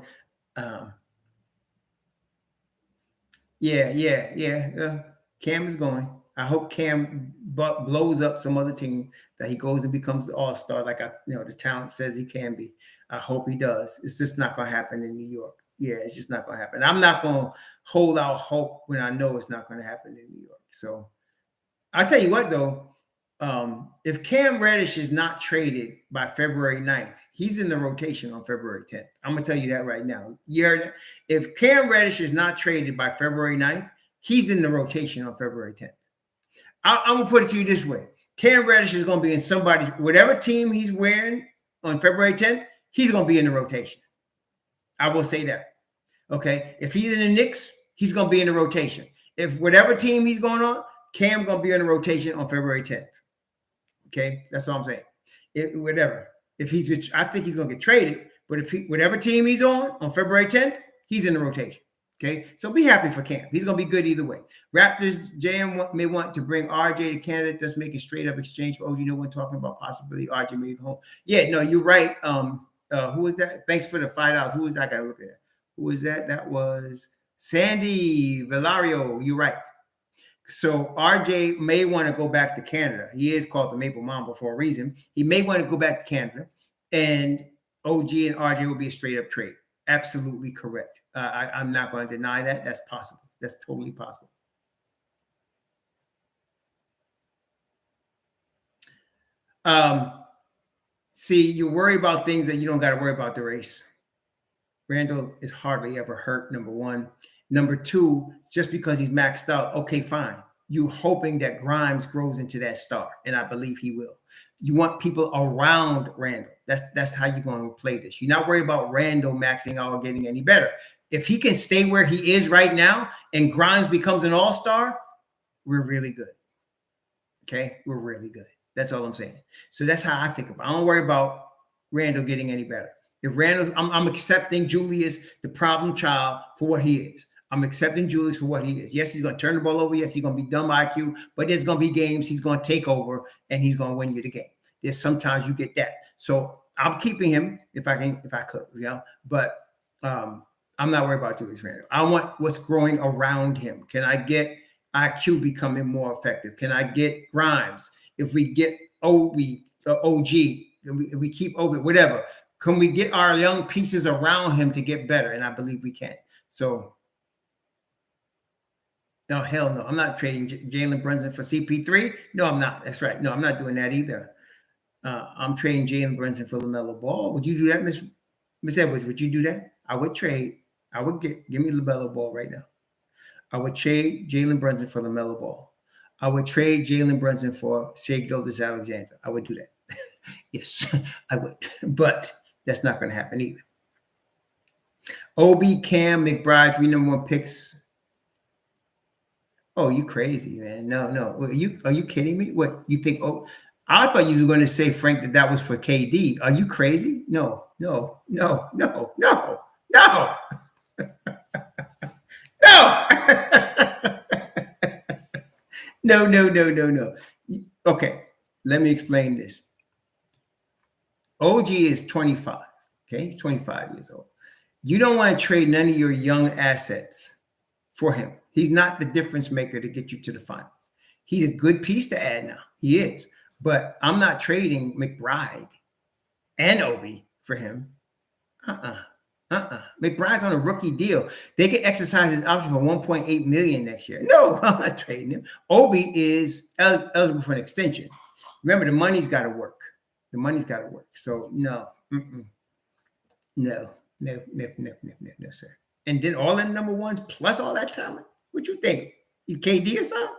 Yeah. Cam is going. I hope Cam blows up some other team that he goes and becomes the all-star like the talent says he can be. I hope he does. It's just not going to happen in New York. Yeah, it's just not going to happen. I'm not going to hold out hope when I know it's not going to happen in New York. So I'll tell you what, though. If Cam Reddish is not traded by February 9th, he's in the rotation on February 10th. I'm going to tell you that right now. You heard that? If Cam Reddish is not traded by February 9th, he's in the rotation on February 10th. I'm going to put it to you this way. Cam Reddish is going to be in whatever team he's wearing on February 10th, he's going to be in the rotation. I will say that. Okay. If he's in the Knicks, he's going to be in the rotation. If whatever team he's going on, Cam's going to be in the rotation on February 10th. Okay. That's all I'm saying. Whatever. I think he's going to get traded, but whatever team he's on February 10th, he's in the rotation. Okay, so be happy for Cam. He's going to be good either way. Raptors JM may want to bring RJ to Canada. Just make a straight up exchange for OG. No one talking about possibility RJ maybe home. Yeah, no, you're right. Who was that? Thanks for the $5. Who was that? I got to look at it. Who was that? That was Sandy Valario. You're right. So RJ may want to go back to Canada. He is called the Maple Mamba for a reason. He may want to go back to Canada, and OG and RJ will be a straight up trade. Absolutely correct. I'm not going to deny that. That's possible. That's totally possible. See, you worry about things that you don't got to worry about the race. Randle is hardly ever hurt, number one. Number two, just because he's maxed out, okay, fine. You're hoping that Grimes grows into that star, and I believe he will. You want people around Randle. That's how you're going to play this. You're not worried about Randle maxing out or getting any better. If he can stay where he is right now and Grimes becomes an all-star, we're really good. Okay? We're really good. That's all I'm saying. So that's how I think about it. I don't worry about Randle getting any better. If Randle's, I'm accepting Julius, the problem child, for what he is. I'm accepting Julius for what he is. Yes, he's going to turn the ball over. Yes, he's going to be dumb IQ, but there's going to be games he's going to take over and he's going to win you the game. There's sometimes you get that. So I'm keeping him if I could, but I'm not worried about Julius Randle. I want what's growing around him. Can I get IQ becoming more effective? Can I get Grimes? If we get OG, if we keep Obi, whatever, can we get our young pieces around him to get better? And I believe we can. So No, hell no. I'm not trading Jalen Brunson for CP3. No, I'm not. That's right. No, I'm not doing that either. I'm trading Jalen Brunson for LaMelo Ball. Would you do that, Miss Edwards? Would you do that? I would trade. I would give me LaMelo Ball right now. I would trade Jalen Brunson for LaMelo Ball. I would trade Jalen Brunson for Shai Gilgeous-Alexander. I would do that. Yes, I would. But that's not going to happen either. Obi, Cam, McBride, 3 number 1 picks. Oh, you crazy, man. No. Are you kidding me? What, you think? Oh, I thought you were going to say, Frank, that was for KD. Are you crazy? No. No. No. Okay, let me explain this. OG is 25. Okay, he's 25 years old. You don't want to trade none of your young assets for him. He's not the difference maker to get you to the finals. He's a good piece to add now. He is. But I'm not trading McBride and Obi for him. McBride's on a rookie deal. They can exercise his option for $1.8 million next year. No, I'm not trading him. Obi is eligible for an extension. Remember, the money's got to work. So no, no, sir. And then all them number ones plus all that talent. What you think? KD or something?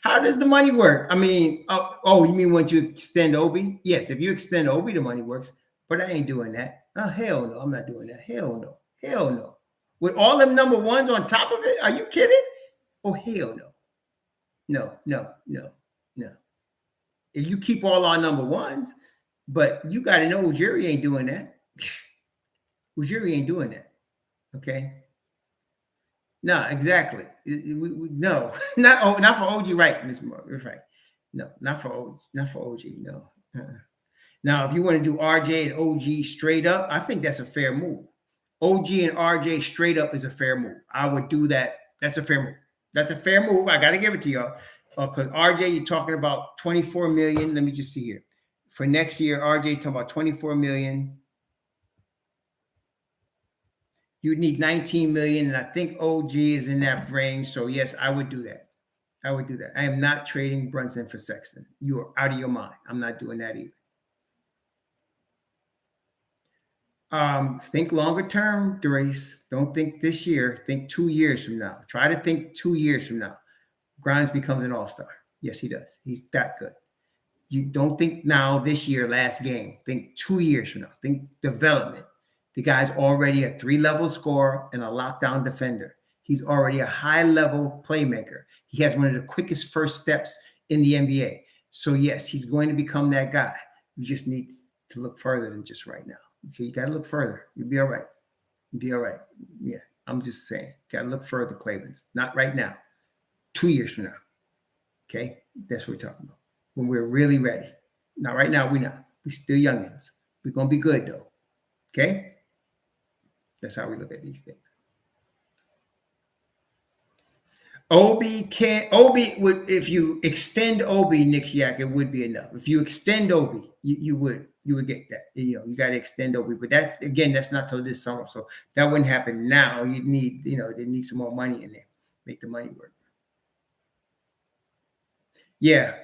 How does the money work? I mean, you mean once you extend Obi? Yes, if you extend Obi, the money works. But I ain't doing that. Oh, hell no, I'm not doing that. Hell no. With all them number ones on top of it? Are you kidding? Oh, hell no. No. If you keep all our number ones, but you got to know Ujiri ain't doing that. Ujiri ain't doing that. Okay? No, exactly. No, not for OG, right, Ms. Moore? Right. No, not for OG. No. Now, if you want to do RJ and OG straight up, I think that's a fair move. OG and RJ straight up is a fair move. I would do that. That's a fair move. I got to give it to y'all. Because RJ, you're talking about $24 million. Let me just see here. For next year, RJ talking about $24 million. You need $19 million, and I think OG is in that range. So yes, I would do that. I am not trading Brunson for Sexton. You are out of your mind. I'm not doing that either. Think longer term, Derace. Don't think this year. Think 2 years from now. Try to think 2 years from now. Grimes becomes an all-star. Yes, he does. He's that good. You don't think now, this year, last game. Think 2 years from now. Think development. The guy's already a 3-level scorer and a lockdown defender. He's already a high-level playmaker. He has one of the quickest first steps in the NBA. So, yes, he's going to become that guy. You just need to look further than just right now. Okay, you got to look further. You'll be all right. Yeah, I'm just saying. Got to look further, Clavens. Not right now. 2 years from now. Okay? That's what we're talking about. When we're really ready. Now, right now, we're not. We're still youngins. We're going to be good, though. Okay? That's how we look at these things. If you extend Obi, Nick Yak, it would be enough. If you extend Obi, you would get that. You got to extend Obi. But that's not till this summer. So that wouldn't happen now. You need, they need some more money in there. Make the money work. Yeah,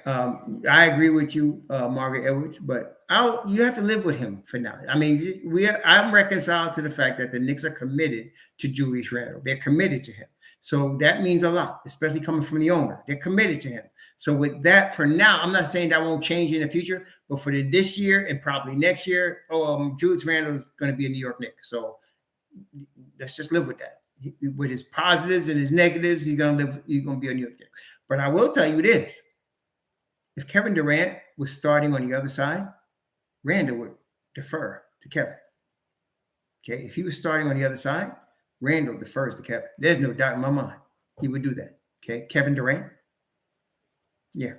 I agree with you, Margaret Edwards, but you have to live with him for now. I mean, I'm reconciled to the fact that the Knicks are committed to Julius Randle. They're committed to him. So that means a lot, especially coming from the owner. They're committed to him. So with that, for now, I'm not saying that won't change in the future, but for this year and probably next year, Julius Randle is going to be a New York Knick. So let's just live with that. With his positives and his negatives, he's going to be a New York Knick. But I will tell you this. If Kevin Durant was starting on the other side, Randle would defer to Kevin. Okay, if he was starting on the other side, Randle defers to Kevin. There's no doubt in my mind he would do that. Okay, Kevin Durant. Yeah.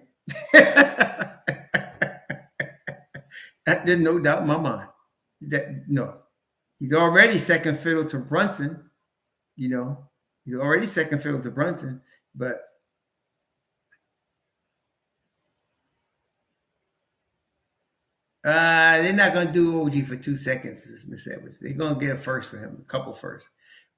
There's no doubt in my mind. He's already second fiddle to Brunson. He's already second fiddle to Brunson, but They're not going to do OG for 2 seconds, Miss Edwards. They're going to get a first for him, a couple first.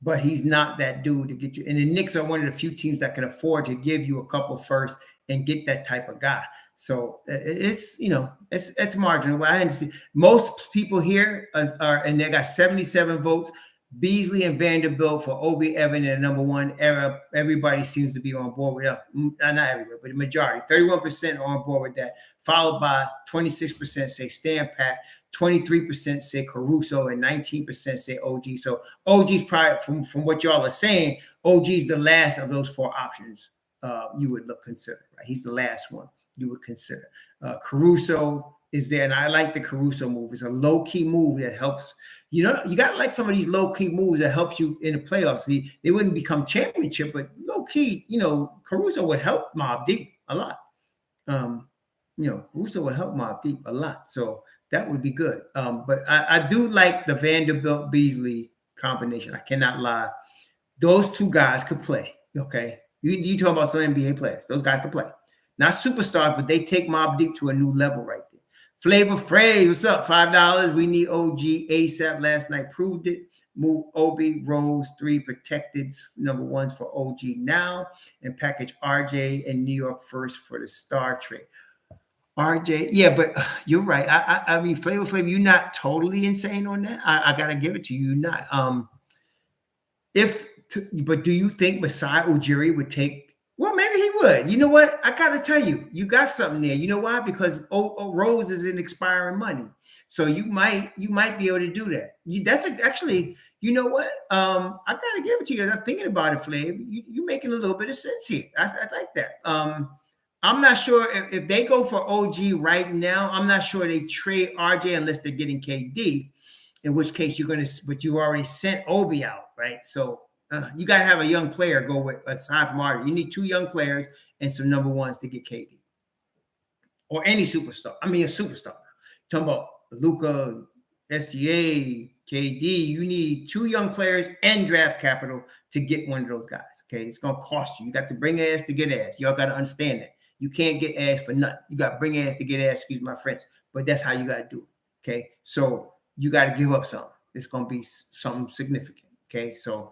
But he's not that dude to get you. And the Knicks are one of the few teams that can afford to give you a couple first and get that type of guy. So it's, it's marginal. I understand. Most people here are, and they got 77 votes. Beasley and Vanderbilt for Obi, Evan, and number one. Everybody seems to be on board with that. Not everybody, but the majority. 31% are on board with that, followed by 26% say Stan Pat, 23% say Caruso, and 19% say OG. So OG's probably, from what y'all are saying, OG's the last of those four options you would consider. Right? He's the last one you would consider. Caruso is there, and I like the Caruso move. It's a low-key move that helps. You got to like some of these low-key moves that help you in the playoffs. They wouldn't become championship, but low-key, Caruso would help Mobb Deep a lot. Caruso would help Mobb Deep a lot. So that would be good. But I do like the Vanderbilt Beasley combination. I cannot lie. Those two guys could play. Okay. You talking about some NBA players. Those guys could play. Not superstars, but they take Mobb Deep to a new level right there. Flavor Flav, what's up? $5. We need OG ASAP. Last night proved it. Move Obi, Rose, 3 protected number ones for OG now, and package RJ and New York first for the star trade. RJ, yeah, but you're right. I mean, Flavor Flav, you're not totally insane on that. I gotta give it to you. You're not. But do you think Masai Ujiri would take? Well, maybe he would. You know what? I got to tell you, you got something there. You know why? Because Rose is in expiring money. So you might be able to do that. Actually, you know what? I got to give it to you. I'm thinking about it, Flav. You're making a little bit of sense here. I like that. I'm not sure if they go for OG right now. I'm not sure they trade RJ unless they're getting KD, in which case but you already sent Obi out, right? So you got to have a young player go with aside from RJ. You need 2 young players and some number ones to get KD or any superstar. I mean, a superstar. Talking about Luka, SGA, KD. You need 2 young players and draft capital to get one of those guys. Okay, it's gonna cost you. You got to bring ass to get ass. Y'all got to understand that. You can't get ass for nothing. You got to bring ass to get ass. Excuse my French, but that's how you got to do it. Okay, so you got to give up something. It's gonna be something significant. Okay, so.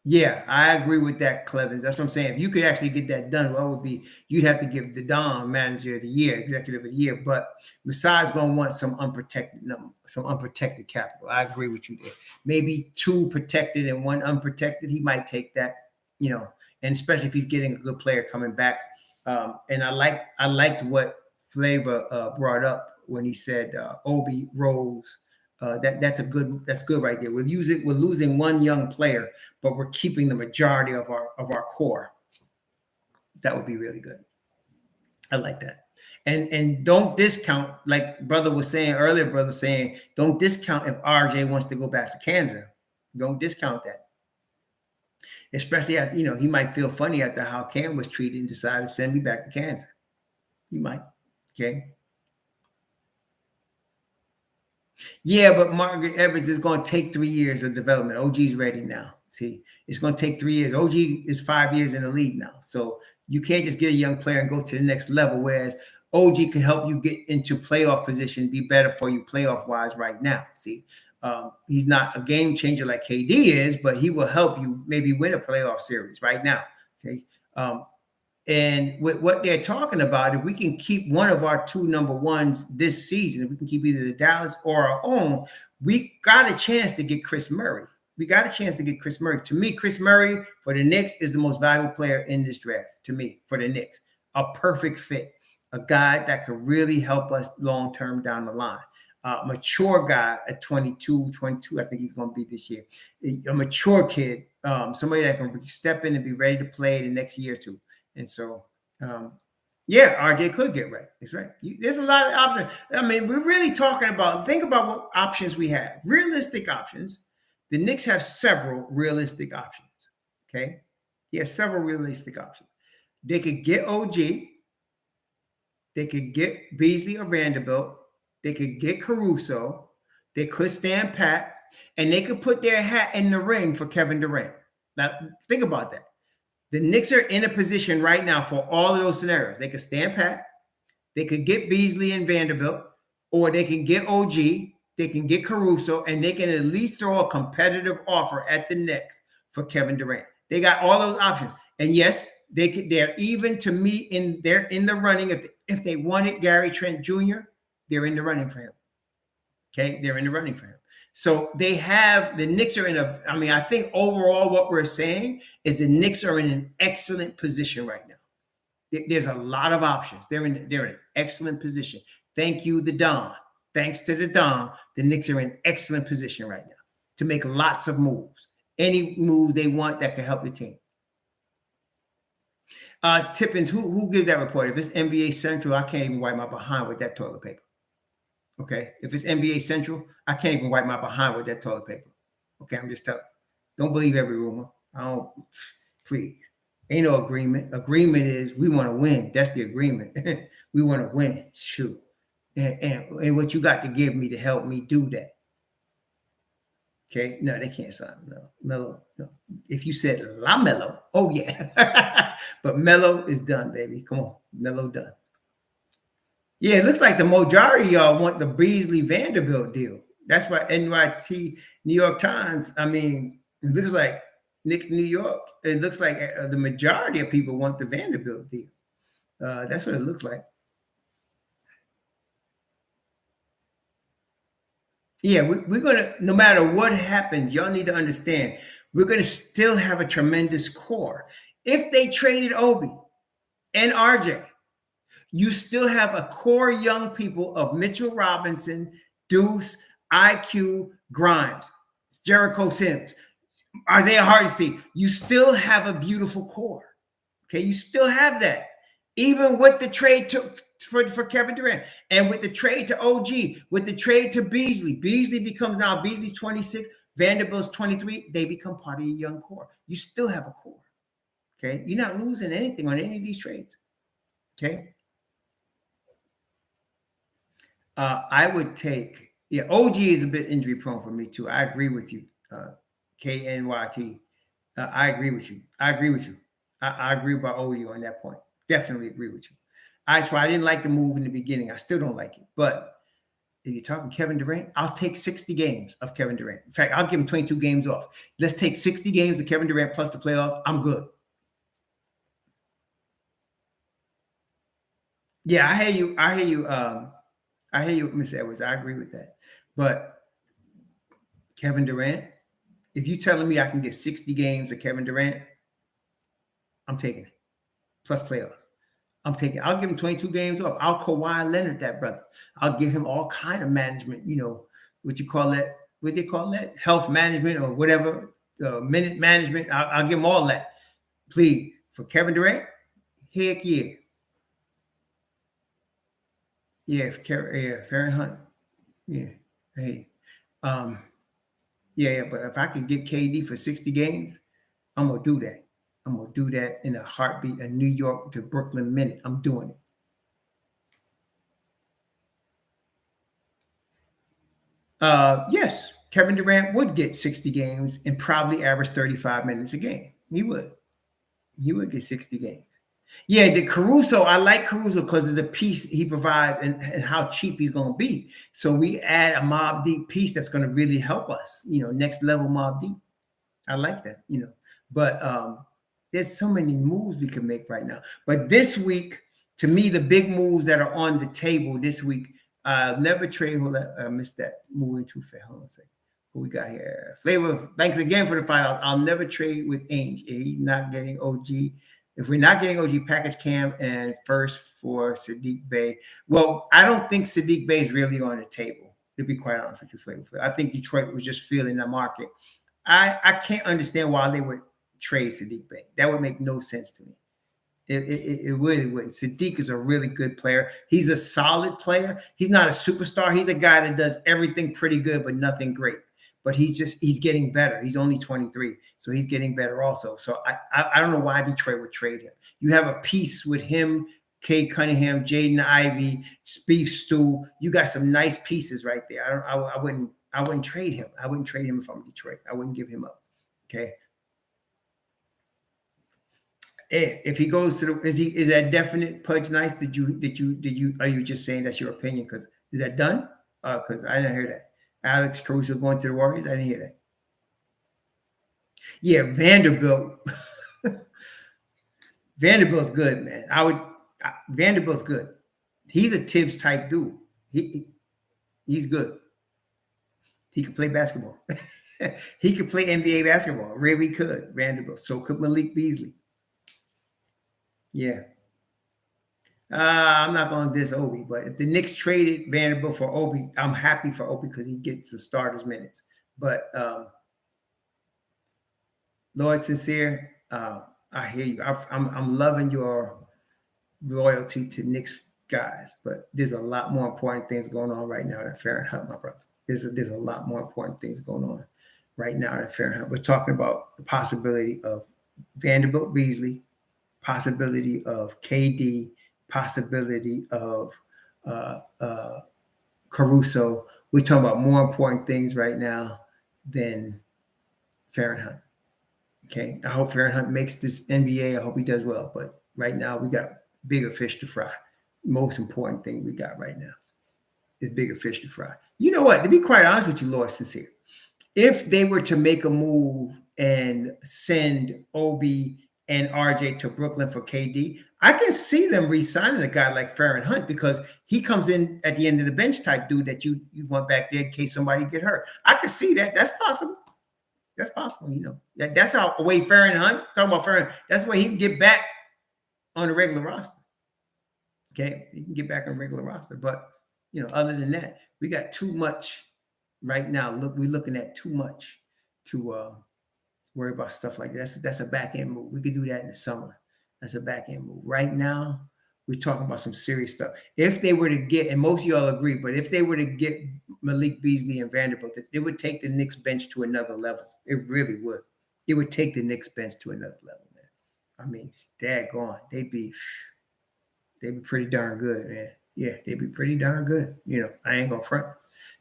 Yeah, I agree with that, Clevens. That's what I'm saying. If you could actually get that done, what would be? You'd have to give the Don Manager of the Year, Executive of the Year. But Masai's going to want some unprotected capital. I agree with you there. Maybe 2 protected and 1 unprotected. He might take that, and especially if he's getting a good player coming back. And I liked what Flavor brought up when he said Obi, Rose. That's good right there. We're losing 1 young player, but we're keeping the majority of our core. That would be really good. I like that. And don't discount, like brother was saying earlier, don't discount if RJ wants to go back to Canada. Don't discount that. Especially as he might feel funny after how Cam was treated and decide to send me back to Canada. He might. Okay. Yeah, but Margaret Evans is going to take 3 years of development. OG's ready now. See, it's going to take 3 years. OG is 5 years in the league now. So you can't just get a young player and go to the next level, whereas OG can help you get into playoff position, be better for you playoff-wise right now. See, he's not a game changer like KD is, but he will help you maybe win a playoff series right now. Okay. And with what they're talking about, if we can keep one of our 2 number ones this season, if we can keep either the Dallas or our own, we got a chance to get Chris Murray. To me, Chris Murray for the Knicks is the most valuable player in this draft, to me, for the Knicks. A perfect fit. A guy that could really help us long-term down the line. Mature guy at 22, I think he's going to be this year. A mature kid, somebody that can step in and be ready to play the next year or 2. And so, RJ could get right. That's right. There's a lot of options. I mean, we're really talking about, think about what options we have. Realistic options. The Knicks have several realistic options. Okay. He has several realistic options. They could get OG. They could get Beasley or Vanderbilt. They could get Caruso. They could stand pat. And they could put their hat in the ring for Kevin Durant. Now, think about that. The Knicks are in a position right now for all of those scenarios. They could stand pat. They could get Beasley and Vanderbilt, or they can get OG, they can get Caruso, and they can at least throw a competitive offer at the Knicks for Kevin Durant. They got all those options. And yes, they're even to me they're in the running. If they wanted Gary Trent Jr., they're in the running for him. Okay, they're in the running for him. So the Knicks are I think overall what we're saying is the Knicks are in an excellent position right now. There's a lot of options. They're in an excellent position. Thank you, the Don. Thanks to the Don, the Knicks are in excellent position right now to make lots of moves. Any move they want that can help the team. Tippins, who gave that report? If it's NBA Central, I can't even wipe my behind with that toilet paper. Okay, if it's NBA Central, I can't even wipe my behind with that toilet paper. Okay, I'm just telling you. Don't believe every rumor. Please. Ain't no agreement. Agreement is we want to win. That's the agreement. We want to win. Shoot. And what you got to give me to help me do that. Okay, no, they can't sign Melo. No. If you said LaMelo, oh yeah. But Melo is done, baby. Come on, Melo done. Yeah, it looks like the majority of y'all want the Beasley Vanderbilt deal. That's why NYT, New York Times, it looks like Knicks, New York. It looks like the majority of people want the Vanderbilt deal. That's what it looks like. Yeah, we're going to, no matter what happens, y'all need to understand, we're going to still have a tremendous core. If they traded Obi and RJ, you still have a core young people of Mitchell Robinson, Deuce, IQ, Grimes, Jericho Sims, Isaiah Hartenstein. You still have a beautiful core. Okay, you still have that. Even with the trade for Kevin Durant and with the trade to OG, with the trade to Beasley. Beasley's 26, Vanderbilt's 23. They become part of your young core. You still have a core. Okay, you're not losing anything on any of these trades. Okay. I would take, OG is a bit injury prone for me too. I agree with you, KNYT. I agree with you. I agree about OG on that point. Definitely agree with you. That's why I didn't like the move in the beginning. I still don't like it. But if you're talking Kevin Durant, I'll take 60 games of Kevin Durant. In fact, I'll give him 22 games off. Let's take 60 games of Kevin Durant plus the playoffs. I'm good. Yeah, I hear you. I hear you, Miss Edwards. I agree with that. But Kevin Durant, if you're telling me I can get 60 games of Kevin Durant, I'm taking it. Plus playoffs. I'll give him 22 games off. I'll Kawhi Leonard that brother. I'll give him all kind of management, what you call that? What they call that? Health management or whatever, minute management. I'll give him all that. Please. For Kevin Durant, heck yeah. Yeah, Farron Hunt. Yeah. Hey. Yeah, but if I can get KD for 60 games, I'm gonna do that. I'm gonna do that in a heartbeat, a New York to Brooklyn minute. I'm doing it. Yes, Kevin Durant would get 60 games and probably average 35 minutes a game. He would get 60 games. Yeah, the Caruso, I like Caruso because of the piece he provides and how cheap he's going to be. So we add a Mob Deep piece that's going to really help us, next level Mob Deep. I like that, But there's so many moves we can make right now. But this week, to me, the big moves that are on the table this week, never trade. Hold on, I missed that. Moving too fast. Hold on a second. What we got here? Flavor, thanks again for the fight. I'll never trade with Ainge. He's not getting OG. If we're not getting OG, package Cam and first for Sadiq Bey. Well, I don't think Sadiq Bey is really on the table, to be quite honest with you, Flavor. I think Detroit was just feeling the market. I can't understand why they would trade Sadiq Bey. That would make no sense to me. It really wouldn't. Sadiq is a really good player. He's a solid player. He's not a superstar. He's a guy that does everything pretty good, but nothing great. But he's getting better. He's only 23, so he's getting better also. So I don't know why Detroit would trade him. You have a piece with him, Kay Cunningham, Jaden Ivey, Beef Stew. You got some nice pieces right there. I wouldn't trade him. I wouldn't trade him if I'm Detroit. I wouldn't give him up. Okay. it. If he goes to the, is that definite Pudge Nice? Did you are you just saying that's your opinion? Because is that done? Because I didn't hear that. Alex Caruso going to the Warriors. I didn't hear that. Yeah, Vanderbilt. Vanderbilt's good, man. Vanderbilt's good. He's a Tibbs type dude. He's good. He could play basketball. He could play NBA basketball. Really could. Vanderbilt. So could Malik Beasley. Yeah. I'm not going to diss Obi, but if the Knicks traded Vanderbilt for Obi, I'm happy for Obi because he gets some starters minutes. But Lord Sincere, I hear you. I'm loving your loyalty to Knicks guys, but there's a lot more important things going on right now than Fahrenheit, my brother. There's a lot more important things going on right now than Fahrenheit. We're talking about the possibility of Vanderbilt Beasley, possibility of KD, possibility of Caruso. We're talking about more important things right now than Fahrenheit. Okay, I hope Fahrenheit makes this NBA. I hope he does well. But right now, we got bigger fish to fry. Most important thing we got right now is bigger fish to fry. You know what? To be quite honest with you, Lord Sincere, if they were to make a move and send Obi and RJ to Brooklyn for KD, I can see them re-signing a guy like Fahrenheit because he comes in at the end of the bench type dude that you want back there in case somebody get hurt. I could see that. That's possible. That's possible, you know. That's how way Fahrenheit, talking about Fahrenheit, that's the way he can get back on the regular roster. Okay, he can get back on the regular roster. But, you know, other than that, we got too much right now. Look, we're looking at too much to worry about stuff like that. That's a back-end move. We could do that in the summer. That's a back-end move. Right now, we're talking about some serious stuff. If they were to get, and most of y'all agree, but if they were to get Malik Beasley and Vanderbilt, it would take the Knicks bench to another level. It really would. It would take the Knicks bench to another level, man. I mean, daggone. They'd be pretty darn good, man. Yeah, they'd be pretty darn good. You know, I ain't gonna front.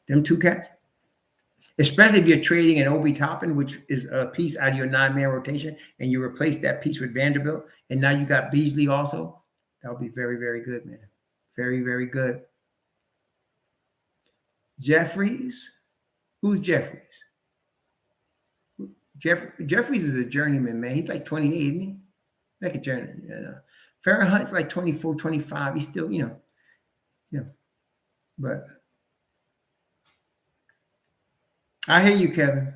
Them two cats. Especially if you're trading an Obi Toppin, which is a piece out of your 9-man rotation, and you replace that piece with Vanderbilt, and now you got Beasley also. That would be very, very good, man. Very, very good. Jeffries? Who's Jeffries? Jeffries is a journeyman, man. He's like 28, isn't he? Like a journeyman. You know. Fahrenheit's like 24, 25. He's still, you know. But I hear you, Kevin.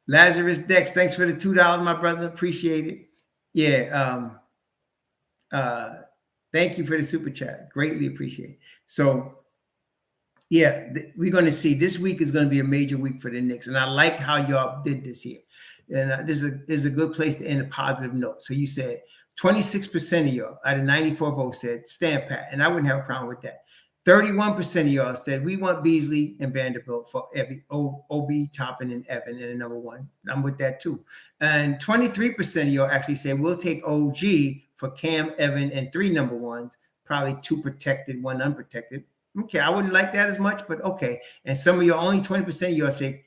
Lazarus Dex, thanks for the $2, my brother. Appreciate it. Yeah. Thank you for the super chat. Greatly appreciate it. So, yeah, we're going to see. This week is going to be a major week for the Knicks. And I like how y'all did this here. And this is a good place to end a positive note. So you said 26% of y'all out of 94 votes said stand pat. And I wouldn't have a problem with that. 31% of y'all said we want Beasley and Vanderbilt for every Obi, Toppin, and Evan in the number one. I'm with that too. And 23% of y'all actually said we'll take OG for Cam, Evan, and 3 number ones, probably 2 protected, 1 unprotected. Okay, I wouldn't like that as much, but okay. And some of y'all, only 20% of y'all say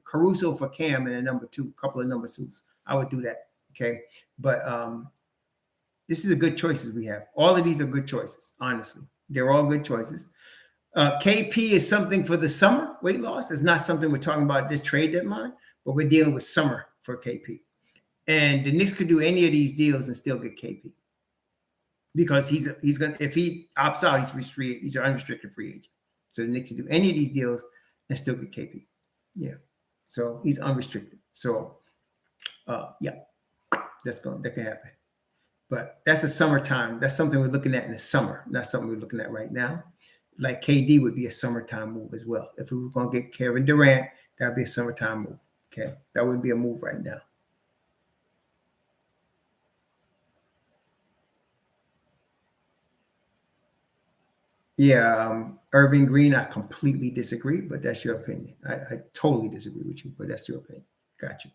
Caruso for Cam and a number 2, a couple of number 2s. I would do that. Okay. But this is a good choices we have. All of these are good choices, honestly. They're all good choices. KP is something for the summer weight loss. It's not something we're talking about this trade deadline, but we're dealing with summer for KP. And the Knicks could do any of these deals and still get KP. Because he's gonna, if he opts out, he's an unrestricted free agent. So the Knicks can do any of these deals and still get KP. Yeah. So he's unrestricted. So yeah, that can happen. But that's a summertime. That's something we're looking at in the summer, not something we're looking at right now. Like KD would be a summertime move as well. If we were going to get Kevin Durant, that would be a summertime move. Okay. That wouldn't be a move right now. Yeah, Irving Green, I completely disagree, but that's your opinion. I totally disagree with you, but that's your opinion. Got you.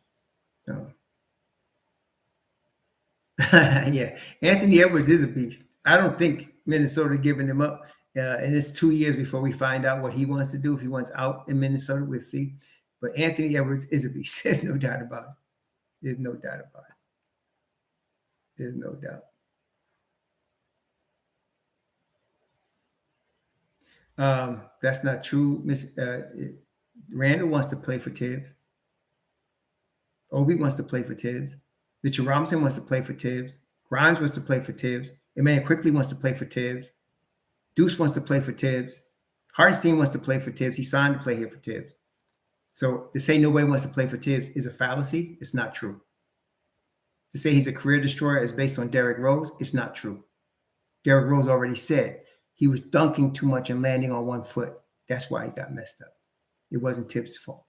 Yeah, Anthony Edwards is a beast. I don't think Minnesota giving him up. And it's 2 years before we find out what he wants to do. If he wants out in Minnesota, we'll see. But Anthony Edwards is a beast. There's no doubt about it. There's no doubt about it. There's no doubt. That's not true. Randle wants to play for Tibbs. Obi wants to play for Tibbs. Mitchell Robinson wants to play for Tibbs. Grimes wants to play for Tibbs. Emmanuel Quickly wants to play for Tibbs. Deuce wants to play for Tibbs. Hartenstein wants to play for Tibbs. He signed to play here for Tibbs. So to say nobody wants to play for Tibbs is a fallacy. It's not true. To say he's a career destroyer is based on Derrick Rose. It's not true. Derrick Rose already said he was dunking too much and landing on one foot. That's why he got messed up. It wasn't Tibbs' fault.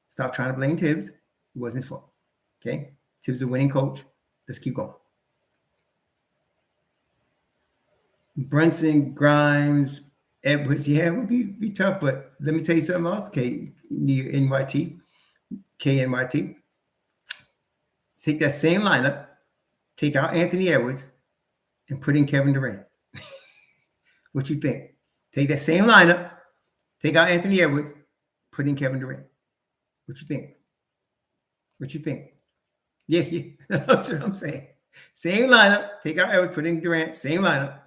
Stop trying to blame Tibbs. It wasn't his fault. Okay? Tibbs is a winning coach. Let's keep going. Brunson, Grimes, Edwards, yeah, it would be tough, but let me tell you something else, KNYT. Take that same lineup, take out Anthony Edwards, and put in Kevin Durant. What you think? Take that same lineup, take out Anthony Edwards, put in Kevin Durant. What you think? What you think? Yeah, that's what I'm saying. Same lineup, take out Edwards, put in Durant, same lineup.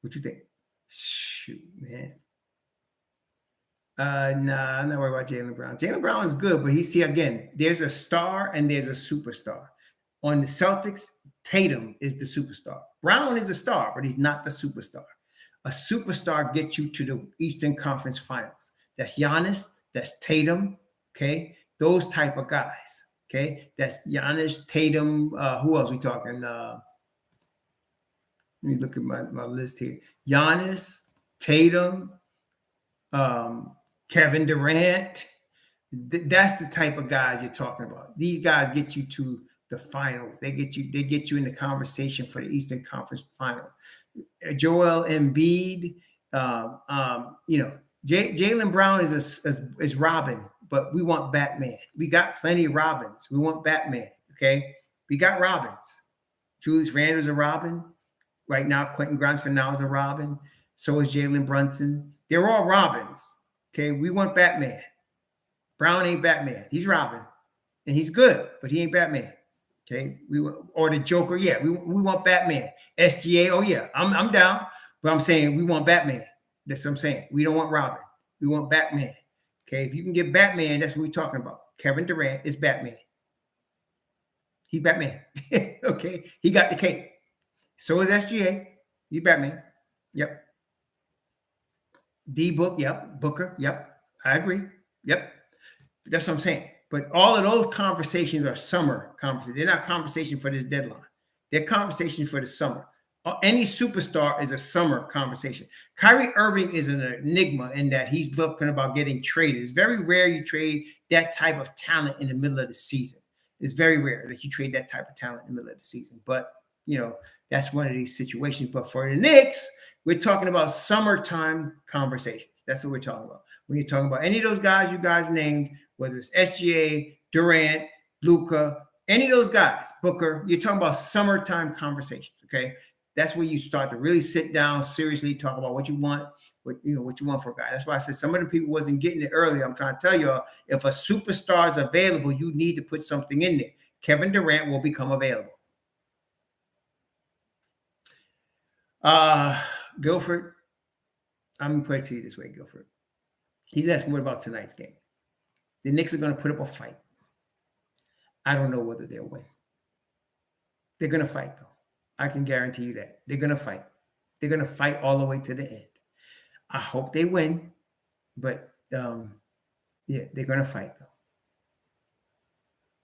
What you think? Shoot, man. Nah, I'm not worried about Jalen Brown. Jalen Brown is good, but again, there's a star and there's a superstar. On the Celtics, Tatum is the superstar. Brown is a star, but he's not the superstar. A superstar gets you to the Eastern Conference Finals. That's Giannis, that's Tatum, okay? Those type of guys, okay? That's Giannis, Tatum, who else we talking? Let me look at my list here. Giannis, Tatum, Kevin Durant. That's the type of guys you're talking about. These guys get you to the finals. They get you in the conversation for the Eastern Conference Finals. Joel Embiid, Jalen Brown is Robin, but we want Batman. We got plenty of Robins. We want Batman. Okay, we got Robins. Julius Randle is a Robin. Right now, Quentin Grimes for now is a Robin. So is Jalen Brunson. They're all Robins. Okay, we want Batman. Brown ain't Batman. He's Robin, and he's good, but he ain't Batman. Okay, or the Joker. Yeah, we want Batman. SGA. Oh yeah, I'm down, but I'm saying we want Batman. That's what I'm saying. We don't want Robin. We want Batman. Okay, if you can get Batman, that's what we're talking about. Kevin Durant is Batman. He's Batman. Okay, he got the cape. So is SGA. He's Batman. Yep. D-Book. Yep. Booker. Yep. I agree. Yep. That's what I'm saying. But all of those conversations are summer conversations. They're not conversations for this deadline. They're conversations for the summer. Any superstar is a summer conversation. Kyrie Irving is an enigma in that he's looking about getting traded. It's very rare you trade that type of talent in the middle of the season. It's very rare that you trade that type of talent in the middle of the season. But, that's one of these situations. But for the Knicks, we're talking about summertime conversations. That's what we're talking about. When you're talking about any of those guys you guys named, whether it's SGA, Durant, Luka, any of those guys, Booker, you're talking about summertime conversations, okay? That's where you start to really sit down, seriously talk about what you want, what you want for a guy. That's why I said some of the people wasn't getting it earlier. I'm trying to tell y'all, if a superstar is available, you need to put something in there. Kevin Durant will become available. Guilford, I'm going to put it to you this way, Guilford. He's asking, what about tonight's game? The Knicks are going to put up a fight. I don't know whether they'll win. They're going to fight, though. I can guarantee you that. They're going to fight. They're going to fight all the way to the end. I hope they win, but they're going to fight, though.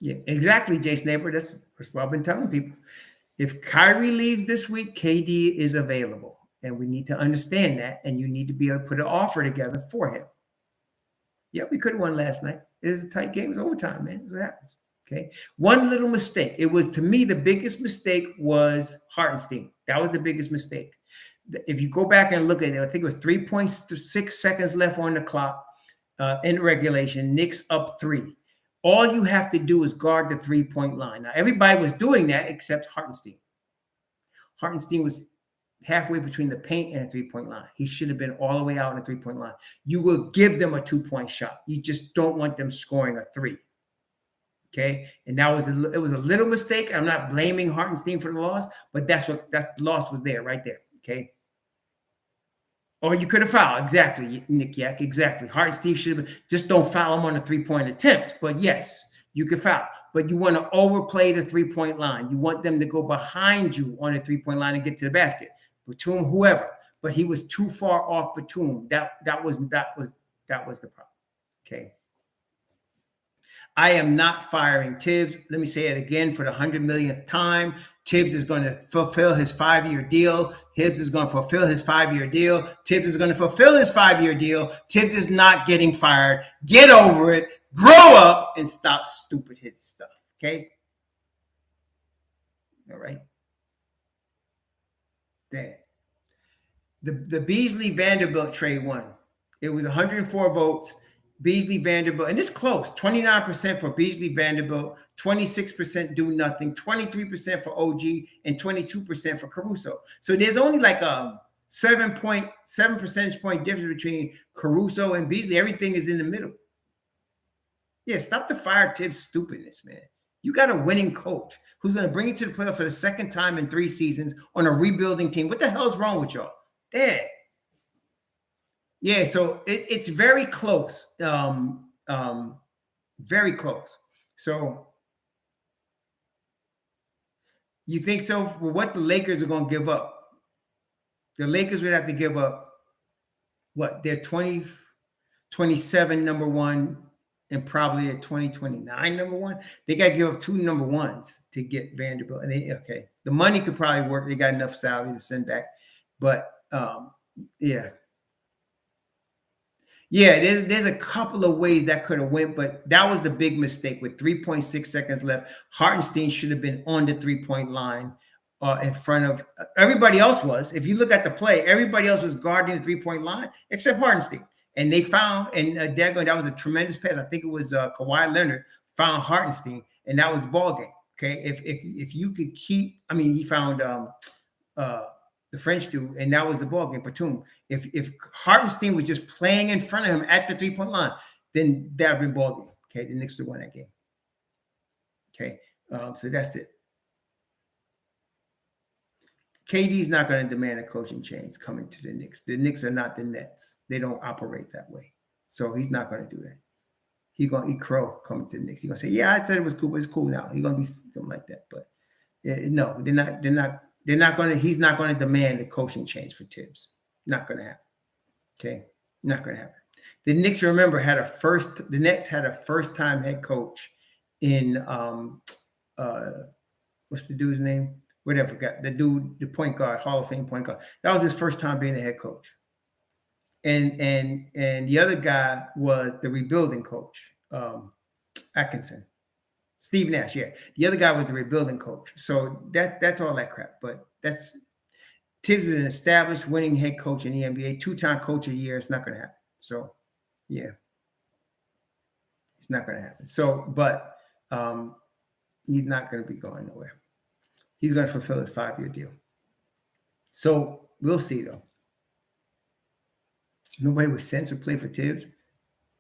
Yeah, exactly, Jason Neighbor. That's what I've been telling people. If Kyrie leaves this week, KD is available. And we need to understand that. And you need to be able to put an offer together for him. Yeah, we could have won last night. It was a tight game. It was overtime, man. That's what happens. Okay. One little mistake. It was, to me, the biggest mistake was Hartenstein. That was the biggest mistake. If you go back and look at it, I think it was 3.6 seconds left on the clock in regulation. Knicks up 3. All you have to do is guard the 3-point line. Now, everybody was doing that except Hartenstein. Hartenstein was halfway between the paint and the 3-point line. He should have been all the way out in the 3-point line. You will give them a 2-point shot. You just don't want them scoring a 3. Okay, and it was a little mistake. I'm not blaming Hartenstein for the loss, but that loss was there, right there. Okay. Or you could have fouled. Exactly, Nick Yak. Exactly. Hartenstein should have been, just don't foul him on a 3-point attempt. But yes, you could foul. But you want to overplay the 3-point line. You want them to go behind you on the 3-point line and get to the basket. Batum, whoever. But he was too far off Batum. That was the problem. Okay. I am not firing Tibbs. Let me say it again for the 100 millionth time. Tibbs is going to fulfill his 5-year deal. Tibbs is going to fulfill his 5-year deal. Tibbs is going to fulfill his 5-year deal. Tibbs is not getting fired. Get over it. Grow up and stop stupid hit stuff. Okay? All right? Damn. The Beasley Vanderbilt trade won. It was 104 votes. Beasley Vanderbilt, and it's close, 29% for Beasley Vanderbilt, 26% do nothing, 23% for OG, and 22% for Caruso. So there's only like a 7 percentage point difference between Caruso and Beasley. Everything is in the middle. Yeah, stop the fire Tibbs stupidness, man. You got a winning coach who's going to bring you to the playoff for the second time in 3 seasons on a rebuilding team. What the hell's wrong with y'all? Dad. Yeah, so it's very close, very close. So you think so? For what the Lakers are going to give up? The Lakers would have to give up what? They're 2027 number one and probably a 2029 number one. They got to give up 2 number ones to get Vanderbilt. And the money could probably work. They got enough salary to send back, but yeah. Yeah, there's a couple of ways that could have went, but that was the big mistake with 3.6 seconds left. Hartenstein should have been on the 3-point line in front of everybody else was. If you look at the play, everybody else was guarding the 3-point line except Hartenstein. And they found, and that was a tremendous pass. I think it was Kawhi Leonard found Hartenstein, and that was the ball game. Okay, if you could keep, I mean, he found the French dude, and that was the ball game. Batum. If Hartenstein was just playing in front of him at the 3-point line, then that would be ball game. Okay, the Knicks would win that game. Okay, so that's it. KD's not going to demand a coaching change coming to the Knicks. The Knicks are not the Nets. They don't operate that way. So he's not going to do that. He's going to eat crow coming to the Knicks. He's going to say, yeah, I said it was cool, but it's cool now. He's going to be something like that. But no, they're not going to, he's not going to demand a coaching change for Tibbs. Not going to happen. Okay? Not going to happen. The Knicks, remember, the Nets had a first-time head coach in, what's the dude's name? Whatever, forgot. The dude, the point guard, Hall of Fame point guard. That was his first time being a head coach. And the other guy was the rebuilding coach, Atkinson. Steve Nash, yeah. The other guy was the rebuilding coach. So that's all that crap. But Tibbs is an established winning head coach in the NBA, 2-time coach of the year. It's not going to happen. So, yeah. It's not going to happen. So, but he's not going to be going nowhere. He's going to fulfill his 5-year deal. So, we'll see, though. Nobody with sense would play for Tibbs.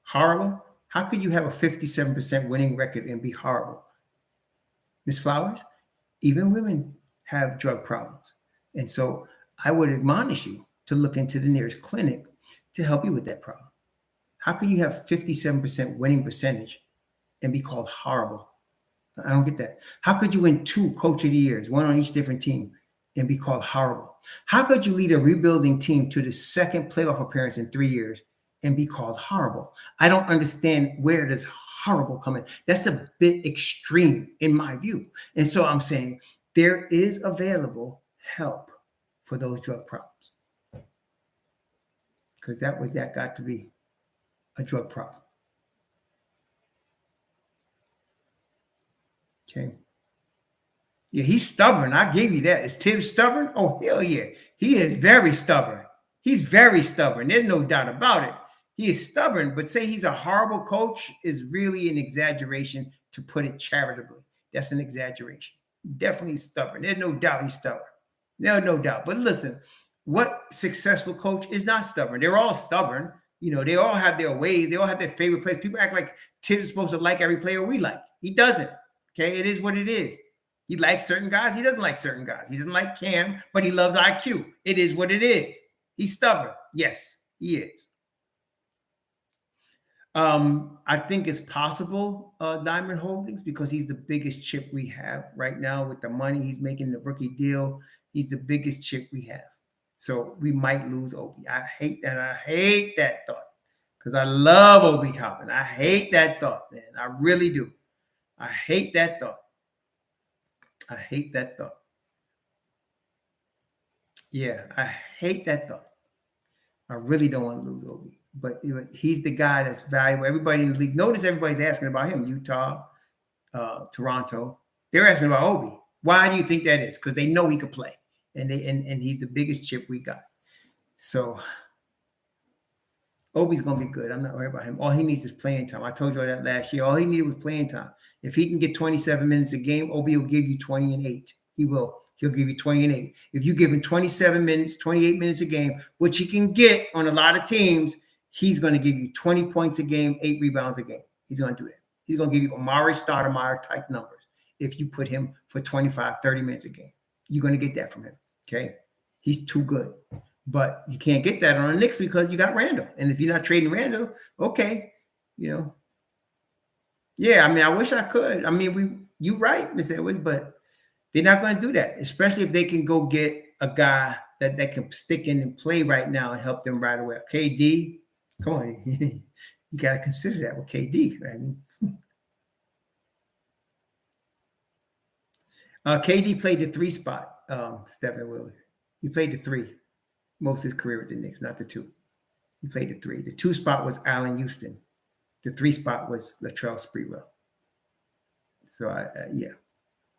Horrible. How could you have a 57% winning record and be horrible? Ms. Flowers, even women have drug problems. And so I would admonish you to look into the nearest clinic to help you with that problem. How could you have 57% winning percentage and be called horrible? I don't get that. How could you win 2 coach of the years, one on each different team, and be called horrible? How could you lead a rebuilding team to the second playoff appearance in 3 years and be called horrible? I don't understand where does horrible come in. That's a bit extreme in my view. And so I'm saying there is available help for those drug problems. Because that got to be a drug problem. Okay. Yeah, he's stubborn. I give you that. Is Tibbs stubborn? Oh, hell yeah. He is very stubborn. He's very stubborn. There's no doubt about it. He is stubborn, but say he's a horrible coach is really an exaggeration, to put it charitably. That's an exaggeration. Definitely stubborn. There's no doubt he's stubborn. There's no doubt. But listen, what successful coach is not stubborn? They're all stubborn. they all have their ways. They all have their favorite players. People act like Tibbs is supposed to like every player we like. He doesn't. Okay, it is what it is. He likes certain guys. He doesn't like certain guys. He doesn't like Cam, but he loves IQ. It is what it is. He's stubborn. Yes, he is. I think it's possible, Diamond Holdings, because he's the biggest chip we have right now with the money he's making, the rookie deal. He's the biggest chip we have. So we might lose Obi. I hate that. I hate that thought because I love Obi Toppin. I hate that thought, man. I really do. I hate that thought. I hate that thought. Yeah, I hate that thought. I really don't want to lose Obi. But he's the guy that's valuable. Everybody in the league. Notice everybody's asking about him. Utah, Toronto. They're asking about Obi. Why do you think that is? Because they know he could play. And he's the biggest chip we got. So Obi's going to be good. I'm not worried about him. All he needs is playing time. I told you that last year. All he needed was playing time. If he can get 27 minutes a game, Obi will give you 20 and 8. He will. He'll give you 20 and 8. If you give him 27 minutes, 28 minutes a game, which he can get on a lot of teams, he's going to give you 20 points a game, 8 rebounds a game. He's going to do that. He's going to give you Amari Stoudemire type numbers if you put him for 25, 30 minutes a game. You're going to get that from him. Okay, he's too good, but you can't get that on the Knicks because you got Randle. And if you're not trading Randle, okay, yeah. I mean, I wish I could. I mean, you're right, Miss Edwards, but they're not going to do that, especially if they can go get a guy that can stick in and play right now and help them right away. KD, come on, you got to consider that with KD, right? KD played the 3 spot. Stephen Willie. He played the 3 most of his career with the Knicks, not the 2. He played the 3. The 2 spot was Allen Houston. The 3 spot was Latrell Sprewell. So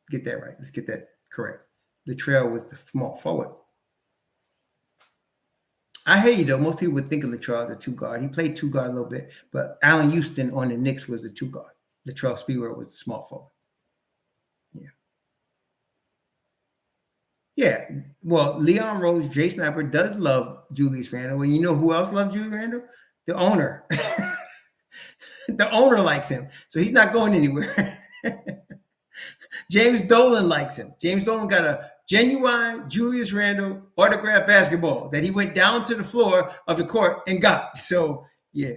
get that right. Let's get that correct. Latrell was the small forward. I hear you though. Most people would think of Latrell as a 2 guard. He played 2 guard a little bit, but Allen Houston on the Knicks was the 2 guard. Latrell Sprewell was the small forward. Yeah, well, Leon Rose, Jay Sniper does love Julius Randle. And you know who else loves Julius Randle? The owner. The owner likes him. So he's not going anywhere. James Dolan likes him. James Dolan got a genuine Julius Randle autographed basketball that he went down to the floor of the court and got. So, yeah.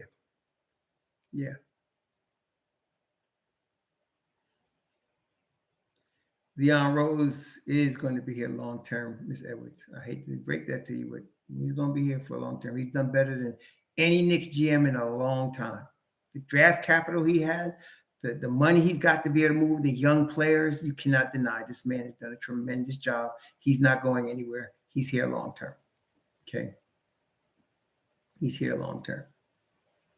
Leon Rose is going to be here long term, Miss Edwards. I hate to break that to you, but he's going to be here for a long term. He's done better than any Knicks GM in a long time. The draft capital he has, the money he's got to be able to move the young players, you cannot deny this man has done a tremendous job. He's not going anywhere. He's here long term. Okay? He's here long term.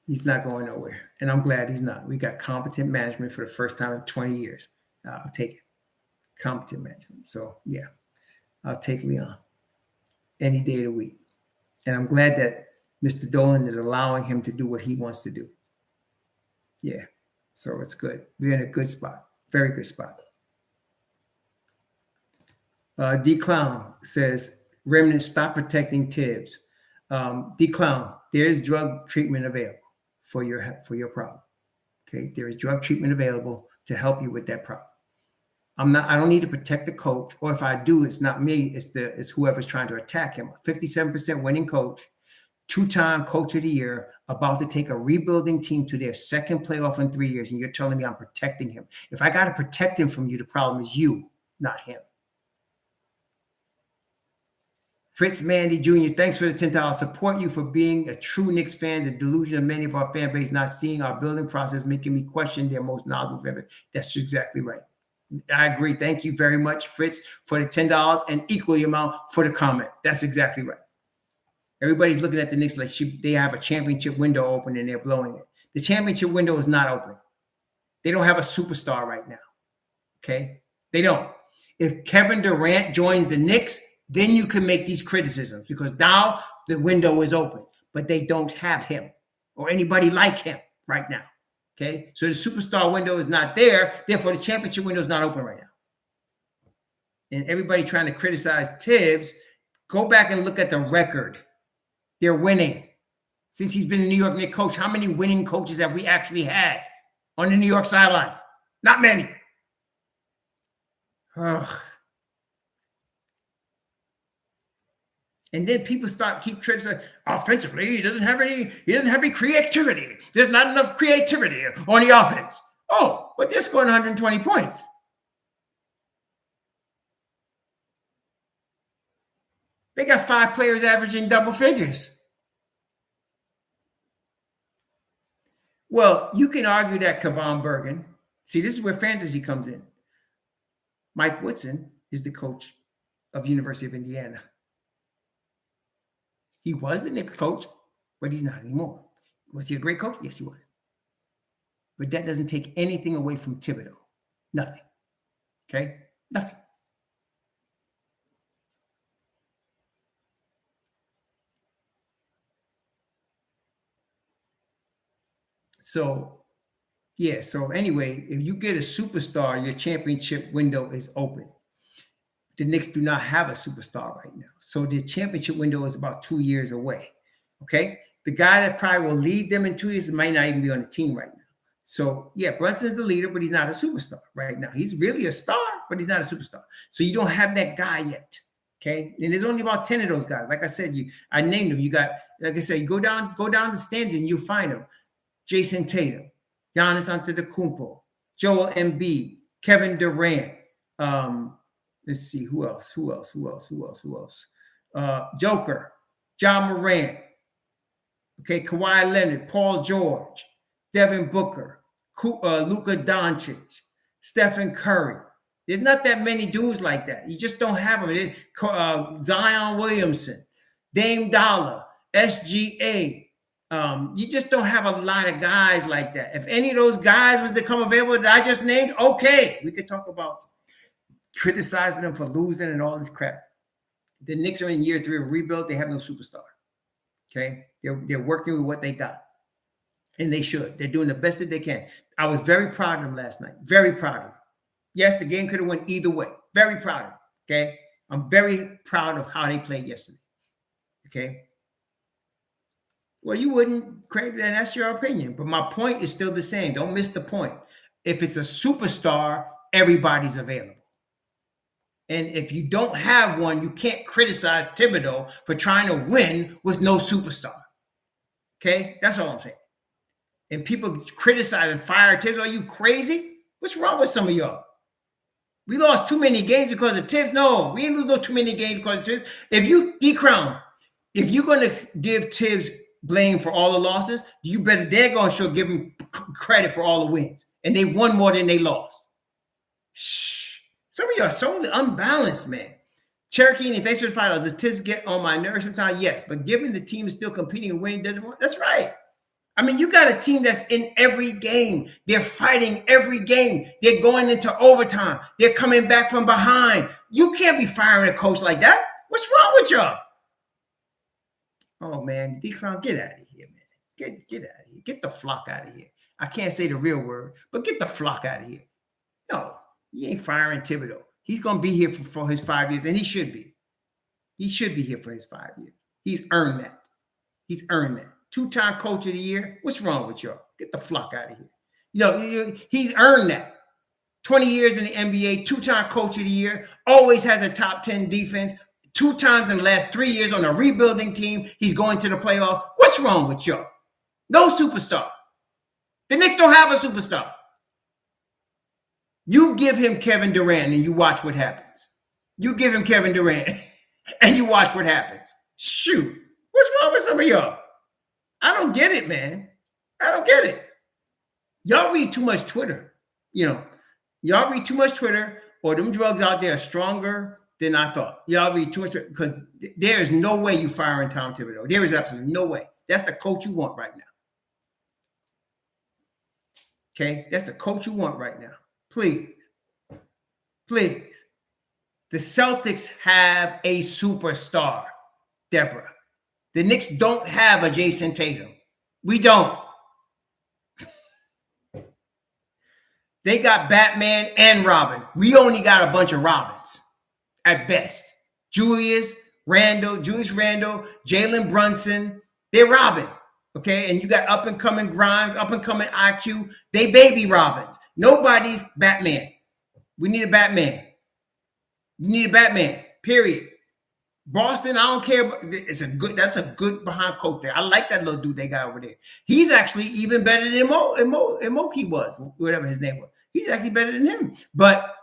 He's not going nowhere. And I'm glad he's not. We got competent management for the first time in 20 years. I'll take it. Competent management. So, yeah, I'll take Leon any day of the week. And I'm glad that Mr. Dolan is allowing him to do what he wants to do. Yeah, so it's good. We're in a good spot. Very good spot. D Clown says, Remnant, stop protecting Tibbs. D Clown, there's drug treatment available for your problem. Okay, there is drug treatment available to help you with that problem. I don't need to protect the coach, or if I do, it's not me, it's whoever's trying to attack him. 57% winning coach, 2-time coach of the year, about to take a rebuilding team to their second playoff in 3 years, and you're telling me I'm protecting him. If I got to protect him from you, the problem is you, not him. Fritz Mandy Jr., thanks for the $10. Support you for being a true Knicks fan. The delusion of many of our fan base not seeing our building process making me question their most knowledgeable fan base. That's exactly right. I agree. Thank you very much, Fritz, for the $10 and equally amount for the comment. That's exactly right. Everybody's looking at the Knicks like they have a championship window open and they're blowing it. The championship window is not open. They don't have a superstar right now. Okay? They don't. If Kevin Durant joins the Knicks, then you can make these criticisms because now the window is open, but they don't have him or anybody like him right now. Okay, so the superstar window is not there. Therefore, the championship window is not open right now. And everybody trying to criticize Tibbs, go back and look at the record. They're winning. since he's been a New York Knicks coach. How many winning coaches have we actually had on the New York sidelines? Not many. Ugh. And then people keep criticizing offensively. He doesn't have any creativity. There's not enough creativity on the offense. Oh, but they're scoring 120 points. They got 5 players averaging double figures. Well, you can argue that Kevon Bergen. See, this is where fantasy comes in. Mike Woodson is the coach of University of Indiana. He was the Knicks coach, but he's not anymore. Was he a great coach? Yes, he was. But that doesn't take anything away from Thibodeau. Nothing. Okay? Nothing. So, yeah. So anyway, if you get a superstar, your championship window is open. The Knicks do not have a superstar right now. So the championship window is about 2 years away. Okay. The guy that probably will lead them in 2 years might not even be on the team right now. So yeah, Brunson's the leader, but he's not a superstar right now. He's really a star, but he's not a superstar. So you don't have that guy yet. Okay. And there's only about 10 of those guys. Like I said, I named them. You got, like I said, you go down the standing and you find them. Jason Tatum, Giannis Antetokounmpo, Joel Embiid, Kevin Durant. Let's see, who else? Joker, John Morant. Okay, Kawhi Leonard, Paul George, Devin Booker, Luka Doncic, Stephen Curry. There's not that many dudes like that. You just don't have them. Zion Williamson, Dame Dollar, SGA. You just don't have a lot of guys like that. If any of those guys was to come available that I just named, okay, we could talk about criticizing them for losing and all this crap. The Knicks are in year 3 of rebuild. They have no superstar. Okay, they're working with what they got, and they should. They're doing the best that they can. I was very proud of them last night. Very proud of them. Yes, the game could have went either way. Very proud of them. Okay, I'm very proud of how they played yesterday. Okay. Well, you wouldn't, Craig, and that's your opinion. But my point is still the same. Don't miss the point. If it's a superstar, everybody's available. And if you don't have one, you can't criticize Thibodeau for trying to win with no superstar. Okay? That's all I'm saying. And people criticize and fire Thibodeau. Are you crazy? What's wrong with some of y'all? We lost too many games because of Tibbs. No, we didn't lose too many games because of Tibbs. If you're going to give Tibbs blame for all the losses, you better give him credit for all the wins. And they won more than they lost. Shh. Some of you are so unbalanced, man. Cherokee, if they should fight, does Tibbs get on my nerves sometimes? Yes. But given the team is still competing and winning, doesn't want. That's right. I mean, you got a team that's in every game. They're fighting every game. They're going into overtime. They're coming back from behind. You can't be firing a coach like that. What's wrong with y'all? Oh, man, D-Crown, get out of here, man. Get out of here. Get the flock out of here. I can't say the real word, but get the flock out of here. No, you ain't firing Thibodeau. He's going to be here for his 5 years, and he should be. He should be here for his 5 years. He's earned that. He's earned that. 2-time coach of the year. What's wrong with y'all? Get the flock out of here. He's earned that. 20 years in the NBA, 2-time coach of the year, always has a top 10 defense. 2 times in the last 3 years on a rebuilding team, he's going to the playoffs. What's wrong with y'all? No superstar. The Knicks don't have a superstar. You give him Kevin Durant and you watch what happens. You give him Kevin Durant and you watch what happens. Shoot. What's wrong with some of y'all? I don't get it, man. I don't get it. Y'all read too much Twitter. Y'all read too much Twitter, or them drugs out there are stronger than I thought. Y'all read too much, because there is no way you firing Tom Thibodeau. There is absolutely no way. That's the coach you want right now. Okay? That's the coach you want right now. Please. Please. The Celtics have a superstar, Deborah. The Knicks don't have a Jason Tatum. We don't. They got Batman and Robin. We only got a bunch of Robins at best. Julius Randle, Jalen Brunson, they're Robin. Okay, and you got up and coming Grimes, up and coming IQ. They baby Robins. Nobody's Batman. We need a Batman. You need a Batman. Period. Boston, I don't care. That's a good behind coach there. I like that little dude they got over there. He's actually even better than Moki was, whatever his name was. He's actually better than him. But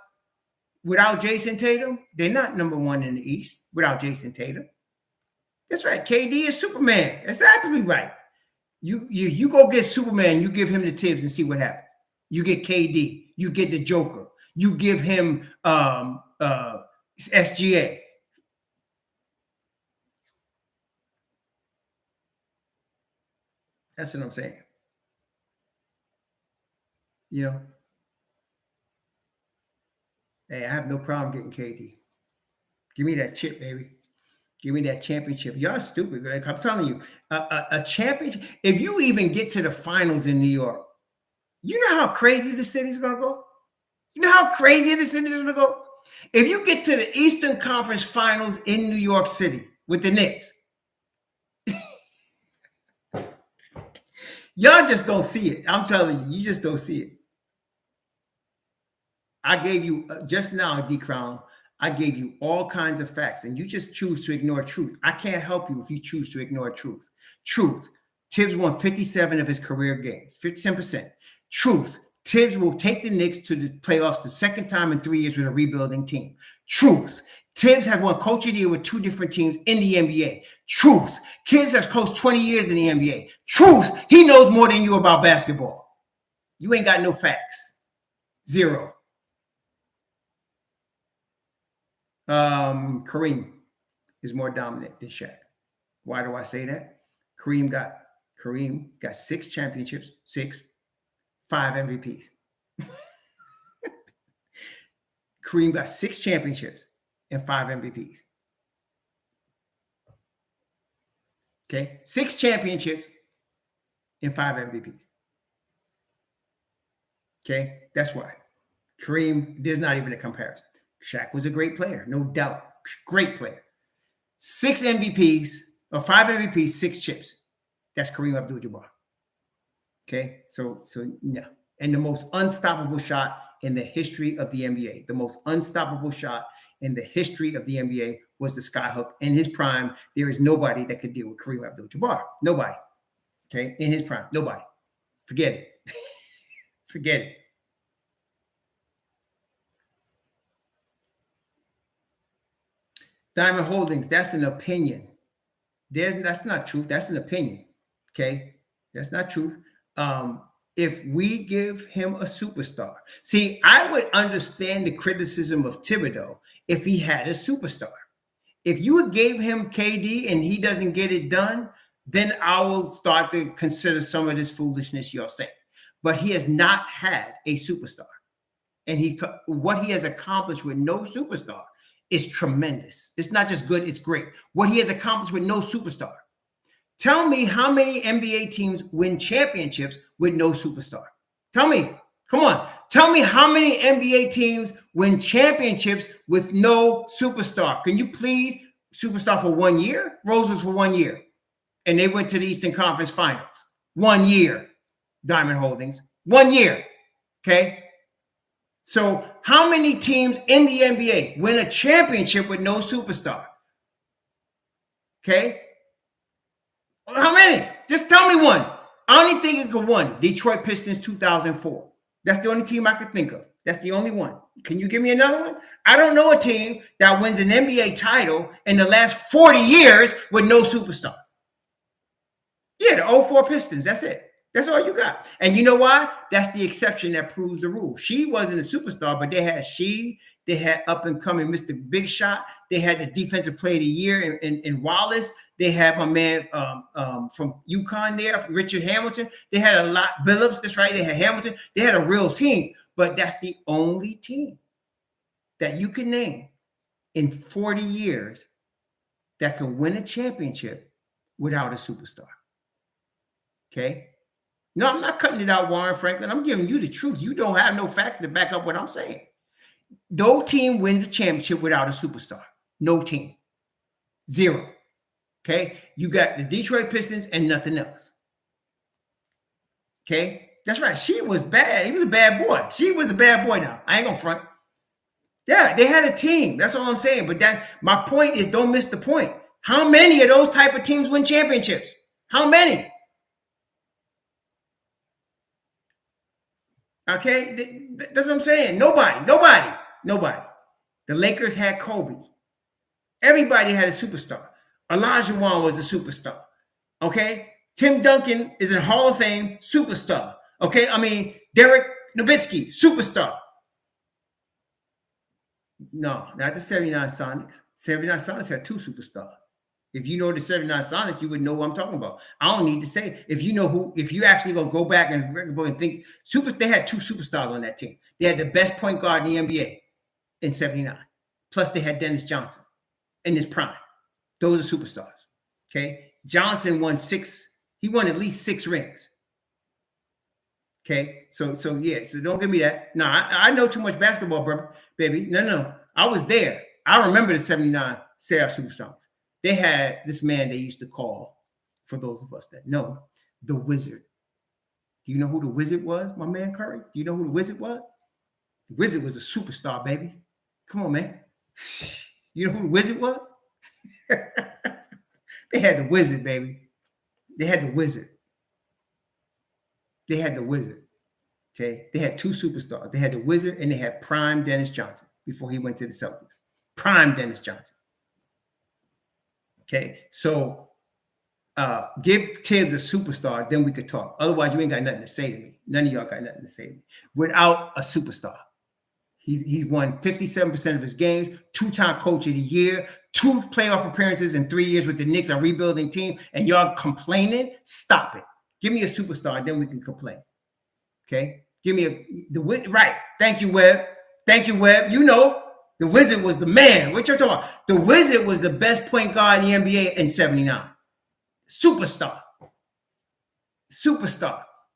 without Jason Tatum, they're not number one in the East without Jason Tatum. That's right. KD is Superman. That's absolutely right. You go get Superman, you give him the Tibbs and see what happens. You get KD, you get the Joker, you give him SGA. That's what I'm saying. You know, hey, I have no problem getting KD. Give me that chip, baby. Give me that championship. Y'all stupid. Like, I'm telling you, a championship. If you even get to the finals in New York, you know how crazy the city's going to go? You know how crazy the city's going to go? If you get to the Eastern Conference Finals in New York City with the Knicks, y'all just don't see it. I'm telling you, you just don't see it. I gave you just now, D-Crown, I gave you all kinds of facts, and you just choose to ignore truth. I can't help you if you choose to ignore truth. Truth. Tibbs won 57 of his career games, 57%. Truth. Tibbs will take the Knicks to the playoffs the second time in 3 years with a rebuilding team. Truth. Tibbs has won Coach of the Year with 2 different teams in the NBA. Truth. Tibbs has coached 20 years in the NBA. Truth. He knows more than you about basketball. You ain't got no facts. Zero. Kareem is more dominant than Shaq. Why do I say that? Kareem got 6 championships, 5 MVPs. Kareem got 6 championships and 5 MVPs. Okay, 6 championships and 5 MVPs. Okay, that's why. Kareem, there's not even a comparison. Shaq was a great player, no doubt. Great player. 6 MVPs, or 5 MVPs, 6 chips. That's Kareem Abdul-Jabbar. Okay, so no. And the most unstoppable shot in the history of the NBA, the most unstoppable shot in the history of the NBA was the skyhook. In his prime, there is nobody that could deal with Kareem Abdul-Jabbar. Nobody. Okay, in his prime, nobody. Forget it. Forget it. Diamond Holdings, that's an opinion. That's not truth. That's an opinion. Okay, that's not truth. If we give him a superstar, see, I would understand the criticism of Thibodeau if he had a superstar. If you gave him KD and he doesn't get it done, then I will start to consider some of this foolishness you're saying. But he has not had a superstar, and what he has accomplished with no superstar is tremendous. It's not just good, it's great. What he has accomplished with no superstar. Tell me how many NBA teams win championships with no superstar. Tell me. Come on. Tell me how many NBA teams win championships with no superstar. Can you please? Superstar for 1 year? Rose was for 1 year. And they went to the Eastern Conference Finals. 1 year. Diamond Holdings. 1 year. Okay? So how many teams in the NBA win a championship with no superstar? Okay? How many? Just tell me one. I only think it's one. Detroit Pistons 2004. That's the only team I could think of. That's the only one. Can you give me another one? I don't know a team that wins an NBA title in the last 40 years with no superstar. Yeah, the 04 Pistons. That's it. That's all you got. And you know why? That's the exception that proves the rule. She wasn't a superstar, but they had up and coming Mr. Big Shot. They had the defensive player of the year in Wallace. They had my man from UConn there, Richard Hamilton. They had a lot, Billups, that's right. They had Hamilton. They had a real team, but that's the only team that you can name in 40 years that can win a championship without a superstar. Okay? No, I'm not cutting it out, Warren Franklin. I'm giving you the truth. You don't have no facts to back up what I'm saying. No team wins a championship without a superstar. No team. 0. Okay? You got the Detroit Pistons and nothing else. Okay, that's right. She was bad. He was a bad boy. She was a bad boy now. I ain't gonna front. Yeah, they had a team. That's all I'm saying. But my point is, don't miss the point. How many of those type of teams win championships? How many? Okay, that's what I'm saying. Nobody. The Lakers had Kobe. Everybody had a superstar. Olajuwon was a superstar. Okay, Tim Duncan is in Hall of Fame, superstar. Okay, I mean Derek Nowitzki, superstar. No, not the 79 Sonics. 79 Sonics had two superstars. If you know the 79 Sonics, you would know what I'm talking about. I don't need to say. If you actually go back and think, they had two superstars on that team. They had the best point guard in the NBA in 79. Plus they had Dennis Johnson in his prime. Those are superstars. Okay. Johnson won at least 6 rings. Okay. So don't give me that. No, I know too much basketball, brother, baby. No. I was there. I remember the 79 Sarah Supersonics. They had this man they used to call, for those of us that know, the Wizard. Do you know who the Wizard was, my man Curry? Do you know who the Wizard was? The Wizard was a superstar, baby. Come on, man. You know who the Wizard was? They had the Wizard, baby. They had the Wizard. Okay. They had two superstars. They had the Wizard and they had prime Dennis Johnson before he went to the Celtics. Prime Dennis Johnson. Okay. So give Tibbs a superstar, then we could talk. Otherwise, you ain't got nothing to say to me. None of y'all got nothing to say to me. Without a superstar. He won 57% of his games, 2-time coach of the year, 2 playoff appearances in 3 years with the Knicks, a rebuilding team, and y'all complaining? Stop it. Give me a superstar, then we can complain. Okay? Give me right. Thank you, Webb. You know, the Wizard was the man. What you're talking about? The Wizard was the best point guard in the NBA in 79. Superstar.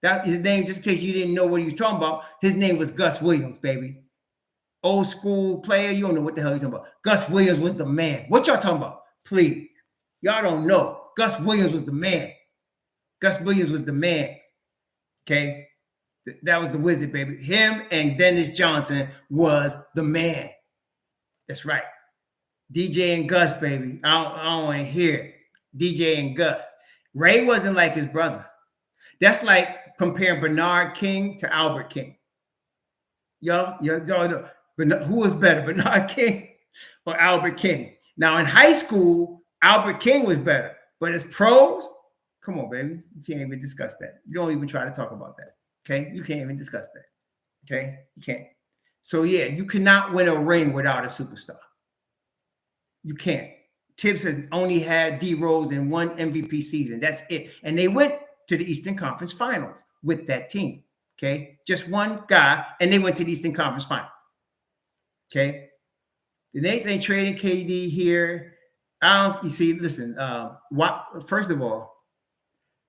That his name, just in case you didn't know what he was talking about, his name was Gus Williams, baby. Old school player, you don't know what the hell you're talking about. Gus Williams was the man. What y'all talking about? Please. Y'all don't know. Gus Williams was the man. Okay? That was the Wizard, baby. Him and Dennis Johnson was the man. That's right. DJ and Gus, baby. I don't want to hear it. DJ and Gus. Ray wasn't like his brother. That's like comparing Bernard King to Albert King. Y'all know. Who was better, Bernard King or Albert King? Now, in high school, Albert King was better. But as pros, come on, baby. You can't even discuss that. You don't even try to talk about that. Okay? You can't even discuss that. Okay? You can't. So, yeah, you cannot win a ring without a superstar. You can't. Tibbs has only had D Rose in 1 MVP season. That's it. And they went to the Eastern Conference Finals with that team. Okay? Just one guy, and they went to the Eastern Conference Finals. Okay? The Knicks ain't trading KD here. Listen, first of all,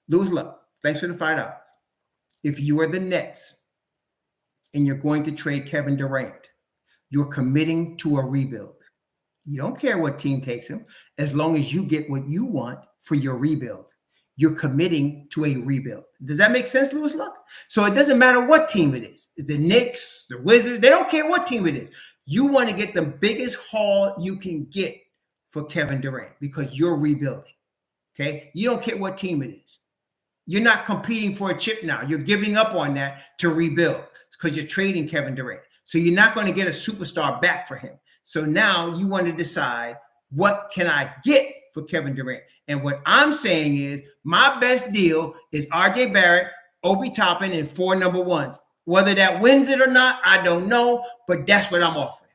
Louis Luck, thanks for the $5. If you are the Nets and you're going to trade Kevin Durant, you're committing to a rebuild. You don't care what team takes him, as long as you get what you want for your rebuild. You're committing to a rebuild. Does that make sense, Louis Luck? So it doesn't matter what team it is. The Knicks, the Wizards, they don't care what team it is. You want to get the biggest haul you can get for Kevin Durant because you're rebuilding. Okay? You don't care what team it is. You're not competing for a chip now. You're giving up on that to rebuild because you're trading Kevin Durant. So you're not going to get a superstar back for him. So now you want to decide, what can I get for Kevin Durant? And what I'm saying is my best deal is RJ Barrett, Obi Toppin, and 4 number ones. Whether that wins it or not, I don't know, but that's what I'm offering.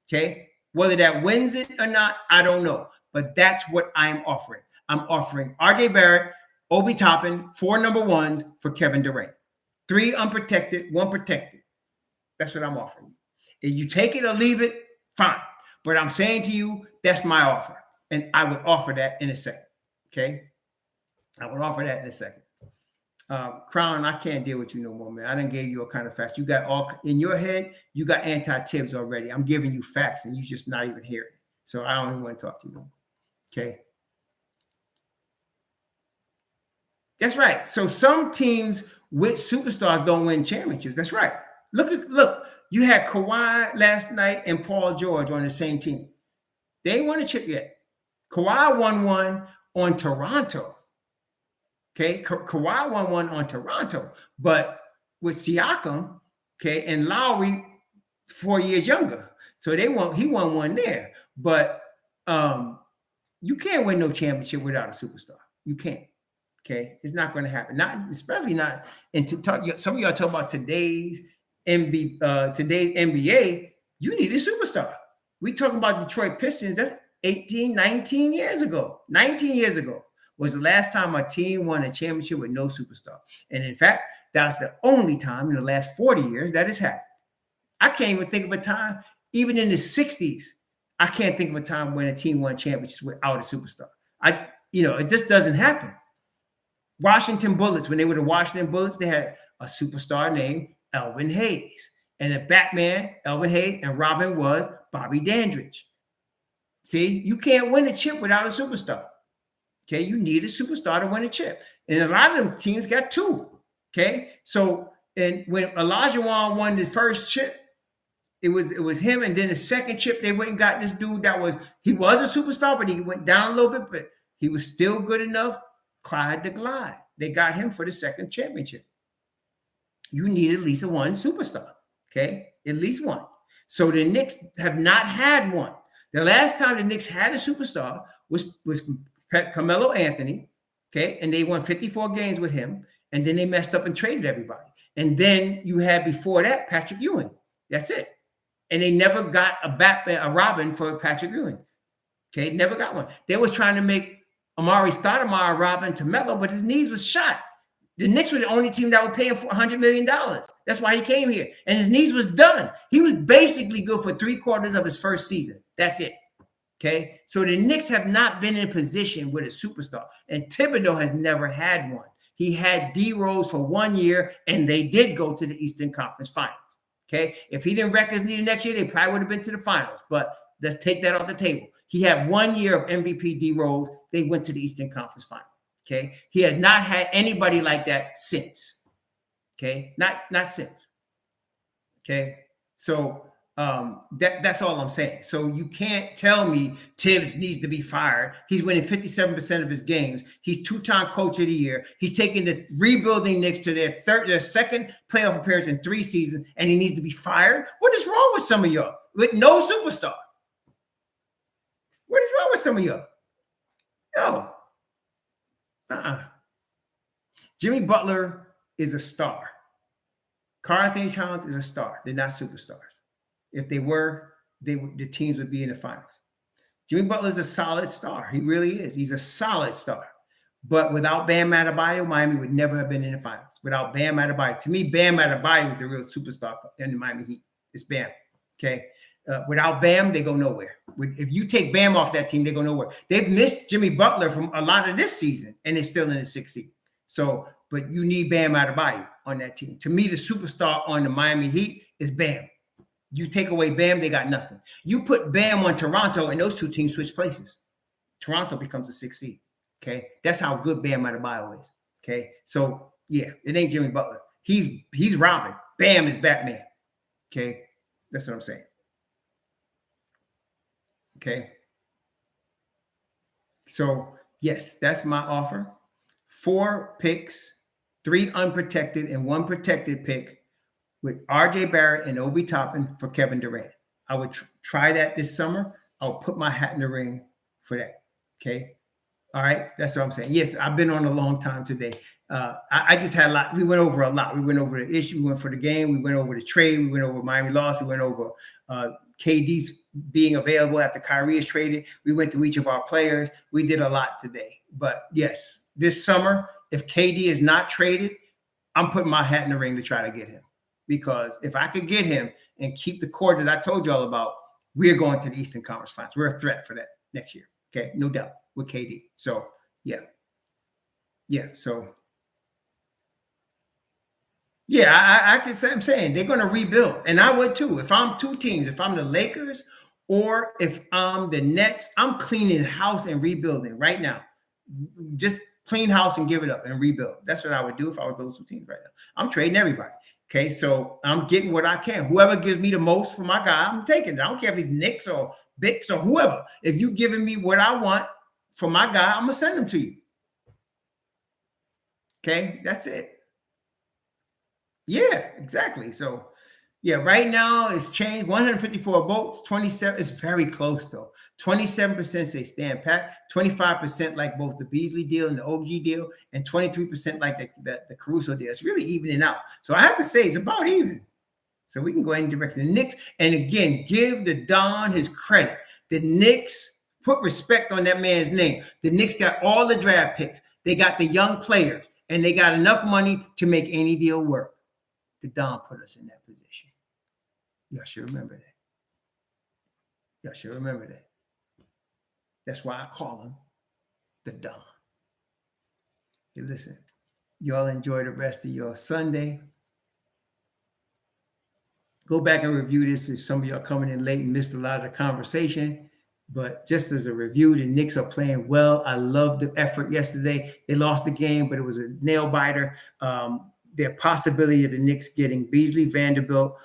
Okay? Whether that wins it or not, I don't know, but that's what I'm offering. I'm offering RJ Barrett, Obi Toppin, 4 number ones for Kevin Durant. 3 unprotected, 1 protected. That's what I'm offering. If you take it or leave it, fine. But I'm saying to you, that's my offer. And I would offer that in a second. Okay? I would offer that in a second. Crown, I can't deal with you no more, man. I done gave you all kind of facts. You got all in your head, you got anti-Tibbs already. I'm giving you facts and you just not even hearing it. So I don't even want to talk to you no more. Okay? That's right. So some teams which superstars don't win championships. That's right. Look, you had Kawhi last night and Paul George on the same team. They ain't won a chip yet. Kawhi won one on Toronto. Okay, Kawhi won one on Toronto, but with Siakam, okay, and Lowry 4 years younger. So he won one there. But you can't win no championship without a superstar. You can't. Okay, it's not going to happen. Especially not. And some of y'all talk about today's NBA. You need a superstar. We talking about Detroit Pistons. That's 19 years ago. 19 years ago was the last time a team won a championship with no superstar. And in fact, that's the only time in the last 40 years that has happened. I can't even think of a time, even in the 60s, I can't think of a time when a team won championships without a superstar. It just doesn't happen. Washington Bullets, when they were the Washington Bullets, they had a superstar named Elvin Hayes. And the Batman, Elvin Hayes, and Robin was Bobby Dandridge. See, you can't win a chip without a superstar. Okay, you need a superstar to win a chip. And a lot of them teams got two. Okay, so and when Olajuwon won the first chip, it was him, and then the second chip they went and got this dude he was a superstar, but he went down a little bit, but he was still good enough. Clyde the Glide. They got him for the second championship. You need at least one superstar. Okay, at least one. So the Knicks have not had one. The last time the Knicks had a superstar was Carmelo Anthony. Okay, and they won 54 games with him, and then they messed up and traded everybody. And then you had before that Patrick Ewing. That's it. And they never got a Robin for Patrick Ewing. Okay, never got one. They was trying to make Amari Stoudemire Robin to Melo, but his knees was shot. The Knicks were the only team that would pay him $100 million. That's why he came here. And his knees was done. He was basically good for 3/4 of his first season. That's it. Okay, so the Knicks have not been in a position with a superstar. And Thibodeau has never had one. He had D Rose for 1 year, and they did go to the Eastern Conference Finals. Okay, if he didn't wreck his knee the next year, they probably would have been to the finals. But let's take that off the table. He had 1 year of MVP D Rose. They went to the Eastern Conference Finals. Okay, he has not had anybody like that since. Okay, not since. Okay, so that's all I'm saying. So you can't tell me Tibbs needs to be fired. He's winning 57% of his games. He's 2-time coach of the year. He's taking the rebuilding Knicks to their second playoff appearance in 3 seasons, and he needs to be fired. What is wrong with some of y'all with no superstar? What is wrong with some of y'all? No. Jimmy Butler is a star. Karl-Anthony Towns is a star. They're not superstars. If they were, the teams would be in the finals. Jimmy Butler is a solid star. He really is. He's a solid star. But without Bam Adebayo, Miami would never have been in the finals. Without Bam Adebayo. To me, Bam Adebayo is the real superstar in the Miami Heat. It's Bam. Okay? Without Bam, they go nowhere. If you take Bam off that team, they go nowhere. They've missed Jimmy Butler from a lot of this season, and they're still in the 6th seed. So, but you need Bam Adebayo on that team. To me, the superstar on the Miami Heat is Bam. You take away Bam, they got nothing. You put Bam on Toronto, and those two teams switch places. Toronto becomes a 6th seed. Okay, that's how good Bam Adebayo is. Okay, so yeah, it ain't Jimmy Butler. He's Robin. Bam is Batman. Okay, that's what I'm saying. Okay, so yes, that's my offer. 4 picks, 3 unprotected, and 1 protected pick with RJ Barrett and Obi Toppin for Kevin Durant. I would try that this summer. I'll put my hat in the ring for that. Okay. All right. That's what I'm saying. Yes, I've been on a long time today. I just had a lot. We went over a lot. We went over the issue. We went for the game. We went over the trade. We went over Miami loss. We went over KD's being available after Kyrie is traded. We went through each of our players. We did a lot today. But yes, this summer, if KD is not traded, I'm putting my hat in the ring to try to get him. Because if I could get him and keep the core that I told y'all about, we're going to the Eastern Conference Finals. We're a threat for that next year. Okay, no doubt with KD. So yeah. So yeah, I can say I'm saying they're going to rebuild, and I would too. If I'm 2 teams, if I'm the Lakers or if I'm the Nets, I'm cleaning house and rebuilding right now. Just clean house and give it up and rebuild. That's what I would do if I was those two teams right now. I'm trading everybody. Okay, so I'm getting what I can. Whoever gives me the most for my guy, I'm taking it. I don't care if he's Knicks or Bix or whoever. If you're giving me what I want for my guy, I'm going to send them to you. Okay, that's it. Yeah, exactly. So, yeah, right now it's changed. 154 votes, 27. It's very close, though. 27% say stand pat, 25% like both the Beasley deal and the OG deal, and 23% like the Caruso deal. It's really evening out. So I have to say it's about even. So we can go ahead and direct the Knicks. And again, give the Don his credit. The Knicks, put respect on that man's name. The Knicks got all the draft picks. They got the young players, and they got enough money to make any deal work. The Don put us in that position. Y'all should remember that. Y'all should remember that. That's why I call him the Don. Hey, listen, y'all enjoy the rest of your Sunday. Go back and review this if some of y'all coming in late and missed a lot of the conversation. But just as a review, the Knicks are playing well. I love the effort yesterday. They lost the game, but it was a nail biter. Their possibility of the Knicks getting Beasley Vanderbilt,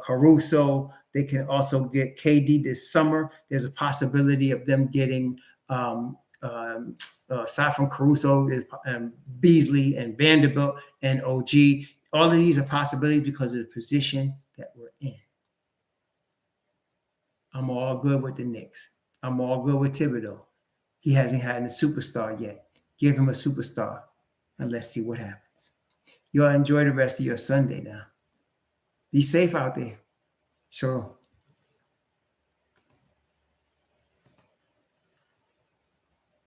Caruso. They can also get KD this summer. There's a possibility of them getting, aside from Caruso, Beasley and Vanderbilt and OG. All of these are possibilities because of the position that we're in. I'm all good with the Knicks. I'm all good with Thibodeau. He hasn't had a superstar yet. Give him a superstar, and let's see what happens. Y'all enjoy the rest of your Sunday now. Be safe out there. So